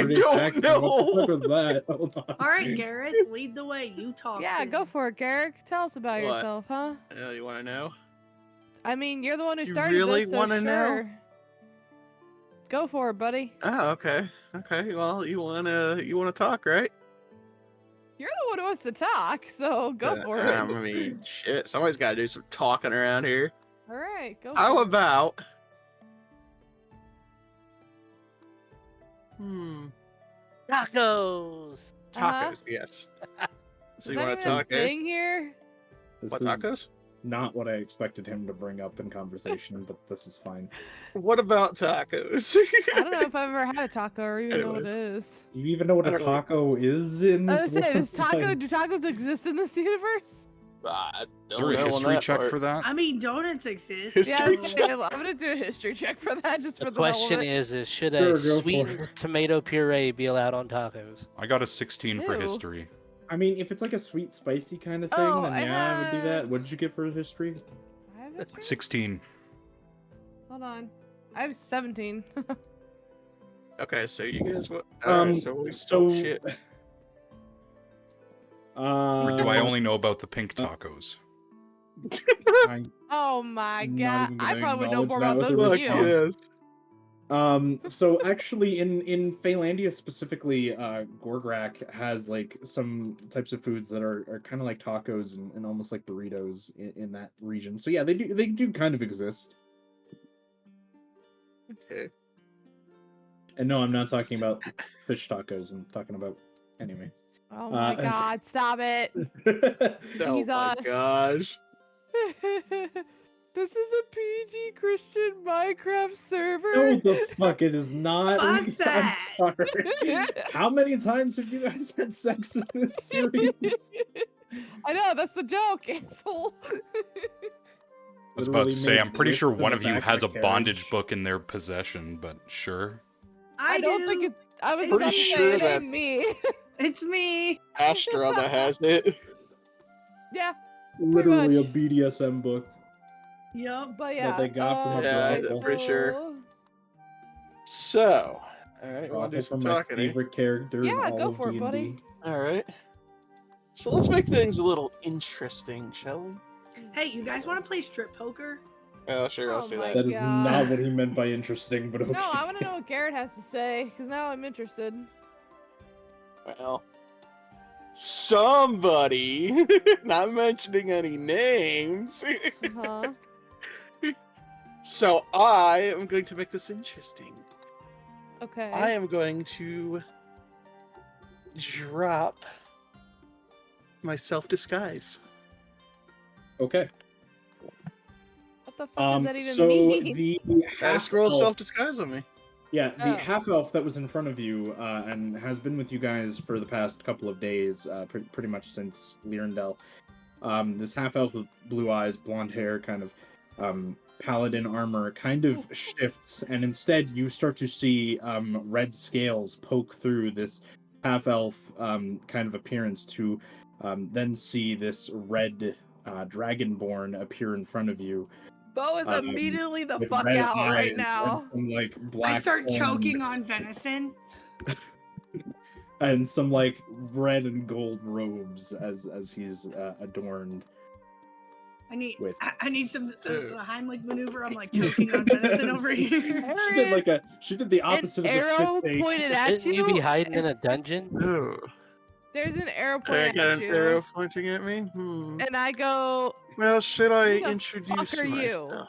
British don't accent? know. What the fuck was that? Hold on. All right, Gareth, lead the way. You talk. Yeah, then. go for it, Garrick. Tell us about What? yourself, huh? You want to know? I mean, you're the one who You started really this, so wanna know? sure. Go for it, buddy. Oh, okay. Okay. Well, you wanna talk, right? You're the one who wants to talk, so go for it. I mean, shit. Somebody's got to do some talking around here. All right, go. How for it. about? Tacos! Tacos. Uh-huh. Yes. So Is you that want to even a talk, eh? thing here? This What is tacos? not what I expected him to bring up in conversation, but this is fine. What about tacos? I don't know if I've ever had a taco or even know what it Anyways. is. You even know what I a don't know. taco is in I this was saying, world? is taco? Like, Do tacos exist in this universe? I Is don't there a know on history that check part. for that? I mean, donuts exist. History Yeah, check? I'm gonna do a history check for that just The for the hell of question it. is should Sure, a go for sweetened it. tomato puree be allowed on tacos? I got a 16 for Ew. history. I mean, if it's like a sweet, spicy kind of thing, Oh, then I yeah, I would do that. have- What did you get for history? I have history? 16. Hold on. I have 17. Okay, so you guys what? Alright, so shit. Or do I Uh, only know about the pink tacos? I'm Oh my not god. even I gonna probably would know more about acknowledge those that than with a you. Fuck yes. So actually, in Faelandia specifically, Gorgrak has like some types of foods that are kind of like tacos and almost like burritos in that region. So yeah, they do kind of exist. Okay. And no, I'm not talking about fish tacos. I'm talking about anyway. Oh my god, stop it. Oh my Jesus. gosh. This is a PG Christian Minecraft server. No, the fuck it is not. Fuck I'm that. sorry. How many times have you guys had sex in this series? I know, that's the joke, asshole. I was about to Literally say, made I'm pretty width sure in one the of you back has a of a bondage carriage. book in their possession, but sure. I don't think do. it. I was Pretty about to sure say it that- ain't me. It's me. Astra that has it. Yeah, Literally a much. BDSM book. Yup. but yeah. they got from a Yeah, brothel. I'm pretty sure. so- So, alright, we'll do Brothel some from my talking. Eh? favorite character in Yeah, all go of for it, D&D. buddy. Alright. So let's make things a little interesting, shall we? Hey, you guys want to play strip poker? Oh, sure, Oh let's do my that. That is God. not what he meant by interesting, but okay. No, I want to know what Garrett has to say because now I'm interested. Well, somebody, not mentioning any names. Huh? So I am going to make this interesting. Okay. I am going to drop my self-disguise. Okay. What the fuck does that even So mean? the Got a half scroll elf, self-disguise on me. yeah, the Oh. half elf that was in front of you and has been with you guys for the past couple of days, pretty much since Lyrandel. This half elf with blue eyes, blonde hair, kind of paladin armor, kind of shifts, and instead you start to see red scales poke through this half elf kind of appearance to then see this red dragonborn appear in front of you. Bo is um, immediately the with fuck red out right eyes now. and some like black I start choking horns on venison. and some like red and gold robes as he's adorned. I need With- I need some Ew. the Heimlich maneuver. I'm like choking on venison over here. There She did is like she did the an opposite of the arrow spit take. pointed at Shouldn't you you. be hiding in a dungeon? Oh, There's an arrow I pointed got at an you. arrow pointing at me. And I go, Well, should I Who the introduce fuck are you? myself?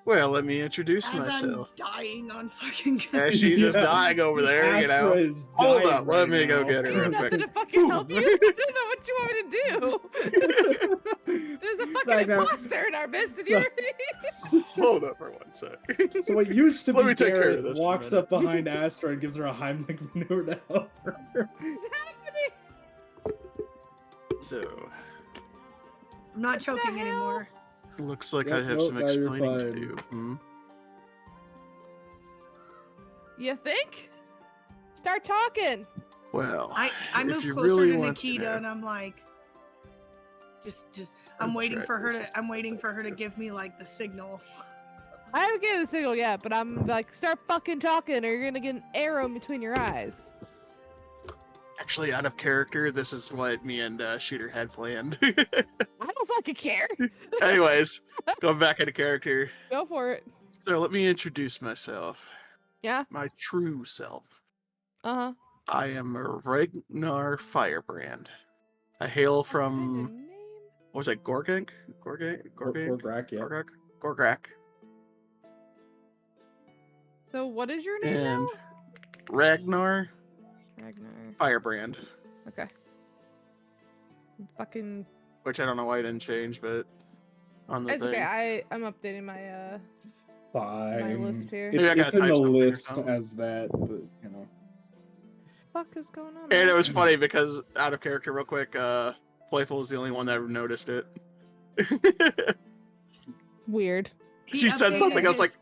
Well, let me introduce As myself. I'm dying on fucking. Yeah, she's just Yeah. dying over there, you know. Astra is Hold dying up, let right me go now. get I her have real nothing quick. to fucking help you. I don't know what you want me to do. There's a fucking Right now. imposter in our midst, and So- you're Hold up for one sec. So what used to Let be me take care of Garrett this for a walks minute. up behind Astra and gives her a Heimlich maneuver to help her. What's happening? So, I'm not What the choking hell? anymore. looks like Yep, I have nope, some now you're explaining to fine. do. Hmm? You think? Start talking. Well, I if move you closer really to want to Nikita know. and I'm like, just I'm I'm waiting trying for her this. to I'm waiting for her to give me like the signal. I haven't given the signal yet, but I'm like, start fucking talking, or you're gonna get an arrow in between your eyes. Actually, out of character, this is what me and Shooter had planned. I don't fucking care. Anyways, going back into character. Go for it. So let me introduce myself. Yeah. My true self. Uh huh. I am a Ragnar Firebrand. I hail from, what was it, Gorgank? Gorgank? Gorgrak, yeah. Gorgrak? Gorgrak. So what is your name And Ragnar now? Ragnar. Firebrand. Okay. Fucking. Which I don't know why I didn't change, but on the It's thing. okay. I'm updating my Fine. list here. It's, Maybe I gotta it's in type the something or list something. as that, but you know. Fuck is going on? And it there? was funny because, out of character real quick, Playful is the only one that noticed it. Weird. She said something. I was like,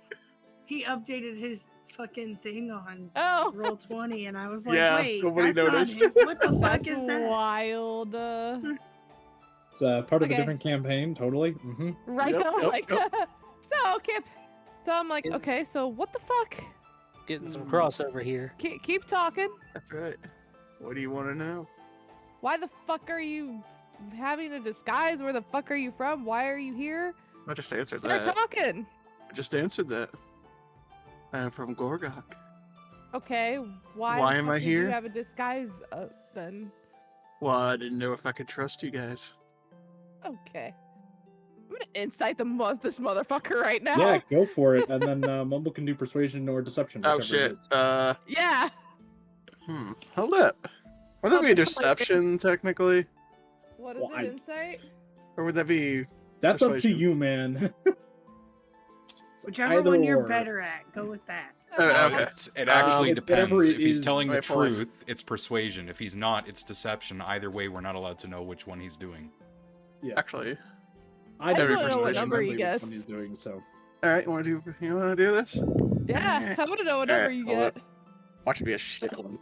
he updated his fucking thing on Oh, roll 20, and I was like, Yeah, wait, nobody that's noticed. not him. What the fuck that's is that? wild. It's part of Okay. a different campaign, totally. Right Yep, though, yep, like yep. so Kip. So I'm like, okay, so what the fuck? Getting some crossover here. Keep talking. That's right. What do you want to know? Why the fuck are you having a disguise? Where the fuck are you from? Why are you here? I just answered Start that. talking. I just answered that. I am from Gorgok. Okay, why Why the am fuck I did here? you have a disguise then? Well, I didn't know if I could trust you guys. Okay. I'm gonna incite this motherfucker right now. Yeah, go for it, and then Mumble can do persuasion or deception. Oh whichever it shit. is. Yeah. Hold up. Would that Oh, be a that's deception hilarious. technically, What is Well, it? Insight? or would that be? That's up to persuasion? you, man. Whichever Either one you're or. better at, go with that. Okay. It actually Whatever depends. it If he's is- telling the Wait, boys. truth, it's persuasion. If he's not, it's deception. Either way, we're not allowed to know which one he's doing. Actually, I just don't wanna know what number he which gets. one he's doing. So all right. You want to do this? Yeah, I want to know what number Alright, you hold get. up. Watch it be a shit one.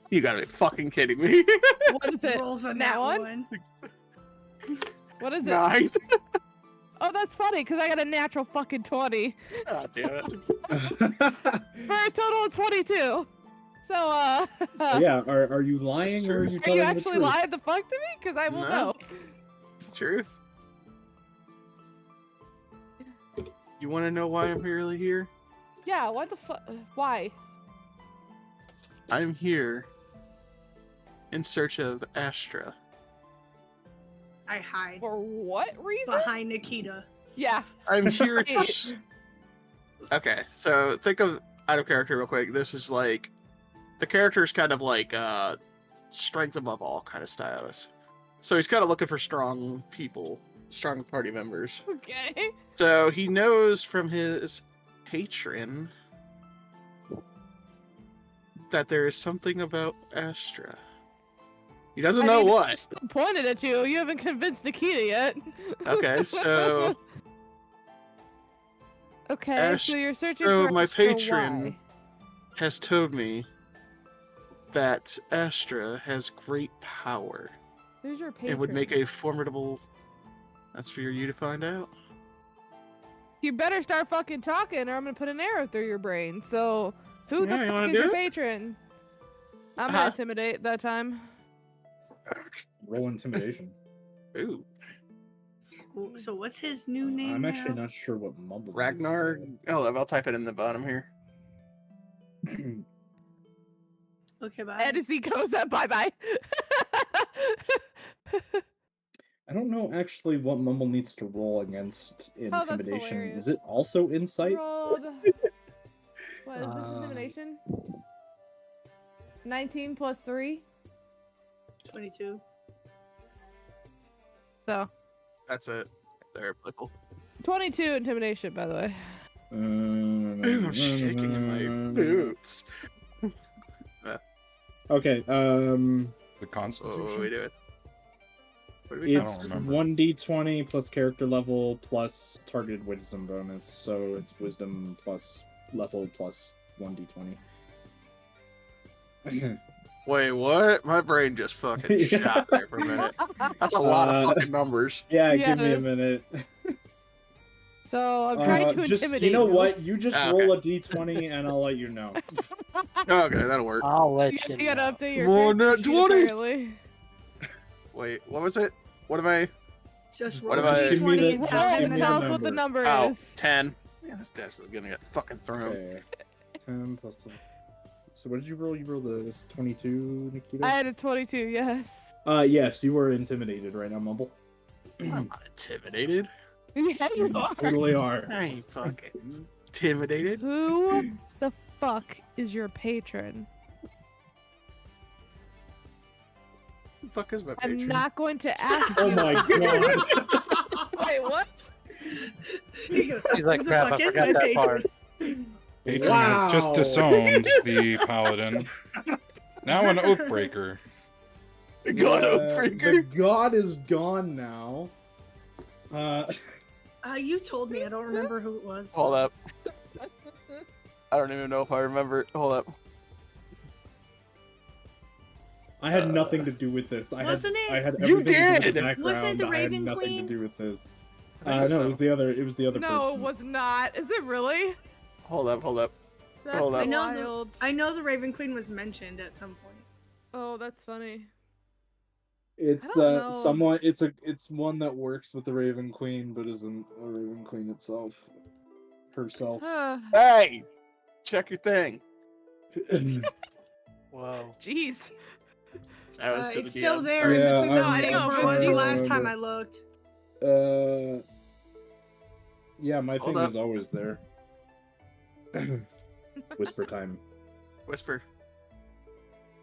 You gotta be fucking kidding me. What is it? Rolls on That that one? one. What is it? 9. Oh, that's funny because I got a natural fucking 20 Oh, damn it. for a total of 22. So, So yeah, are you lying That's or are true. you are telling you the actually truth? lying the fuck to me? Because I will No. know. It's the truth. You want to know why I'm really here? Yeah, what the fuck? Why? I'm here in search of Astra. I hide For what reason? behind Nikita. Yeah. I'm here to. Wait. Okay, so think of out of character real quick. This is like the character is kind of like strength above all kind of status. So he's kind of looking for strong people, strong party members. Okay. So he knows from his patron that there is something about Astra. He doesn't know I'm what. still pointed at you. You haven't convinced Nikita yet. Okay, so Okay, so you're searching so for my Astra, patron why? has told me that Astra has great power Who's your patron? and would make a formidable. That's for you to find out. You better start fucking talking, or I'm gonna put an arrow through your brain. So, who Yeah, the you fuck wanna is do your it? patron? I'm Uh-huh. gonna intimidate that time. Roll intimidation. Ooh, So what's his new name I'm actually now? not sure what Mumble. Ragnar. Oh, I'll type it in the bottom here. is. Okay, bye. And as he goes up, bye bye. I don't know actually what Mumble needs to roll against Oh, that's intimidation. hilarious. Is it also insight? Rolled. What is this intimidation? 19 plus 3. 22. So, That's it. There, Blickle. 22 intimidation, by the way. Ooh, I'm shaking in my boots. Okay, The Oh, Constitution. we do it. What do we got? it's remember. 1d20 plus character level plus targeted wisdom bonus, so it's wisdom plus level plus 1d20. Wait, what? My brain just fucking Yeah. shot there for a minute. That's a lot of fucking numbers. Yeah, Yeah, give it me a is. minute. So, I'm trying to Just, intimidate you know what? You just Ah, roll a d20 and I'll let you know. Okay, that'll work. I'll let you You gotta know. update your More character than sheet, 20. apparently. Wait, what was it? What am I? Just What roll if I- a Give me d20 the- and Roll tell give him and me the the tell us number. what the number Oh, is. 10. Yeah, this desk is gonna get fucking thrown. Okay. 10 plus. So what did you roll? You rolled this 22, Nikita? I had a 22, yes. Yes, you were intimidated right now, Mumble. I'm not intimidated. Yeah, you are. Totally are. I ain't fucking intimidated. Who the fuck is your patron? Who the fuck is my I'm patron? not going to ask Oh you. my god. Wait, what? He goes, He's like, "Who the crap, fuck I is forgot my that patron?" part. Patron has just Wow. disowned the paladin. Now an oathbreaker. God, The Oathbreaker. god is gone now. You told me. I don't remember who it was. Hold up. I don't even know if I remember. Hold up. I had nothing to do with this. Wasn't I it? had You everything to do with the did! background. Wasn't it the I had Raven nothing Queen? to do with this. I think No, so. it was the other. It was the other No, person. it was not. Is it really? Hold up. That's Hold up. wild. I know the Raven Queen was mentioned at some point. Oh, that's funny. It's I don't know. someone. It's one that works with the Raven Queen, but isn't a Raven Queen itself. Herself. Hey! Check your thing. Whoa. Jeez. That was to It's the still DM. there in Yeah, between the I'm- pages I'm where it trying was to the last time remember. I looked. Yeah, my Hold thing up. was always there. Whisper time. Whisper.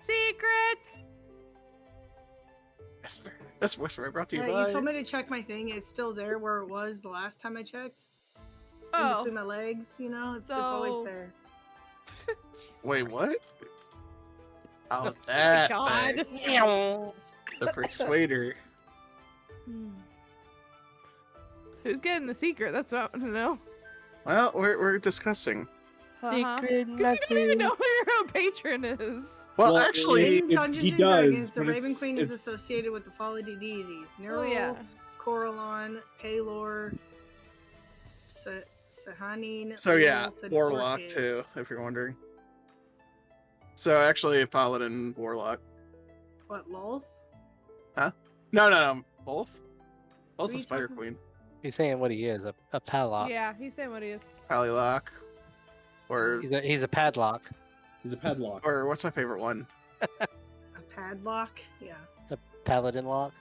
Secrets. Whisper. That's Whisper. Brought to you You by. told me to check my thing. It's still there where it was the last time I checked. In Oh. between my legs, you know? It's always So- there. Jesus Wait, Christ. what? Oh, Oh that my God. thing. The Persuader. Hmm. Who's getting the secret? That's what I want to know. Well, we're discussing. Uh-huh. Secret 'Cause you don't even message. know who your own patron is. Well, Well, actually, In Dungeons he and does, Dragons, the but Raven it's- Queen is it's- associated with the following deities: Oh Nerul, yeah. Coralon, Palor, Sahanin, so yeah, Lilith, and Warlock Orcus. too, if you're wondering. So actually, a Paladin Warlock. What, Lolth? No. Both? What Both are a you Spider talking- Queen. He's saying what he is, a padlock. Yeah, he's saying what he is. Pallylock. Or He's a padlock. He's a padlock. or what's my favorite one? A padlock? Yeah. A paladin lock.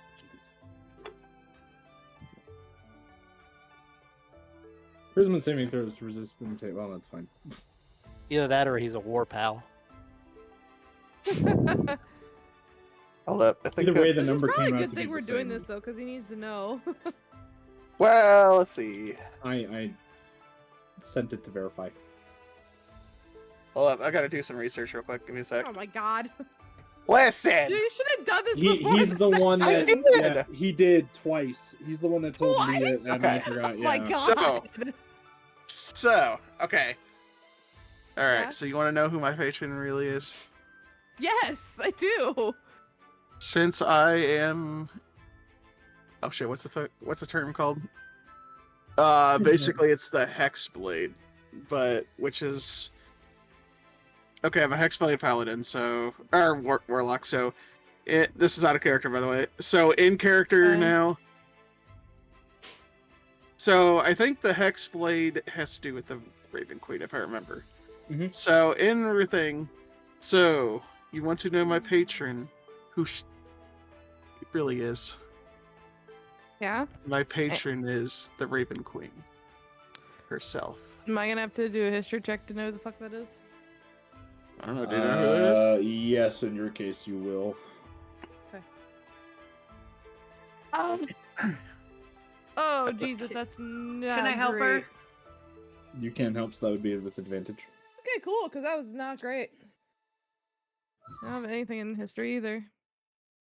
Charisma saving throws to resist mutate. Well, that's fine. Either that or he's a war pal. Hold up, I think Either way, that- the This is number probably came a out good to be thing the we're doing same. this though, because he needs to know. Well, let's see. I sent it to verify. Hold up, I gotta do some research real quick. Give me a sec. Oh my God. Listen! You should have done this before. He's the one I that did! yeah, he did twice. He's the one that told me Twice? it, and I Okay. forgot. Oh my Yeah. God. So, okay. Alright, Yeah? so you wanna know who my patron really is? Yes, I do. Since I am... Oh shit, what's the term called? Basically it's the Hexblade, but which is... Okay, I'm a Hexblade Paladin, so... Or Warlock, so... This is out of character, by the way. So, in character Okay. now... So, I think the Hexblade has to do with the Raven Queen, if I remember. Mhm. So, in everything... So, you want to know my patron, who it really is. Yeah. My patron is the Raven Queen herself. Am I gonna have to do a history check to know who the fuck that is? I don't know, do you know who that is? Yes, in your case, you will. Oh Jesus, that's not Can I help her? great. You can help, so that would be with advantage. Okay, cool, because that was not great. I don't have anything in history either.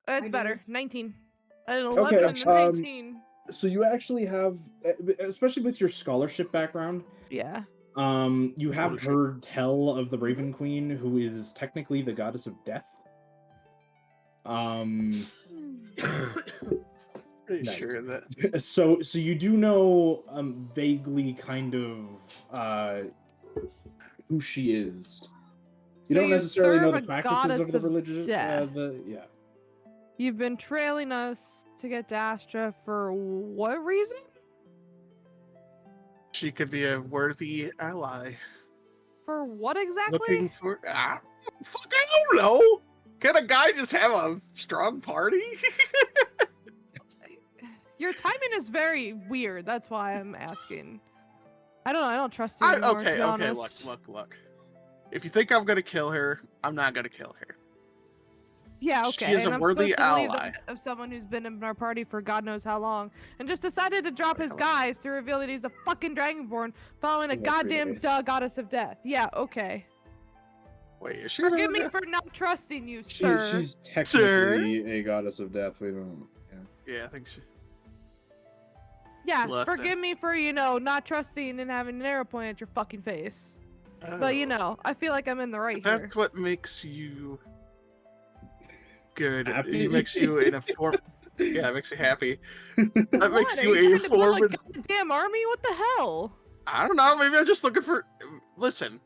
It's I better. do. 19. An 11 Okay, and a 19. So you actually have, especially with your scholarship background, Yeah. you have Holy shit. heard tell of the Raven Queen, who is technically the goddess of death. Pretty Nice. sure that. So you do know vaguely kind of who she is. You So don't necessarily know serve the a practices goddess of the of religious death. yeah. You've been trailing us to get to Astra for what reason? She could be a worthy ally. For what exactly? Looking for. Fuck, I don't know! Can a guy just have a strong party? Your timing is very weird. That's why I'm asking. I don't know. I don't trust you anymore, to be Okay, honest. look. If you think I'm gonna kill her, I'm not gonna kill her. Yeah, She okay. is and a I'm worthy supposed to believe ally. that of someone who's been in our party for God knows how long, and just decided to drop his Hello. guys to reveal that he's a fucking dragonborn following a In like 3 goddamn days. goddess of death. Yeah, okay. Wait, is she? Forgive me gonna- for not trusting you, sir. She's technically a goddess of death. We don't. Yeah. Yeah, I think she. Yeah, Lesson. forgive me for, not trusting and having an arrow point at your fucking face. But, Oh. I feel like I'm in the right That's here. what makes you good. Happy? It makes you in a form. Yeah, it makes you happy. That What? makes Are you you a trying to build form. a goddamn army? What the hell? I don't know. Maybe I'm just looking for. Listen.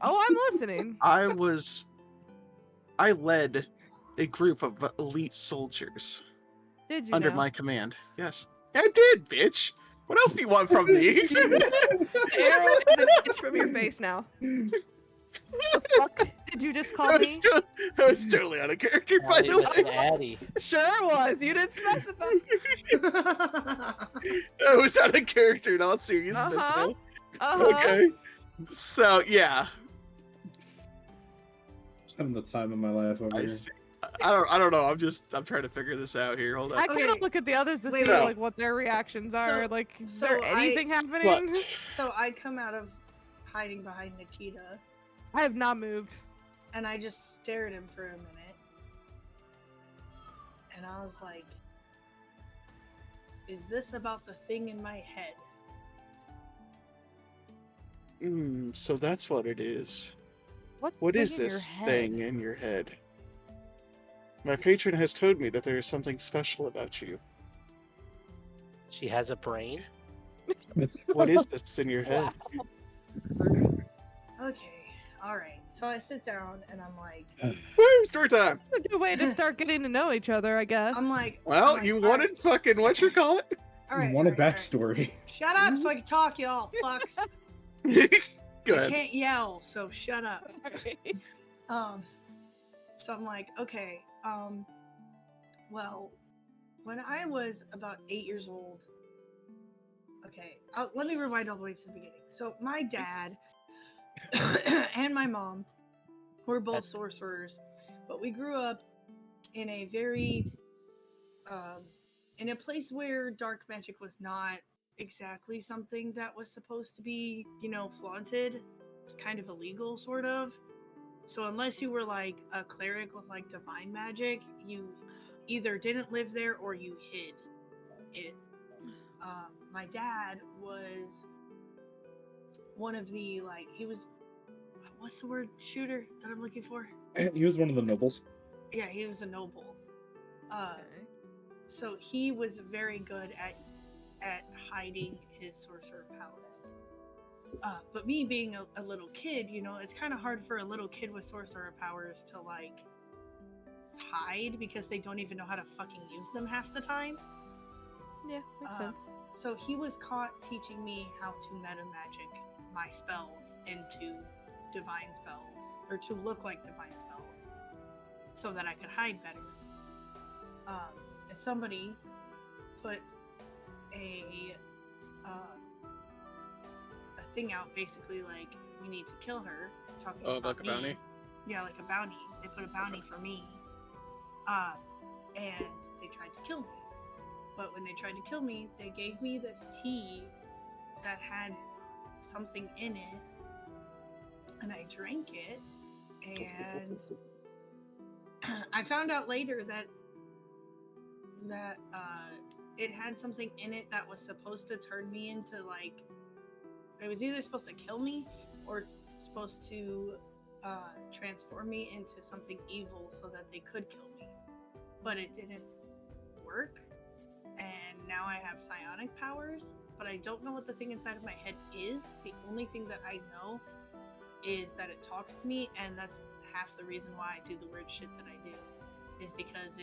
Oh, I'm listening. I led a group of elite soldiers Did you under now? my command. Yes, I did, bitch. What else do you want from me? The arrow is an inch from your face now. The fuck did you just call me? I was totally out of character, by Addy the with an way. Addy. Sure was. You didn't specify. I was out of character in all seriousness. Uh-huh. Though. Okay. So yeah, Having the time of my life over I here. see. I don't know. I'm trying to figure this out here. Hold on. I gotta Okay. look at the others to Wait, see wait. what their reactions are. Like, is so there I- anything happening? What? So I come out of hiding behind Nikita, I have not moved. and I just stare at him for a minute. And I was like, is this about the thing in my head? So that's what it is. What thing is in your this head? thing in your head? My patron has told me that there is something special about you. She has a brain. What is this in your head? Okay, alright. So I sit down and I'm like, Woo! Story time. It's a good way to start getting to know each other, I guess. Well, you wanted fucking what you call it? Alright. Want a backstory? Shut up so I can talk, y'all. Fucks. Go I ahead. can't yell, so shut up. Okay. So I'm like, okay, well, when I was about 8 years old, okay, let me rewind all the way to the beginning. So my dad and my mom were both sorcerers, but we grew up in a very, in a place where dark magic was not exactly something that was supposed to be, flaunted. It's kind of illegal, sort of. So unless you were like a cleric with like divine magic, you either didn't live there or you hid it. My dad was one of the he was, what's the word, shooter that I'm looking for? He was one of the nobles. Yeah, he was a noble. Okay. So he was very good at hiding his sorcerer powers. But me being a little kid, it's kind of hard for a little kid with sorcerer powers to hide because they don't even know how to fucking use them half the time. Yeah, makes sense. So he was caught teaching me how to meta magic my spells into divine spells, or to look like divine spells, so that I could hide better. If somebody put a thing out, basically like, we need to kill her, talking about like a me. bounty? Yeah, like a bounty. They put a bounty for me, and they tried to kill me. But when they tried to kill me, they gave me this tea that had something in it, and I drank it, and I found out later that it had something in it that was supposed to turn me into it was either supposed to kill me or supposed to transform me into something evil so that they could kill me. But it didn't work, and now I have psionic powers, but I don't know what the thing inside of my head is. The only thing that I know is that it talks to me, and that's half the reason why I do the weird shit that I do, is because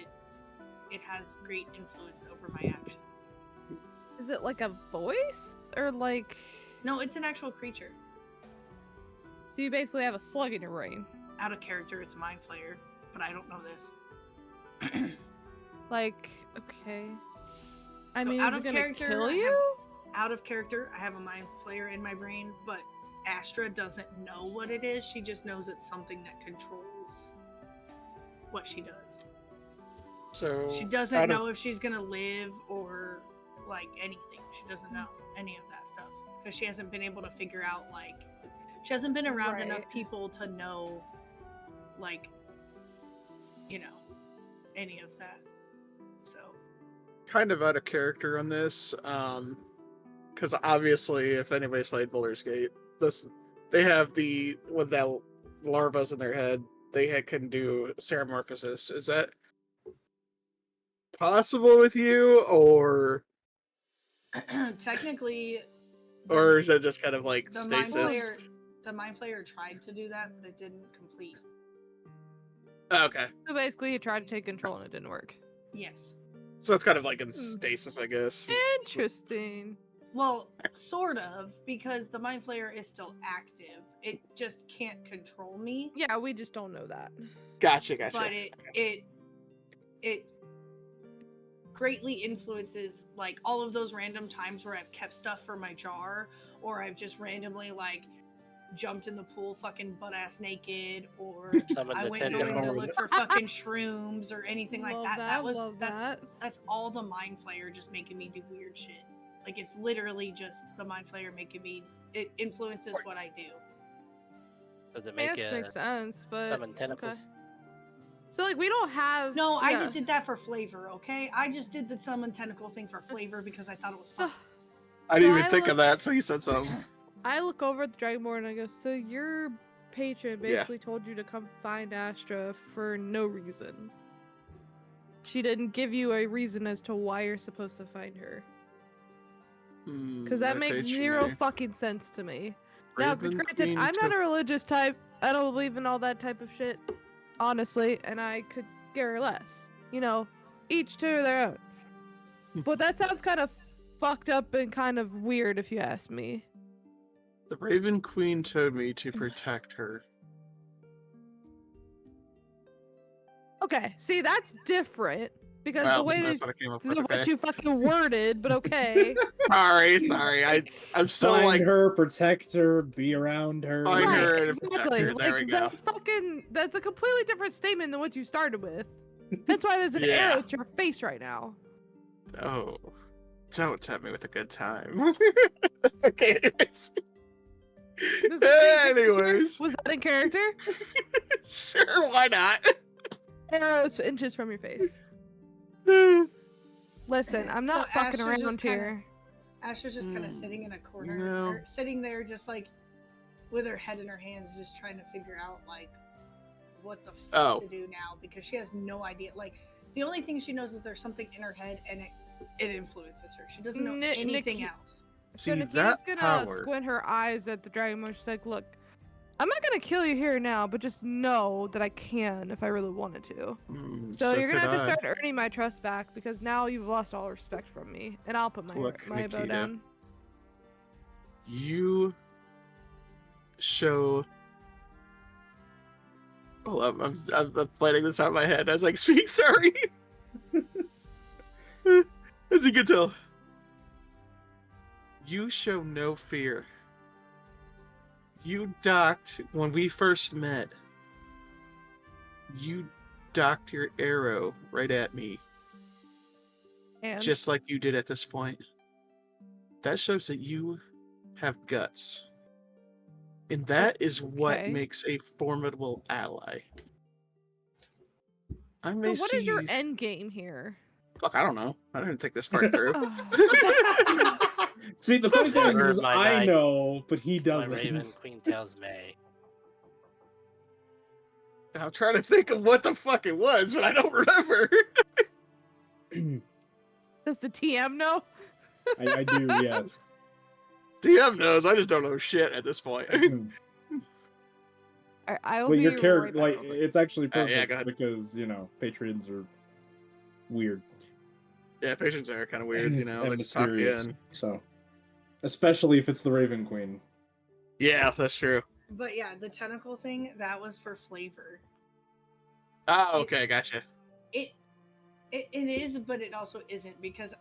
it has great influence over my actions. Is it like a voice? Or No, it's an actual creature. So you basically have a slug in your brain? Out of character, it's a mind flayer, but I don't know this. Okay. I So mean, out is of it gonna character, kill I you? Out of character, I have a mind flayer in my brain, but Astra doesn't know what it is. She just knows it's something that controls what she does. So She doesn't know if she's gonna live or anything. She doesn't know any of that stuff because she hasn't been able to figure out she hasn't been around enough Right. people to know any of that. So kind of out of character on this, because obviously, if anybody's played Baldur's Gate, they have with that larvas in their head, can do Ceramorphosis. Is that possible with you, or Technically, is that just kind of like the mind stasis? flayer, the mind flayer tried to do that, but it didn't complete. Okay, So basically, he tried to take control and it didn't work. Yes. so it's kind of like in stasis, I guess. Interesting. Well, sort of, because the mind flayer is still active. It just can't control me. Yeah, we just don't know that. Gotcha. But it greatly influences like all of those random times where I've kept stuff for my jar, or I've just randomly like jumped in the pool fucking butt ass naked, or Summon I the went going to tentacle. look for fucking shrooms or anything like Love that. that. That's all the mind flayer just making me do weird shit. Like it's literally just the mind flayer making me. It influences what I do. Does it I mean, make that it makes sense, but summon tentacles? So like we don't have. No, I yeah. just did that for flavor. Okay, I just did the summon tentacle thing for flavor because I thought it was So fun. I didn't So even I think look- of that until you said something. I look over at the Dragonborn and I go, so your patron Yeah. basically told you to come find Astra for no reason. She didn't give you a reason as to why you're supposed to find her. Because that makes zero fucking sense to me. Now, Raven granted, Queen I'm not took- a religious type. I don't believe in all that type of shit, honestly, and I could care less. You know, each to their own. But that sounds kind of fucked up and kind of weird if you ask me. The Raven Queen told me to protect her. Okay, see, that's different. Because Well, the way that's what I came up with. what Okay. you fucking worded, but okay. Sorry. I'm still Find like her, protect her, be around her. Find Right, her and protect exactly. her. There we go. That's a completely different statement than what you started with. That's why there's an Yeah. arrow at your face right now. Oh, don't tempt me with a good time. Okay. Was that in Anyways, character? Was that in character? sure, why not? Arrows inches from your face. Listen, I'm So not fucking Ash is just around kinda- here. Asher's just kind of sitting in a corner, No. or sitting there just like with her head in her hands, just trying to figure out like what the fuck to do now because she has no idea. Like the only thing she knows is there's something in her head and it influences her. She doesn't know anything else. So See, Nikita's that gonna power. squint her eyes at the dragon. She's like, "Look, I'm not gonna kill you here now, but just know that I can if I really wanted to. So you're gonna have to start earning my trust back because now you've lost all respect from me, and I'll put my Look, my bow Nikita. down." You show. Hold up, I'm planning this out in my head as I speak. Sorry. As you can tell, you show no fear. You docked when we first met. You docked your arrow right at me, And just like you did at this point. That shows that you have guts. And that is what Okay. makes a formidable ally. I so, may what see is your you- end game here? Fuck, I don't know. I didn't think this part through. See, the funny thing Or is, my I knight. know, but he My doesn't. Raven Queen tells me. I'm trying to think of what the fuck it was, but I don't remember. Does the TM know? I do, yes. DM knows. I just don't know shit at this point. I will But be your right character, back like, real quick. it's actually Yeah, perfect go ahead. because, you know, Patreons are weird Yeah, patients are kind of weird, you know. and They just talk you mysterious. in. So, especially if it's the Raven Queen. Yeah, that's true. But yeah, the tentacle thing that was for flavor. Oh, okay, gotcha. It is, but it also isn't because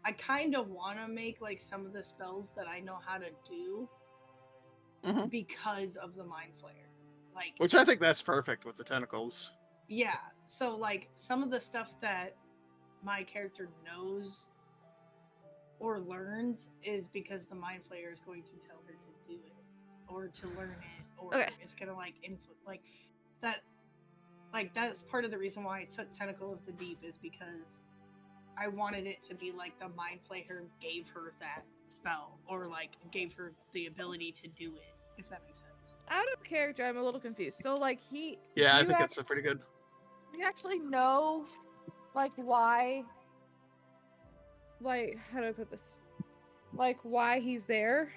I kind of want to make like some of the spells that I know how to do Mhm. because of the mind flayer. Like, Which I think that's perfect with the tentacles. yeah. So like some of the stuff that my character knows or learns is because the mind flayer is going to tell her to do it or to learn it or Okay. it's gonna like like that. Like that's part of the reason why I took Tentacle of the Deep is because I wanted it to be like the Mind Flayer gave her that spell, or like gave her the ability to do it, if that makes sense. Out of character, I'm a little confused. So like Yeah, I you think it's pretty good. you actually know like why, like, how do I put this? Like why he's there?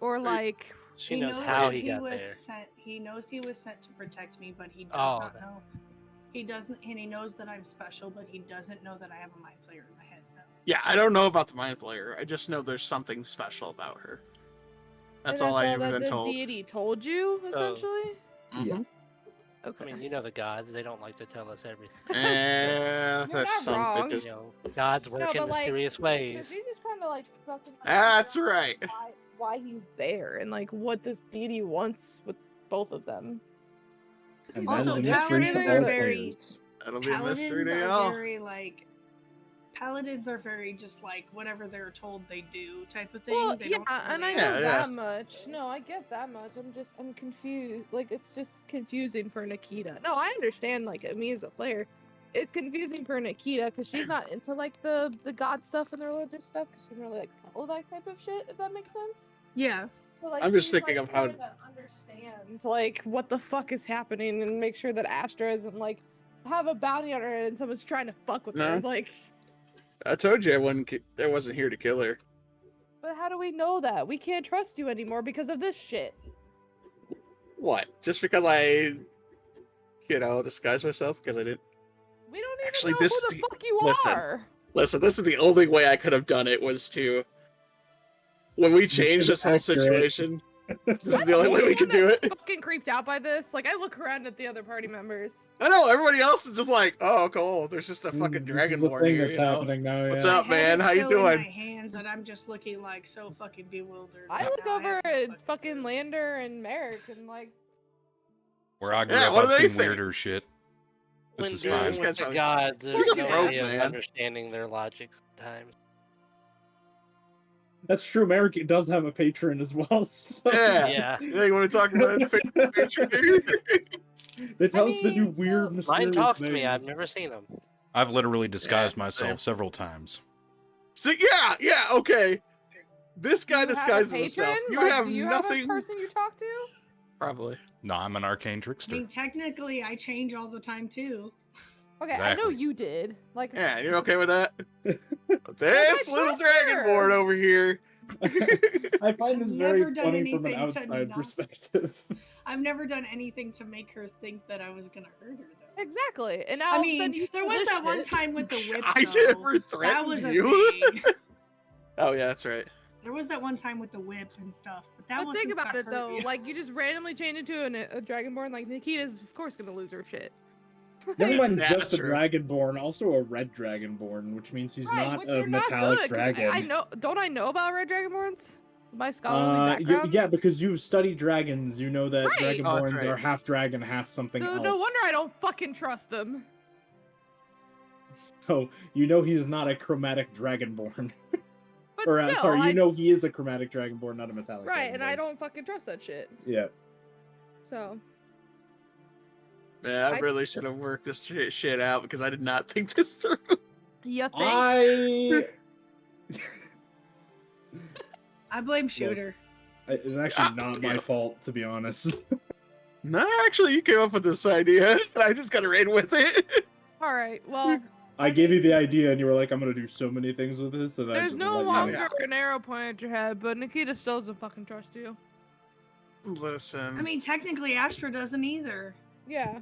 Or like She knows knows how that he got was there. sent. He knows he was sent to protect me, but he does Oh, not that- know. He doesn't, and he knows that I'm special, but he doesn't know that I have a Mind Flayer in my head. No. Yeah, I don't know about the Mind Flayer. I just know there's something special about her. That's all I've ever that been the told. deity told you, So- essentially? Mhm. Okay. I mean, you know the gods, they don't like to tell us everything. Eh, You're that's not something. wrong. Just You know, gods work in but, like, mysterious So ways. she's just trying to like fucking That's figure out right. why he's there and like what this deity wants with both of them. And Also, that is a mystery paladins to are all very- players. That'll be a mystery Paladins to are y'all. very like. Paladins are very just like whatever they're told they do type of thing. Well, They yeah, don't and I really know Yeah, that yeah. much. No, I get that much. I'm confused. Like, it's just confusing for Nikita. No, I understand, like, me as a player. It's confusing for Nikita because she's not into, like, the god stuff and the religious stuff because she doesn't really, like, follow that type of shit, if that makes sense. Yeah. But, like, I'm just she's, thinking like, of how- trying to understand, like, what the fuck is happening and make sure that Astra isn't, like, have a bounty on her head and someone's trying to fuck with her. No. Like, I told you I wasn't here to kill her. but how do we know that? We can't trust you anymore because of this shit. What? Just because I, disguise myself? Because I didn't. We don't even Actually, know this who is the the- fuck you listen. are. Listen, this is the only way I could have done it was to. When we changed this whole Accurate. situation, this is I'm the only way we only could one do that's it. Fucking creeped out by this. Like I look around at the other party members. I know, everybody else is just like, oh, cool, there's just a fucking This is the dragonborn thing here, that's you know? happening now. What's yeah. up, My head man? is How you still in doing? my hands, and I'm just looking like so fucking bewildered. I right look now. I over have no at fucking clue. Lander and Merrick and like, Where I grew Yeah, up, what do I've they seen think? weirder shit. This When is Yeah, dealing fine. this with guy's the probably- gods, He's there's a no broke way of man. understanding their logic sometimes. That's true. Merrick does have a patron as well. So Yeah. Yeah. Yeah, you want to talk about it? They tell us to do mean, weird, so- mysterious Mine talks things. to me. I've never seen him. I've literally disguised Yeah, myself same. several times. So, yeah, okay. This guy you disguises have a himself. patron? You Like, have do you have a nothing. person you talk to? Probably. No, I'm an arcane I trickster. mean, technically, I change all the time too. Okay, I know Exactly. you did. Like, Yeah, you okay with that? This That's my little trust dragonborn her. over here. I find this I've very never done funny anything from an to outside not- perspective. I've never done anything to make her think that I was gonna hurt her, though. exactly. And now I all of a sudden mean, you there pull was this that one shit. time with the whip. I though. never That threatened was a you. thing. Oh, yeah, that's right. There was that one time with the whip and stuff, but that But wasn't think about to it hurt though, you. like you just randomly change into a dragonborn. Like Nikita's of course gonna lose her shit. Never mind Yeah, just that's a true. dragonborn, also a red dragonborn, which means he's Right, not which a are not metallic good, 'cause dragon. I know. Don't I know about red dragonborns? My scholarly Yeah, background. yeah, because you've studied dragons, you know that Right. Oh, that's dragonborns right. are half dragon, half something So else. no wonder I don't fucking trust them. So you know he's not a chromatic dragonborn, But or still, sorry, I, you know he is a chromatic dragonborn, not a metallic. right, and I dragonborn. don't fucking trust that shit. Yeah. So Man, I I- really should have worked this shit out because I did not think this through. you think? I. I blame Shooter. It's actually not my fault, to be honest. No, actually, you came up with this idea, and I just kind of ran with it. All right. Well, I gave you the idea, and you were like, "I'm gonna do so many things with this," and I there's just no let you longer know. an arrow pointed at your head, but Nikita still doesn't fucking trust you. Listen. I mean, technically, Astra doesn't either. Yeah.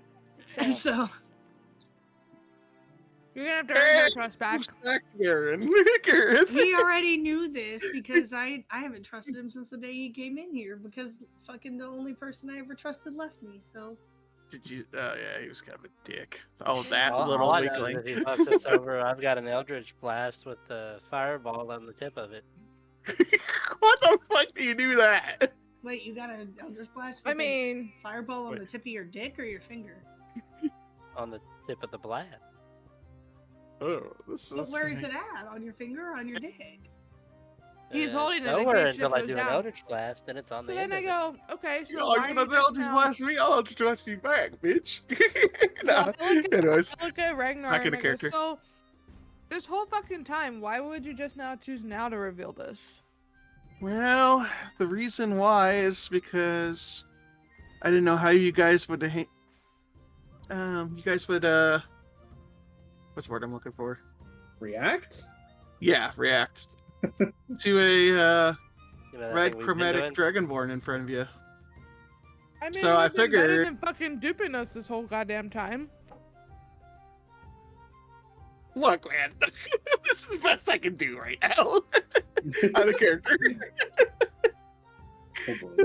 So You're gonna have to earn her trust back. Who's back, Garen? Gareth. he already knew this because I haven't trusted him since the day he came in here because fucking the only person I ever trusted left me. So Did you? Oh, yeah, he was kind of a dick. Oh, that All little I know is weakling. if he fucks us over, I've got an Eldritch Blast with the fireball on the tip of it. What the fuck do you do that? wait, you got a Eldritch Blast? With I mean, a fireball on Wait. the tip of your dick or your finger? On the tip of the blast. Oh, this But is. where is it at? On your finger or on your dick? He's holding it in nowhere case shit until I goes do down. an Eldritch Blast, then it's on so the then end I of it. go, okay, so Oh, why you're are you gonna just just now- blast me? I'll just blast you back, bitch. So nah. I look at- Anyways, I look at Ragnar back and into I go, character. so this whole fucking time, why would you just now choose now to reveal this? Well, the reason why is because I didn't know how you guys would what's the word I'm looking for? React? Yeah, react to a You know, that red thing we've been chromatic doing? dragonborn in front of you. I mean, So I it would've been better figured- than fucking duping us this whole goddamn time. Look, man, this is the best I can do right now. Out of character. Oh boy.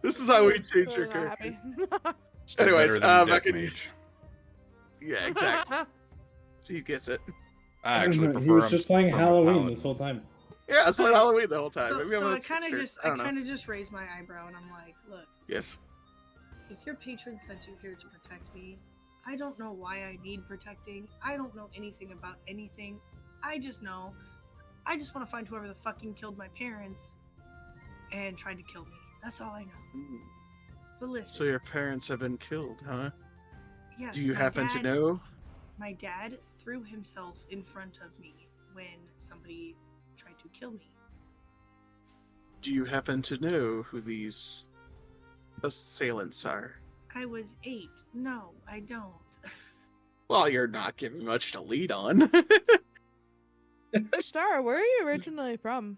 This is how we change Really your not character. happy. Still Anyways, better than back in- Deathmage. Yeah, exactly. He gets it. I actually He prefer was him just playing from a Halloween paladin. this whole time. Yeah, I was playing Halloween the whole time. So, Maybe I'm so a I kind of trickster. just, I don't know. just raised my eyebrow and I'm like, look, Yes. if your patron sent you here to protect me, I don't know why I need protecting. I don't know anything about anything. I just know, I just want to find whoever the fucking killed my parents and tried to kill me. That's all I know. Mm. But listen, So your parents have been killed, huh? yes, Do you my happen to dad- know? My dad threw himself in front of me when somebody tried to kill me. Do you happen to know who these assailants are? I was 8. No, I don't. Well, you're not giving much to lead on. Star, where are you originally from?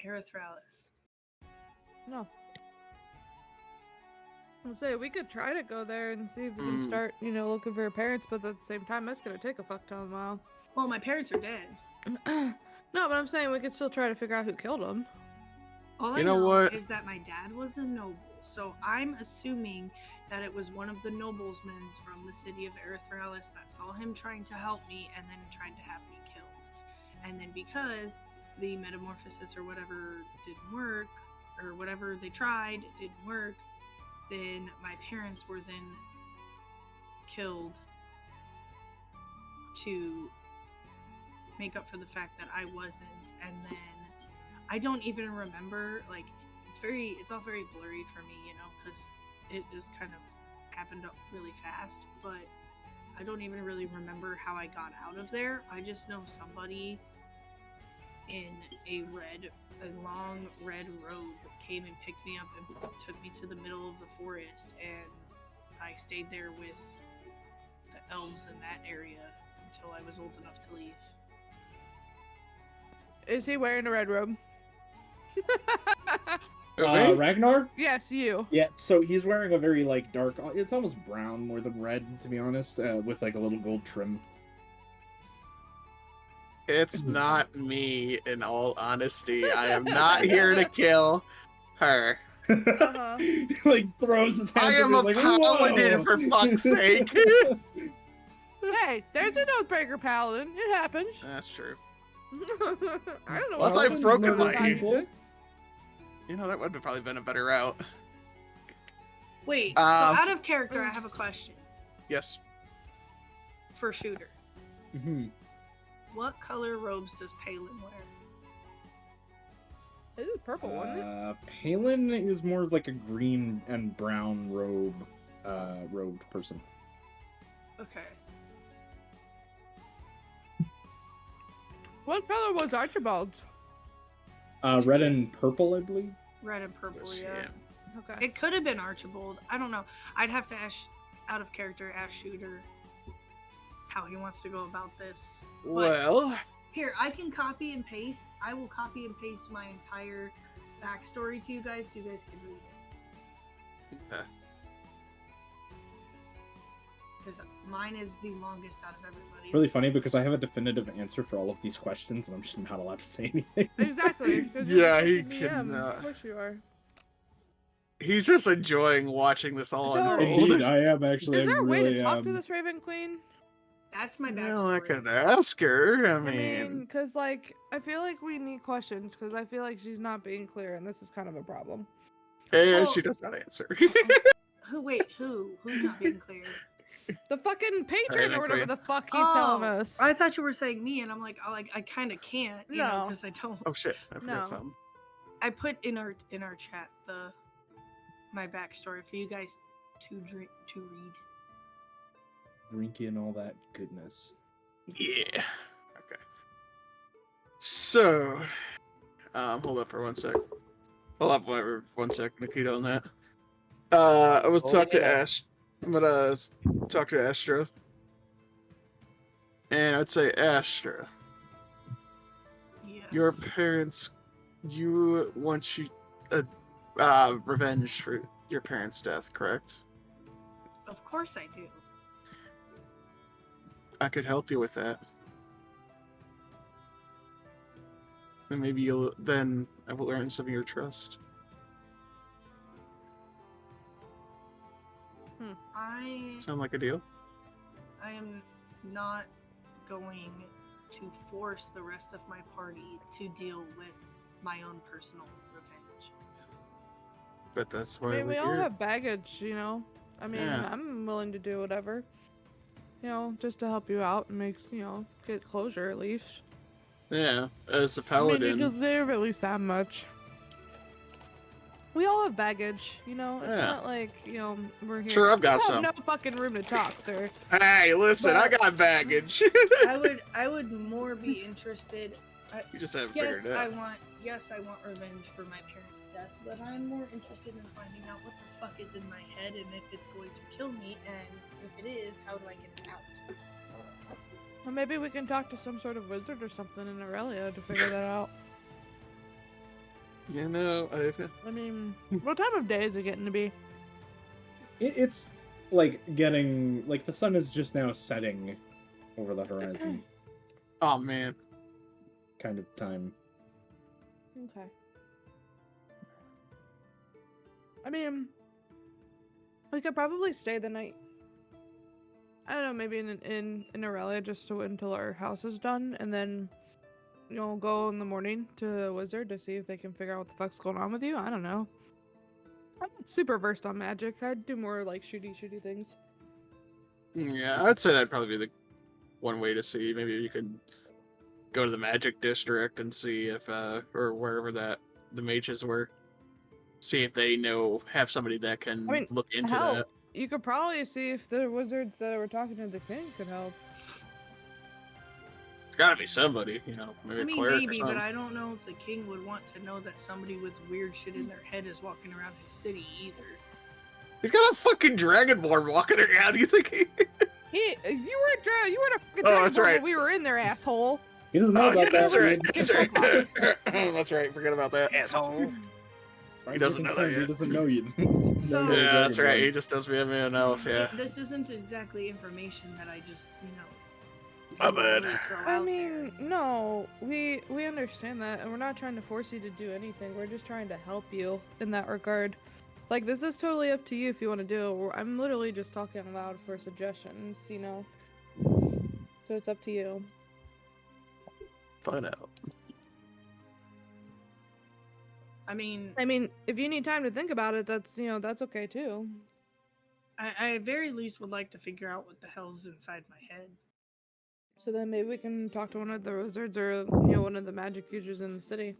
Erythralis. No. I'll say we could try to go there and see if we can Mm. start, looking for your parents, but at the same time, that's gonna take a fuck ton of a while. Well, my parents are dead. No, but I'm saying we could still try to figure out who killed them. All You I know know what? is that my dad was a noble, so I'm assuming that it was one of the noblesmen from the city of Erythralis that saw him trying to help me and then tried to have me killed. And then because the metamorphosis or whatever didn't work, or whatever they tried didn't work, then my parents were then killed to make up for the fact that I wasn't. And then I don't even remember, like, it's all very blurry for me, because it just kind of happened really fast, but I don't even really remember how I got out of there. I just know somebody in a long red robe came and picked me up and took me to the middle of the forest, and I stayed there with the elves in that area until I was old enough to leave. Is he wearing a red robe? Okay. Ragnar? Yes, you. Yeah, so he's wearing a very, dark... It's almost brown more than red, to be honest, with, a little gold trim. It's not me, in all honesty. I am not here to kill her. Uh-huh. Throws his hands I am a up, he's paladin, "Whoa!" for fuck's sake. Hey, there's an Oathbreaker paladin. It happens. That's true. I don't know. Unless what I've broken murder my- people. You know, that would have probably been a better route. Wait, so out of character, I have a question Yes. for Shooter. Mhm. What color robes does Palin wear? It is purple, wasn't it? Palin is more of a green and brown robed person. Okay. What color was Archibald's? Red and purple, I believe. Red and purple, Yes, yeah. Okay. It could have been Archibald. I don't know. I'd have to ask, out of character, ask Shooter how he wants to go about this. Well, Here, I can copy and paste. I will copy and paste my entire backstory to you guys so you guys can read it. Okay. Because mine is the longest out of everybody's. Really funny because I have a definitive answer for all of these questions and I'm just not allowed to say anything. Exactly. 'cause Yeah, you're he the DM. cannot. Of course you are. he's just enjoying watching this all Joe. unfold. Indeed, I am actually. Is there a way really, to talk to this Raven Queen? That's my backstory. Well, I could ask her. I I mean, mean, because, I feel like we need questions, because I feel like she's not being clear, and this is kind of a problem. Well- she does not answer. Who's not being clear? The fucking patron Raven or whatever Queen. the fuck he's telling us. I thought you were saying me, and I'm like, I kind of can't, you know, No. because I don't. Oh shit! I forgot No. something. I put in our chat my backstory for you guys to read. Drinky and all that goodness. Yeah. So, hold up for 1 sec. Hold up for 1 sec, Nikita, on that. I will talk to yeah. Ash. I'm gonna talk to Astra. And I'd say, Astra, Yes. your parents, you want revenge for your parents' death, correct? Of course I do. I could help you with that. And maybe I will earn some of your trust. I Sound like a deal? am not going to force the rest of my party to deal with my own personal revenge. But that's I why mean, we we're all here. have baggage, you know. I mean, Yeah. I'm willing to do whatever, you know, just to help you out and make, you know, get closure at least. Yeah, as a I mean, paladin. you deserve at least that much. We all have baggage, you know. It's Yeah. not like, you know, we're here. Sure, I've got You some. have no fucking room to talk, sir. Hey, listen, I But- got baggage. I would more be interested. You just haven't Yes, figured it out. I want revenge for my parents' death, but I'm more interested in finding out what the fuck is in my head and if it's going to kill me, and if it is, how do I get it out? Well, maybe we can talk to some sort of wizard or something in Aurelia to figure that out. You know, I mean, what time of day is it getting to be? It's like getting like the sun is just now setting over the horizon, oh man. kind of time. Okay. I mean, we could probably stay the night. I don't know, maybe in Aurelia just to wait until our house is done, and then, you know, go in the morning to the wizard to see if they can figure out what the fuck's going on with you. I don't know. I'm not super versed on magic. I'd do more like shooty things. Yeah, I'd say that'd probably be the one way to see. Maybe you could go to the magic district and see if or wherever that the mages were. See if they have somebody that can I mean, look into hell, that. you could probably see if the wizards that were talking to the king could help. It's gotta be somebody, you know, maybe I a mean, cleric or maybe, something. but I don't know if the king would want to know that somebody with weird shit in their head is walking around his city either. He's got a fucking dragonborn walking around. You think he? You were a fucking Oh, that's dragonborn right. when we were in there, asshole. He doesn't know Oh, yeah, about that. that's right. dude. That's right. That's right. Forget about that. Asshole. Right, doesn't you know can that say He yet. doesn't know you. So- Know you're a Yeah, that's right. dragonborn. He just does me an elf. Yeah. This isn't exactly information that I just, My bad. really throw I out mean, there. no, we understand that, and we're not trying to force you to do anything. We're just trying to help you in that regard. Like, this is totally up to you if you want to do it. I'm literally just talking out loud for suggestions, you know. So it's up to you. Find out. I mean, I mean, if you need time to think about it, that's okay too. I at very least would like to figure out what the hell's inside my head. So then maybe we can talk to one of the wizards or one of the magic users in the city.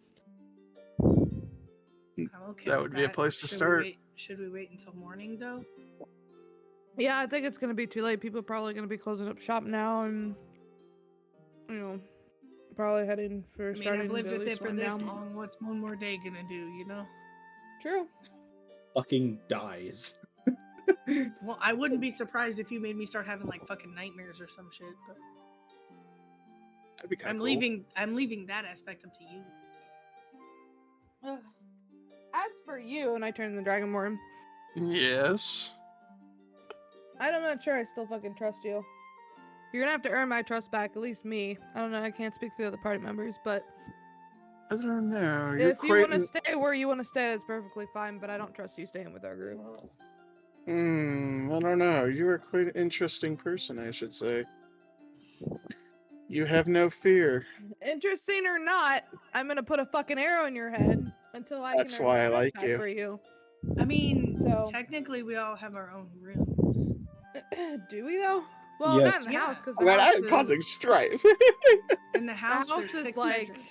I'm okay That with would be a place to Should start. Should we wait until morning though? Yeah, I think it's gonna be too late. People are probably gonna be closing up shop now, and probably heading for I mean, starting I've lived to at with it least for wind this down. long. What's one more day gonna do, you know? True. Fucking dies. Well, I wouldn't be surprised if you made me start having like fucking nightmares or some shit. But That'd be kind I'm of cool. leaving. I'm leaving that aspect up to you. As for you, and I turn the Dragonborn, Yes. I'm not sure I still fucking trust you. You're gonna have to earn my trust back, at least me. I don't know, I can't speak for the other party members, but I don't know. You're if you want to quite. stay where you want to stay, that's perfectly fine, but I don't trust you staying with our group. I don't know. You are quite an interesting person, I should say. You have no fear. Interesting or not, I'm gonna put a fucking arrow in your head until I That's can earn why my I trust like back you. for you. I mean, So- technically, we all have our own rooms. Do we though? Well, Yes. not in the Yeah. house, because the Well, house I'm is... causing strife. In the house, house there's is 6 like- bedrooms.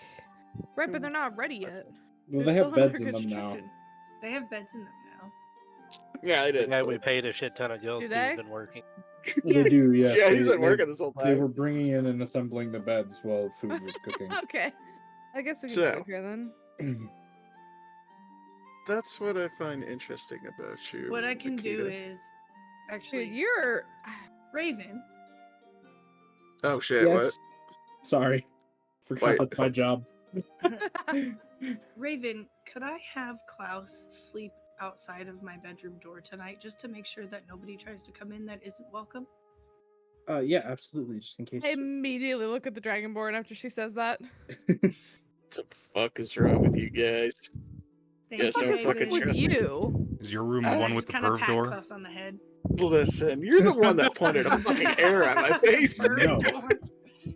Right, but they're not ready yet. Well, They're they have still under beds in them now. construction. They have beds in them now. Yeah, I The did. guy we paid a shit ton of gills Do to has they? been working. They do, yes. Yeah, They- he's been they- working this whole They time. were bringing in and assembling the beds while food was cooking. Okay. I guess we can So- sit here then. That's what I find interesting about you. What I can do Nikita. is actually Dude, you're. Raven. Oh shit! Yes. Sorry. Forgot Wait. that's my job. Raven, could I have Klaus sleep outside of my bedroom door tonight just to make sure that nobody tries to come in that isn't welcome? Yeah, absolutely. Just in case. I immediately look at the Dragonborn after she says that. What the fuck is wrong with you guys? Thank Yes, you, no What's fucking wrong with trust me. you? Is your room I the one I with just the kind of perv pat door? Klaus on the head. Listen, you're the one that pointed a fucking arrow at my face. Perv No. door.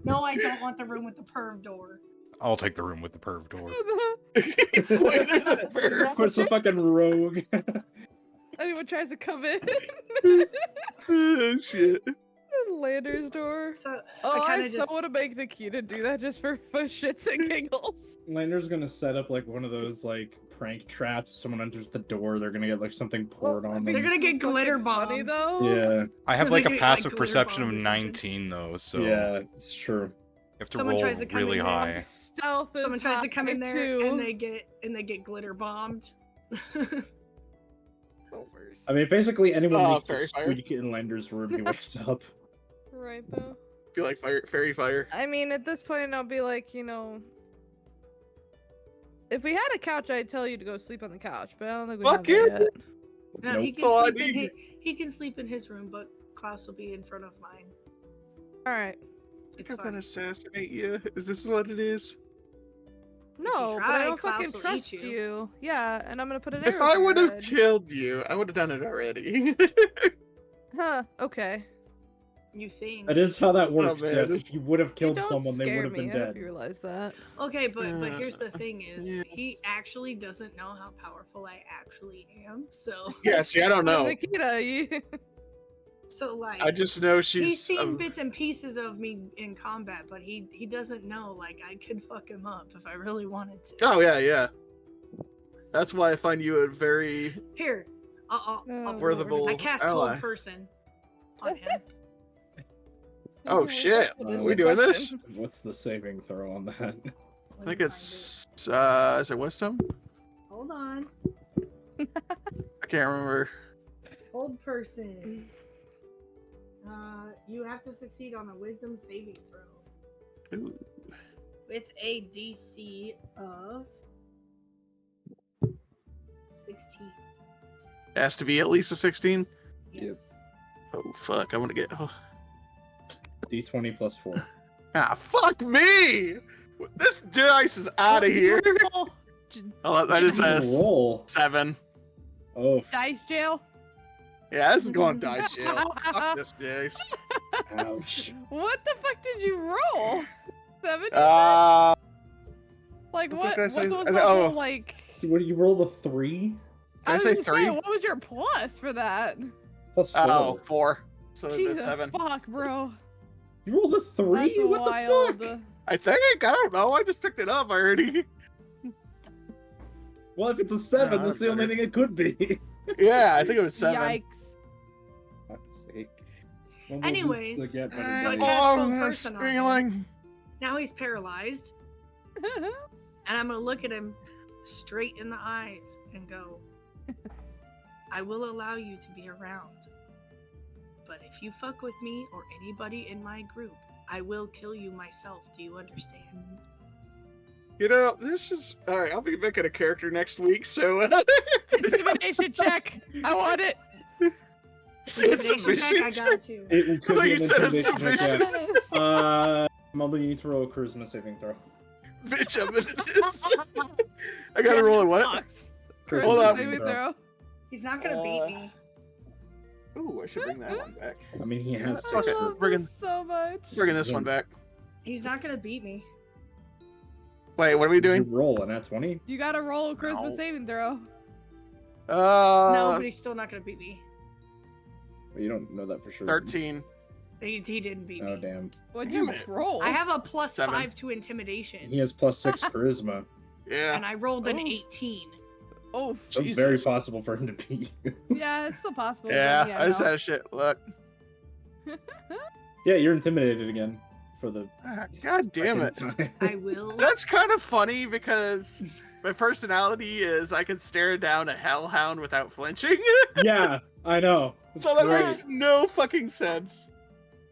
No, I don't want the room with the perv door. I'll take the room with the perv door. Wait, there's a bird. Of course, the fucking rogue. Anyone tries to come in? Oh, shit. Lander's door. So Oh, I kinda so just- want to make Nikita do that just for shits and giggles. Lander's gonna set up like one of those like prank traps. If someone enters the door, they're gonna get like something poured on them. They're gonna get So glitter fucking funny, bombed. though. Yeah, I have Like like a a- like passive glitter perception of bomb or something. 19 though, so yeah, it's true. you have to Someone roll tries to come really in there. high. Stealth is Someone tries to come in high, there too. and they get glitter bombed. The worst. I mean, basically anyone Oh, makes a fairy fire? squeak in Lander's room, he wakes up. Right though. Be like fairy fire. I mean, at this point, I'll be like, you know, if we had a couch, I'd tell you to go sleep on the couch, but I don't think we Fuck have that yet. No, Nope. he That's all I can sleep in need. he can sleep in his room, but Klaus will be in front of mine. All right. It's I'm gonna fine. assassinate you. Is this what it is? No, but try, I don't Klaus fucking will eat trust you. you. Yeah, and I'm gonna put an If arrow I through would your have head. killed you, I would have done it already. Huh? Okay. You think? That is how that works. man, Yes, this- if you would have You killed don't someone, they scare would have been me. I hope dead. you realize that. Okay, but here's the thing: is yeah. he actually doesn't know how powerful I actually am. So Yeah, see, I don't know. Nikita, you. so like I just know he's she's. seen bits and pieces of me in combat, but he doesn't know like I could fuck him up if I really wanted to. Oh yeah, yeah. That's why I find you a very Here, I'll Oh, worthable I cast ally. hold person on him. Oh, Okay, shit. what Are is we the doing this? question? What's the saving throw on that? Let I me think find it's is it wisdom? it. Hold on, I can't remember. hold person. You have to succeed on a wisdom saving throw Ooh. with a DC of 16. It has to be at least a 16. Yes. Oh fuck! I'm gonna get. Oh. D20 plus 4. Ah, fuck me! This dice is out of here. Oh, Oh, that is a Roll. 7. Oh, dice jail. Yeah, this is going dice jail. Fuck this dice. ouch. What the fuck did you roll? 7? Like the what? fuck did I What say? was I- the oh. whole like? So what, you rolled a 3? Did I was say gonna say, 3? what was your plus for that? Plus 4. Oh, 4. So it's Jesus 7. fuck, bro. You rolled a 3? That's What wild. the fuck? I think I don't know. I just picked it up already. Well, if it's a 7, Oh, that's the only better. thing it could be. Yeah, I think it was 7. Yikes. Fuck's sake. One more boost Anyways, to get, but so it's I like- cast Oh, full I'm person on him. squealing. Now he's paralyzed, and I'm gonna look at him straight in the eyes and go, I will allow you to be around. But if you fuck with me or anybody in my group, I will kill you myself. Do you understand? You know, this is all right. I'll be making a character next week, so Intimidation check. I want it. Intimidation check, I got you. It could thought be you an said a intimidation check, submission. yeah. Mumble, you need to roll a charisma saving throw. bitch, I'm in this. I gotta roll a what? Sucks. Charisma Hold Charisma up. saving throw. He's not gonna beat me. Ooh, I should bring that one back. I mean, he has I Okay, 6. love bringing- this so much. Bringing this one back. He's not gonna beat me. Wait, what are we Did you doing? roll an at 20? You gotta roll a charisma No. saving throw. No, but he's still not gonna beat me. Well, you don't know that for sure. 13. He didn't beat Oh, me. damn. What'd Damn you it. roll? I have a plus 7. 5 to intimidation, He has plus 6 charisma. Yeah. and I rolled an Oh. 18. Oh, So it's very Jesus. possible for him to beat you. yeah, it's still possible. but Yeah, I just no. had a shit look. Yeah, you're intimidated again. for the God damn it. second time. I will. That's kind of funny because my personality is I can stare down a hellhound without flinching. Yeah, I know. It's So that great. makes no fucking sense.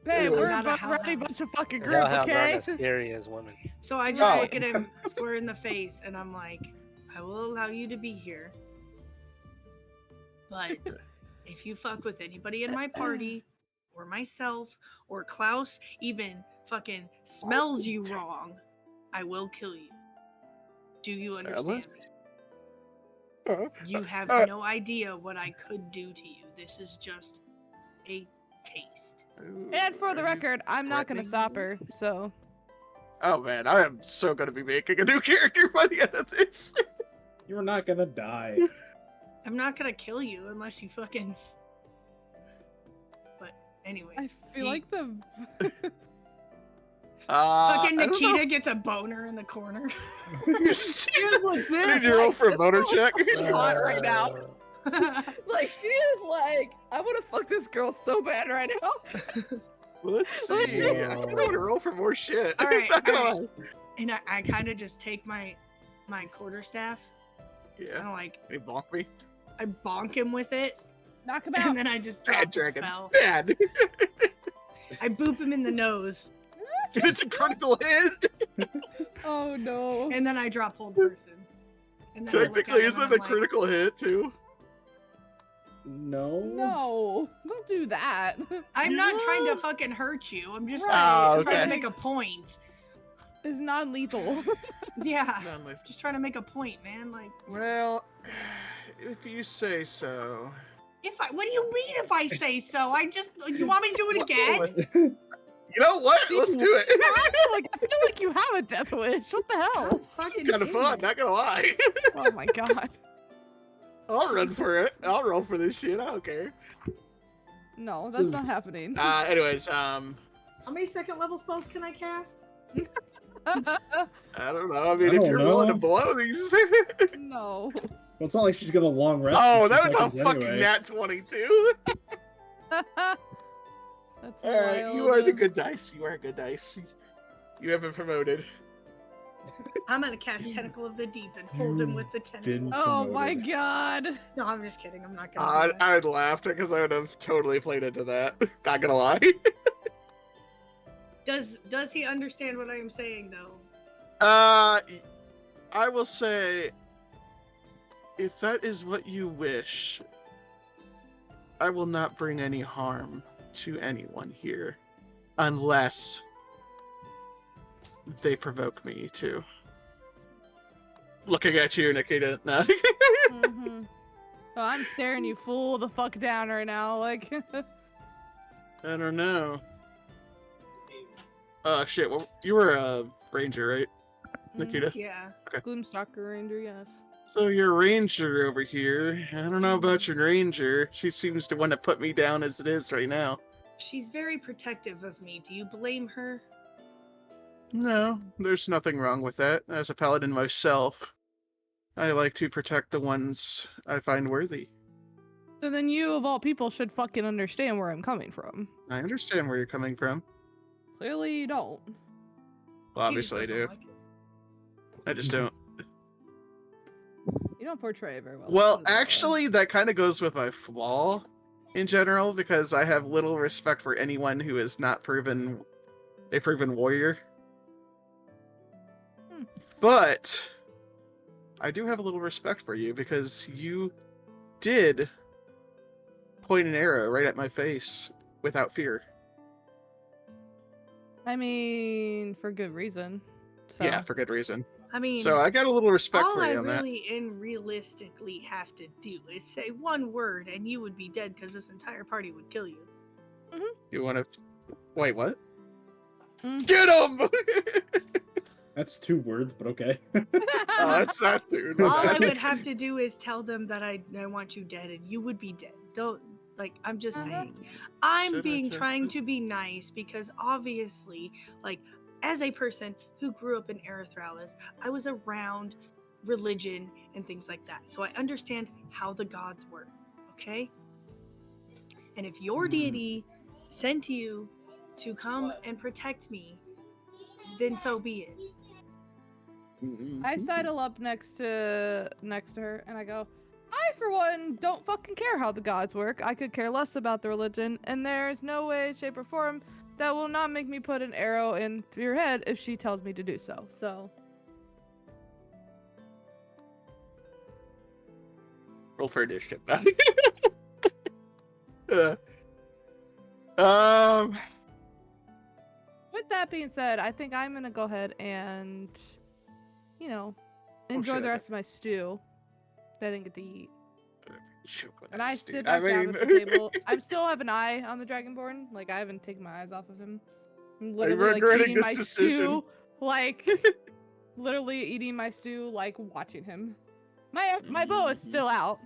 Hey, Anyway. we're Not a a hellhound. rowdy bunch of fucking The group, hellhounds aren't okay? as scary as women. So I just Right. look at him square in the face and I'm like, I will allow you to be here. But if you fuck with anybody in my party, or myself, or Klaus even fucking smells you wrong, I will kill you. Do you understand me? You have no idea what I could do to you. This is just a taste. And for the Are you record, I'm not gonna threatening stop me? her, so. Oh man, I am so gonna be making a new character by the end of this. You're not gonna die. I'm not gonna kill you unless you fucking. But anyways, I feel like the. fucking I don't know. Nikita gets a boner in the corner. Did you roll for a motor check? hot right now. Uh, Like, she is like, I want to fuck this girl so bad right now. Let's Oh, see. shit. I think I want to roll for more shit. All right, Not gonna all right. lie. And I kind of just take my quarterstaff Yeah. and like He bonked me. I bonk him with it, Knock him and out. then I just Bad drop the dragon. spell. Bad. I boop him in the nose, It's a critical hit. Oh no. and then I drop hold person. And then I look at Technically, him isn't and it I'm a like, critical hit too? No. No, don't do that. I'm not trying to fucking hurt you. I'm just Right. Oh, trying okay. to make a point. It's non-lethal. Yeah, Non-lethal. just trying to make a point, man. Like, Well, if you say so. what do you mean if I say so? You want me to do it again? You know what? Let's do it. I feel like you have a death wish. What the hell? This is kind of fun, not gonna lie. Oh my god. I'll run for it. I'll roll for this shit. I don't care. No, This that's not is- happening. Anyways, How many second level spells can I cast? I don't know. I mean, I if don't you're willing to know. blow these. No. Well, it's not like she's gonna long rest. Oh, in that 2 was a seconds fucking anyway. nat 22. That's Alright, you are the good dice. You are good dice. You have been promoted. I'm gonna cast Tentacle of the Deep and hold him with the tentacle. been- Oh my promoted. god. No, I'm just kidding. I'm not gonna. Do that. I would laughed because I would have totally played into that. Not gonna lie. Does he understand what I am saying though? I will say, if that is what you wish, I will not bring any harm to anyone here, unless they provoke me to. Looking at you, Nikita. No. Mm-hmm. Oh, I'm staring you full the fuck down right now. Like, I don't know. Shit. Well, you were a ranger, right, Nikita? Yeah. Gloomstalker Ranger, yes. So your ranger over here. I don't know about your ranger. She seems to want to put me down as it is right now. She's very protective of me. Do you blame her? No, there's nothing wrong with that. As a paladin myself, I like to protect the ones I find worthy. So then you, of all people, should fucking understand where I'm coming from. I understand where you're coming from. Clearly you don't. Well, He just obviously I doesn't do. like it. I just don't. You don't portray it very well. Well, put it that way. actually, that kind of goes with my flaw in general, because I have little respect for anyone who is not a proven warrior. Hmm. But I do have a little respect for you because you did point an arrow right at my face without fear. I mean, for good reason. So. Yeah, for good reason. I mean, So I got a little respect all for I you on that. really and realistically have to do is say one word, and you would be dead because this entire party would kill you. You want to? Wait, what? Mm. Get him! That's 2 words, but okay. Oh, that's not dude. All I would have to do is tell them that I want you dead, and you would be dead. Don't like. I'm just saying. I'm being trying to be nice because obviously, like, as a person who grew up in Erythralis, I was around religion and things like that. So I understand how the gods work, okay? And if your deity sent you to come and protect me, then so be it. I sidle up next to her and I go, I for one don't fucking care how the gods work. I could care less about the religion, and there's no way, shape, or form that will not make me put an arrow in your head if she tells me to do so. So Roll for initiative. um. with that being said, I think I'm gonna go ahead and, enjoy shit, the okay. rest of my stew that I didn't get to eat. And I Dude, sit back down at the table. I still have an eye on the Dragonborn. Like, I haven't taken my eyes off of him. I'm literally regretting eating this my decision. stew, literally eating my stew, watching him. My bow is still out.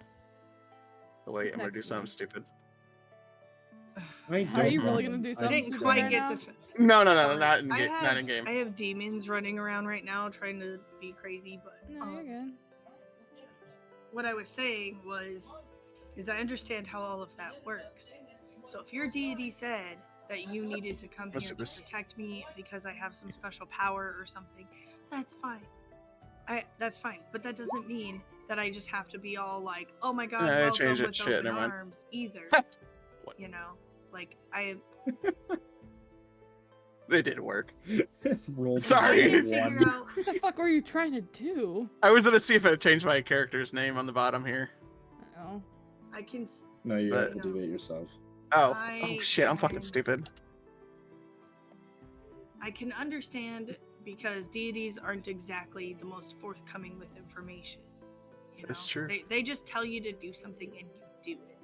Oh, wait, It's I'm gonna next do to something me. stupid. I Are you don't really know. gonna do I something didn't stupid quite right get now? to. No, Sorry. not in I game. have demons running around right now trying to be crazy, but No, you're good. what I was saying is I understand how all of that works. So if your deity said that you needed to come here to protect me because I have some special power or something, that's fine. That's fine, but that doesn't mean that I just have to be all like, "Oh my God, Yeah, I welcome changed it. with Shit, open never mind. arms," either. You know, like They did work. Roll Sorry. I can one. figure out. What the fuck were you trying to do? I was gonna see if I changed my character's name on the bottom here. Oh. I can. No, you But- have to do it yourself. Oh I shit! I'm fucking can- stupid. I can understand because deities aren't exactly the most forthcoming with information. You know? That's true. They just tell you to do something and you do it.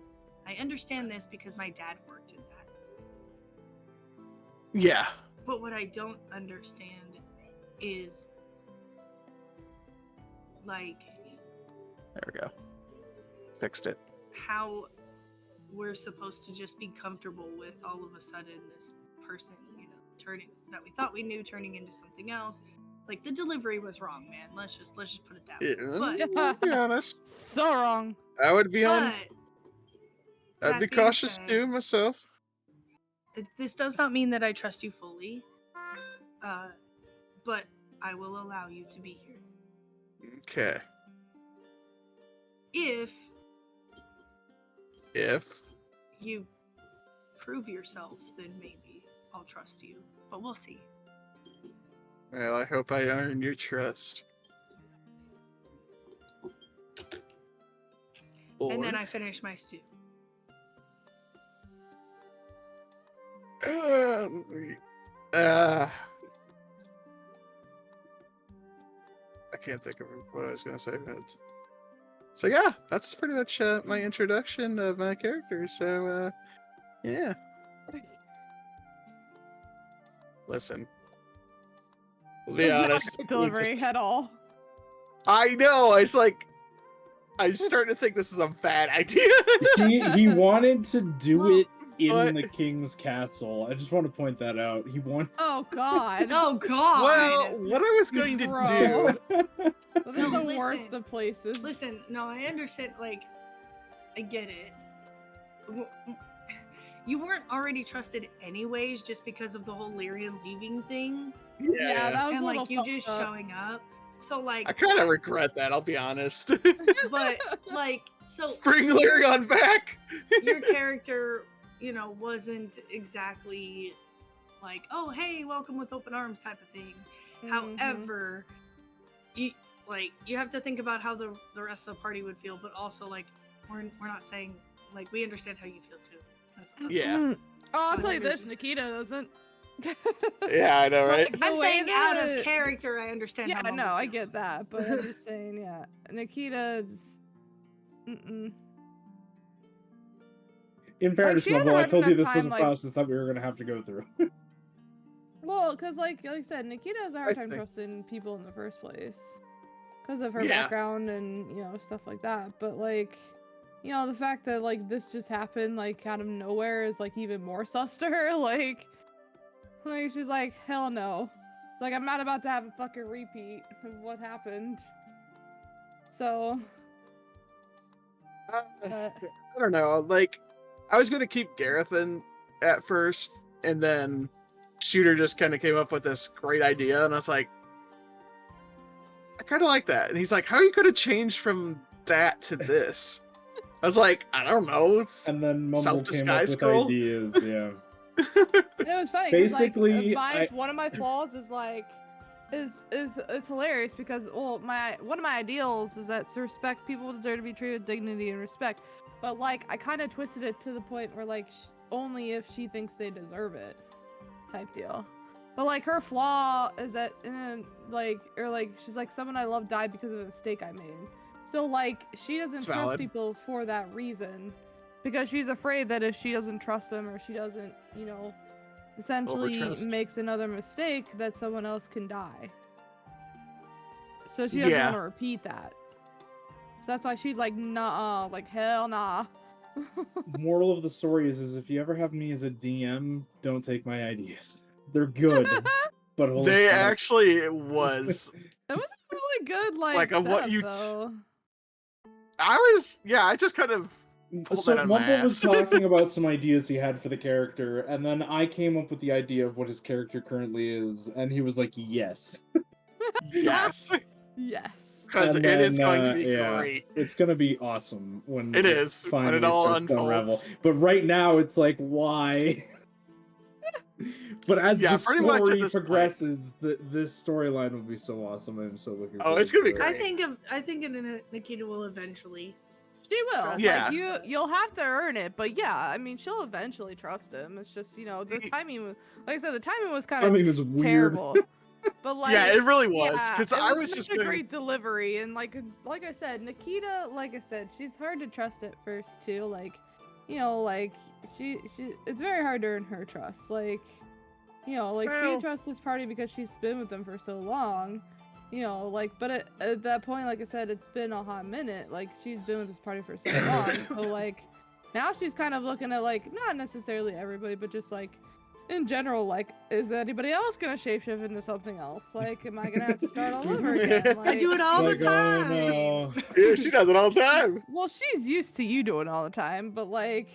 I understand this because my dad worked in that. Yeah. But what I don't understand is There we go. Fixed it. how we're supposed to just be comfortable with all of a sudden this person, turning that we thought we knew turning into something else. Like the delivery was wrong, man. Let's just put it that way. Yeah, But to be honest, So wrong. I would be on. but I'd that be being cautious said- too myself. this does not mean that I trust you fully. But I will allow you to be here. Okay. If If you prove yourself, then maybe I'll trust you. But we'll see. well, I hope I earn your trust. And then Or- I finish my stew. I can't think of what I was gonna say. But... So yeah, that's pretty much my introduction of my character. So yeah. Listen, to be That's not honest, great we delivery just- at all. I know. It's like I'm starting to think this is a bad idea. He wanted to do Well, it in but- the king's castle. I just want to point that out. He wanted. Oh God. Oh God! Well, what I was going to Bro. do. This No, is the worst listen. of places. Listen, no, I understand. Like, I get it. You weren't already trusted anyways, just because of the whole Lyrian leaving thing, Yeah, that was and a little like you fucked just up. showing up. So like, I kind of regret that. I'll be honest. but like, so Bring so your- Lyrion back. your character, wasn't exactly like, oh hey, welcome with open arms type of thing. Mhm. However, you have to think about how the rest of the party would feel, but also like we're not saying like we understand how you feel too. That's Yeah. Oh, I'll So tell you there's- this, Nikita doesn't. Yeah, I know, right? Like, the I'm way saying out that- of character, I understand. Yeah, how Momo no, I feels. get that, but I'm just saying, yeah, Nikita's. Mm-mm. In fairness, she had a Mumble, I hard told you enough this was a time, like- process that we were going to have to go through. Well, because like I said, Nikita has a hard I time think- trusting people in the first place because of her Yeah. background and stuff like that. But like, the fact that like this just happened like out of nowhere is like even more sus to her. Like she's like, hell no. Like I'm not about to have a fucking repeat of what happened. So. I don't know. Like, I was gonna keep Gareth in at first, and then Shooter just kind of came up with this great idea, and I was like, I kind of like that. And he's like, how are you going to change from that to this? I was like, I don't know. It's And then Mumble came up self-disguise with scroll. ideas. Yeah. And it was funny. 'Cause, Basically, one of my flaws is like, is it's hilarious because well, one of my ideals is that to respect people deserve to be treated with dignity and respect, but like I kind of twisted it to the point where like only if she thinks they deserve it, type deal. But like her flaw is that she's like someone I love died because of a mistake I made. So like she doesn't It's trust valid. people for that reason, because she's afraid that if she doesn't trust them or she doesn't, essentially Overtrust. makes another mistake, that someone else can die. So she doesn't Yeah. want to repeat that. So that's why she's like, nah, like hell nah. Moral of the story is if you ever have me as a DM, don't take my ideas. They're good, but holy They crap. actually was. It was a really good Like, of what setup, you though. I just kind of pulled So that out of my Mumble was ass. talking about some ideas he had for the character, and then I came up with the idea of what his character currently is, and he was like, yes. Yes. Yes. Because And it is then, going to be yeah, great. it's gonna be awesome when It is, when finally it all starts to unravel. unfolds. But right now, it's like, why? But as Yeah, the pretty much at story this point. progresses, this storyline will be so awesome. I'm so looking Oh, forward it's gonna be to great. it. I think Nikita will eventually. She will. Trust Yeah. Like, you'll have to earn it, but yeah, I mean, she'll eventually trust him. It's just, the timing was, like I said, the timing was kind I mean, of it's weird. terrible. But like, Yeah, it really was. yeah, Because it I was was such just a going great delivery, and like I said, Nikita, like I said, she's hard to trust at first too. Like, like she, it's very hard to earn her trust. Like, Well- she trusts this party because she's been with them for so long. But at that point, like I said, it's been a hot minute. Like, she's been with this party for so long. So, like, now she's kind of looking at, like, not necessarily everybody, but just, like, in general, like, is anybody else going to shapeshift into something else? Like, am I going to have to start all over again? Like, I do it all Like, the time. oh no. Yeah, she does it all the time. Well, she's used to you doing it all the time, but, like...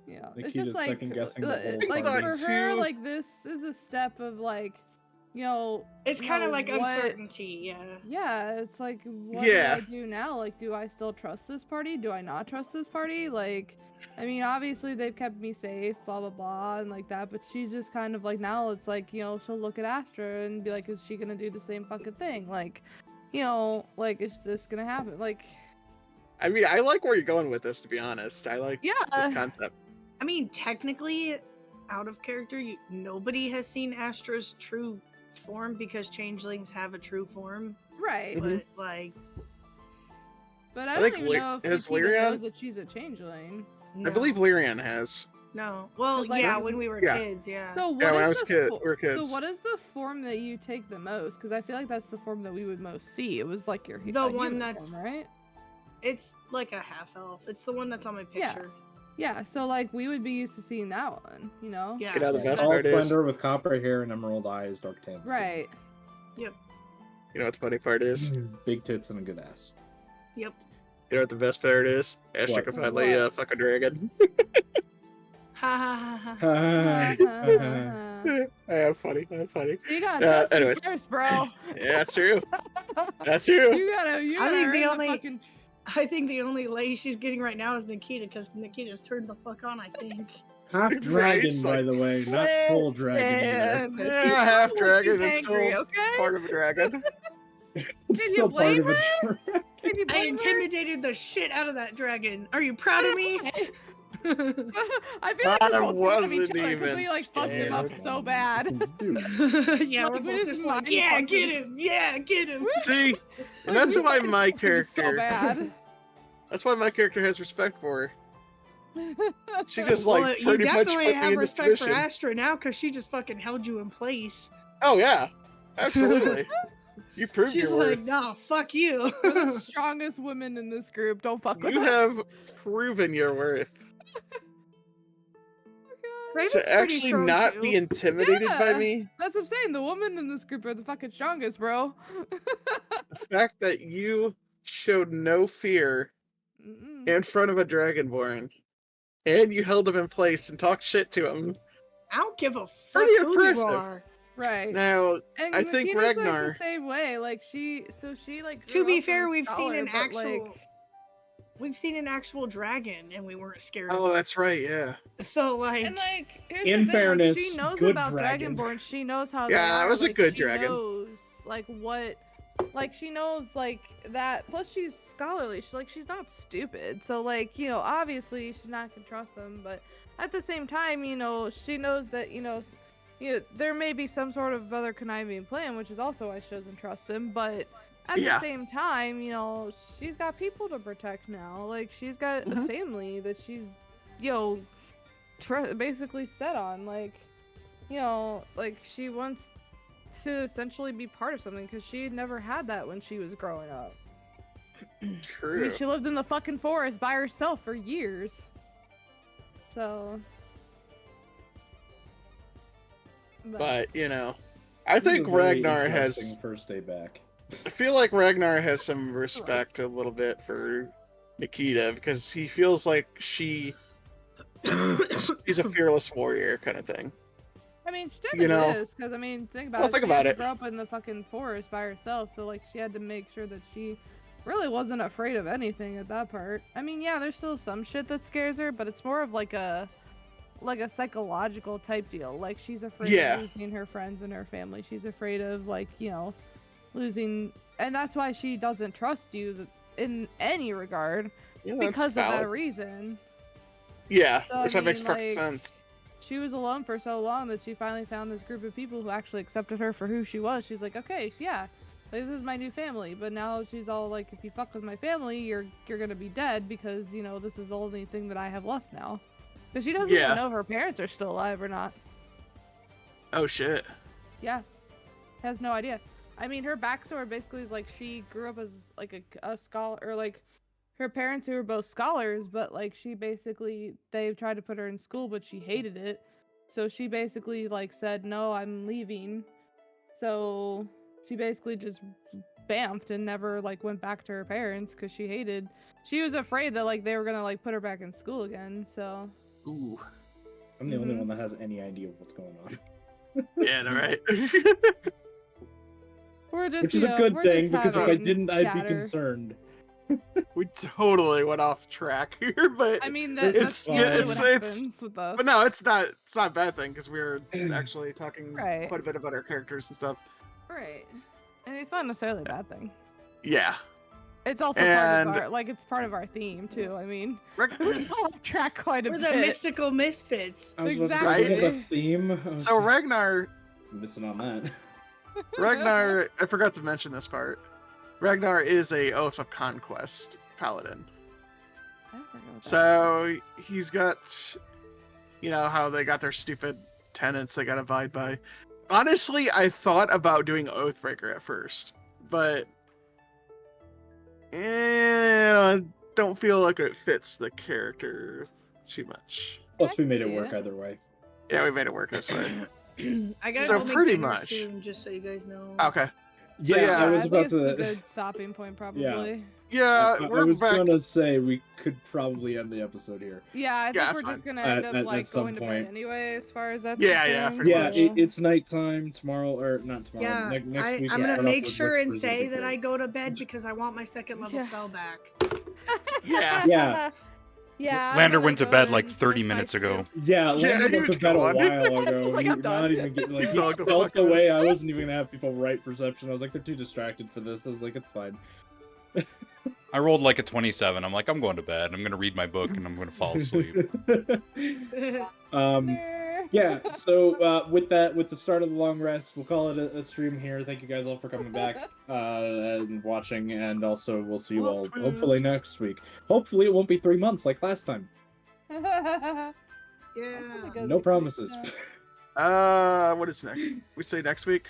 it's Nikita's just like, second-guessing the whole like party. for her, Too- like, this is a step of, like, It's kind of like what- uncertainty, yeah. Yeah, it's like, what Yeah. do I do now? Like, do I still trust this party? Do I not trust this party? Like, I mean, obviously they've kept me safe, blah, blah, blah, and like that, but she's just kind of like, now it's like, she'll look at Astra and be like, is she gonna do the same fucking thing? Like, like, is this gonna happen? Like, I mean, I like where you're going with this, to be honest. I like yeah. this concept. I mean, technically, out of character, nobody has seen Astra's true form because changelings have a true form. Right. Mhm. But like, But I I don't think even know if has Nikita Lyrian- knows that she's a changeling. no, I believe Lyrian has. no. Well, 'Cause, like, yeah, when we were Yeah. kids, yeah. So what Yeah, when is I was the kid, fo- we were kids. So what is the form that you take the most? Because I feel like that's the form that we would most see. It was like your The a one human that's- form, right. It's like a half elf. It's the one that's on my Yeah. picture. Yeah, so like we would be used to seeing that one, Yeah. You know, the best All part is, slender with copper hair and emerald eyes, dark tan skin. Right. you know what the funny part is? Big tits and a good ass. Yep. You know what the best part is? Astra What? can finally What? fuck a dragon. Ha ha ha ha. I have funny. You gotta trust me anyways. first, bro. Yeah, that's true. That's true. You I gotta think the earn only- fucking... I think the only lady she's getting right now is Nikita, because Nikita's turned the fuck on, I think. Half Right, dragon, it's by like- the way, not full dragon Listen, Yeah, half she's dragon. It's angry, still okay? part of a dragon. either. you It's still part blame of a dragon. Can you I blame her? intimidated the shit out of that dragon. Are you proud of me? I feel like I we're both wasn't each other 'cause we even like fucked him up scared. so bad. Yeah, Like, we're we both just just like, mind yeah, fucked get him. him, yeah, get him. See, Like, and that's we why fucking my fucked him so character. bad. That's why my character has respect for her. She just Well, like you pretty much definitely put me have into respect for submission. Astra now, because she just fucking held you in place. Oh yeah, absolutely. You proved She's your like, worth. nah, fuck you. We're the strongest women in this group. Don't fuck with You us. have proven your worth. Raven's To pretty actually strong, not too. be intimidated by Yeah. me, That's what I'm saying. The women in this group are the fucking strongest, bro. the fact that you showed no fear Mm-mm. in front of a dragonborn, and you held him in place and talked shit to him, I don't give a fuck Pretty who you impressive. are. Right. Now, And I think Nikita's, like, Ragnar. the same way. Like she like. To grew be up fair, a we've seen scholar, an but, actual. like, We've seen an actual dragon, and we weren't scared. Oh, that's right. Yeah. So like, and like, here's In the thing, fairness, like, she knows good about dragon. Dragonborn. She knows how Yeah, they that are. was a like, good she dragon. knows like what, like she knows like that. Plus, she's scholarly. She's not stupid. So like, obviously she's not gonna trust them. But at the same time, she knows that there may be some sort of other conniving plan, which is also why she doesn't trust him. But at Yeah. the same time, she's got people to protect now. Like, she's got a Mhm. family that she's, basically set on. Like, like she wants to essentially be part of something because she never had that when she was growing up. I True. mean, she lived in the fucking forest by herself for years. So. But I think This is a very Ragnar has. interesting first day back. I feel like Ragnar has some respect a little bit for Nikita because he feels like she's a fearless warrior kind of thing. I mean, she technically is, because, think about Well, it. think She about had to it. grow up in the fucking forest by herself, so, like, she had to make sure that she really wasn't afraid of anything at that part. I mean, yeah, there's still some shit that scares her, but it's more of, like a psychological type deal. Like, she's afraid Yeah. of losing her friends and her family. She's afraid of, like, losing... And that's why she doesn't trust you in any regard, Yeah, that's because of valid. that reason. Yeah, So, which I that makes mean, perfect like, sense. she was alone for so long that she finally found this group of people who actually accepted her for who she was. She's like, okay, yeah, this is my new family. But now she's all like, if you fuck with my family, you're gonna be dead because this is the only thing that I have left now. Because she doesn't Yeah. even know if her parents are still alive or not. Oh shit. Yeah, has no idea. I mean, her backstory basically is like she grew up as like a scholar, or like her parents who were both scholars, but like they tried to put her in school, but she hated it. So she basically like said, no, I'm leaving. So she basically just bamfed and never like went back to her parents because she was afraid that like they were gonna like put her back in school again. So Ooh. I'm the only Mhm. one that has any idea of what's going on. Yeah, no, right. we're just Which is a good we're thing, just because if I having didn't, I'd be chatter. concerned. We totally went off track here, but I mean, It's- that's usually it's- what happens with us. but no, it's not a bad thing because we were actually talking Right. quite a bit about our characters and stuff. Right. And it's not necessarily a bad thing. Yeah. It's also And- it's part of our theme too. I mean, Rag- we go off track quite a we're bit. the mystical misfits. I was about to Exactly. say, look at the theme. I was so like, Ragnar, missing on that. I forgot to mention this part. Ragnar is a Oath of Conquest paladin. I forgot about that. So he's got, how they got their stupid tenets they gotta abide by. Honestly, I thought about doing Oathbreaker at first, but I don't feel like it fits the character too much. Plus, we can made it see work it. either way. Yeah, we made it work this way. I gotta So go make pretty dinner much. soon, just so you guys know. Okay. So, yeah, I I was think about it's a to. good stopping point, probably. Yeah, I we're was back. gonna say we could probably end the episode here. Yeah, I think that's we're just fine. gonna end At- up at like some going to bed point. anyway, as far as that's Yeah, yeah, concerned, pretty Yeah, much. so- it's nighttime tomorrow, or not tomorrow. Yeah, next week. I'm we'll gonna start off make with sure and Whispers, it'll say be that I great. go to bed because I want my second level Yeah. spell back. Yeah. Yeah. Yeah. I'm Lander gonna went to go bed ahead like and 30 finish my minutes stew. ago. Yeah, Yeah, Landon he went was to bed a gone. while ago. He's like, He- "I'm done." not even getting like He's he all, "Go felt fuck the off." way I wasn't even gonna have people write perception. I was like, they're too distracted for this. I was like, it's fine. I rolled like a 27. I'm like, I'm going to bed. I'm going to read my book and I'm going to fall asleep. Yeah, so with the start of the long rest, we'll call it a stream here. Thank you guys all for coming back and watching, and also we'll see you Plot all twist. hopefully next week. Hopefully it won't be 3 months like last time. Yeah. No promises. What is next? We say next week?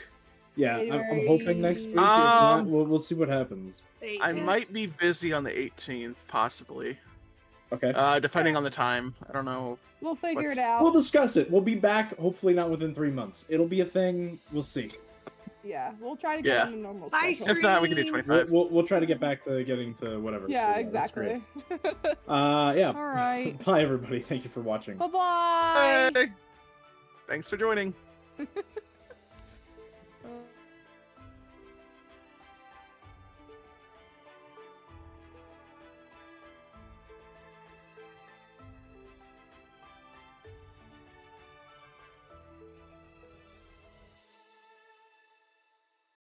Yeah, I'm hoping next week. If Um, not, we'll see what happens. I might be busy on the 18th, possibly. Okay. Depending on the time. I don't know. We'll figure it Let's- out. We'll discuss it. We'll be back. Hopefully not within 3 months. It'll be a thing. We'll see. Yeah, we'll try to get Yeah. on a normal Bye, schedule. If not, we can do Stream. 25. We'll try to get back to getting to whatever. Yeah, So, that's great. exactly. Yeah. All right. Bye everybody. Thank you for watching. Bye-bye. Bye. Thanks for joining.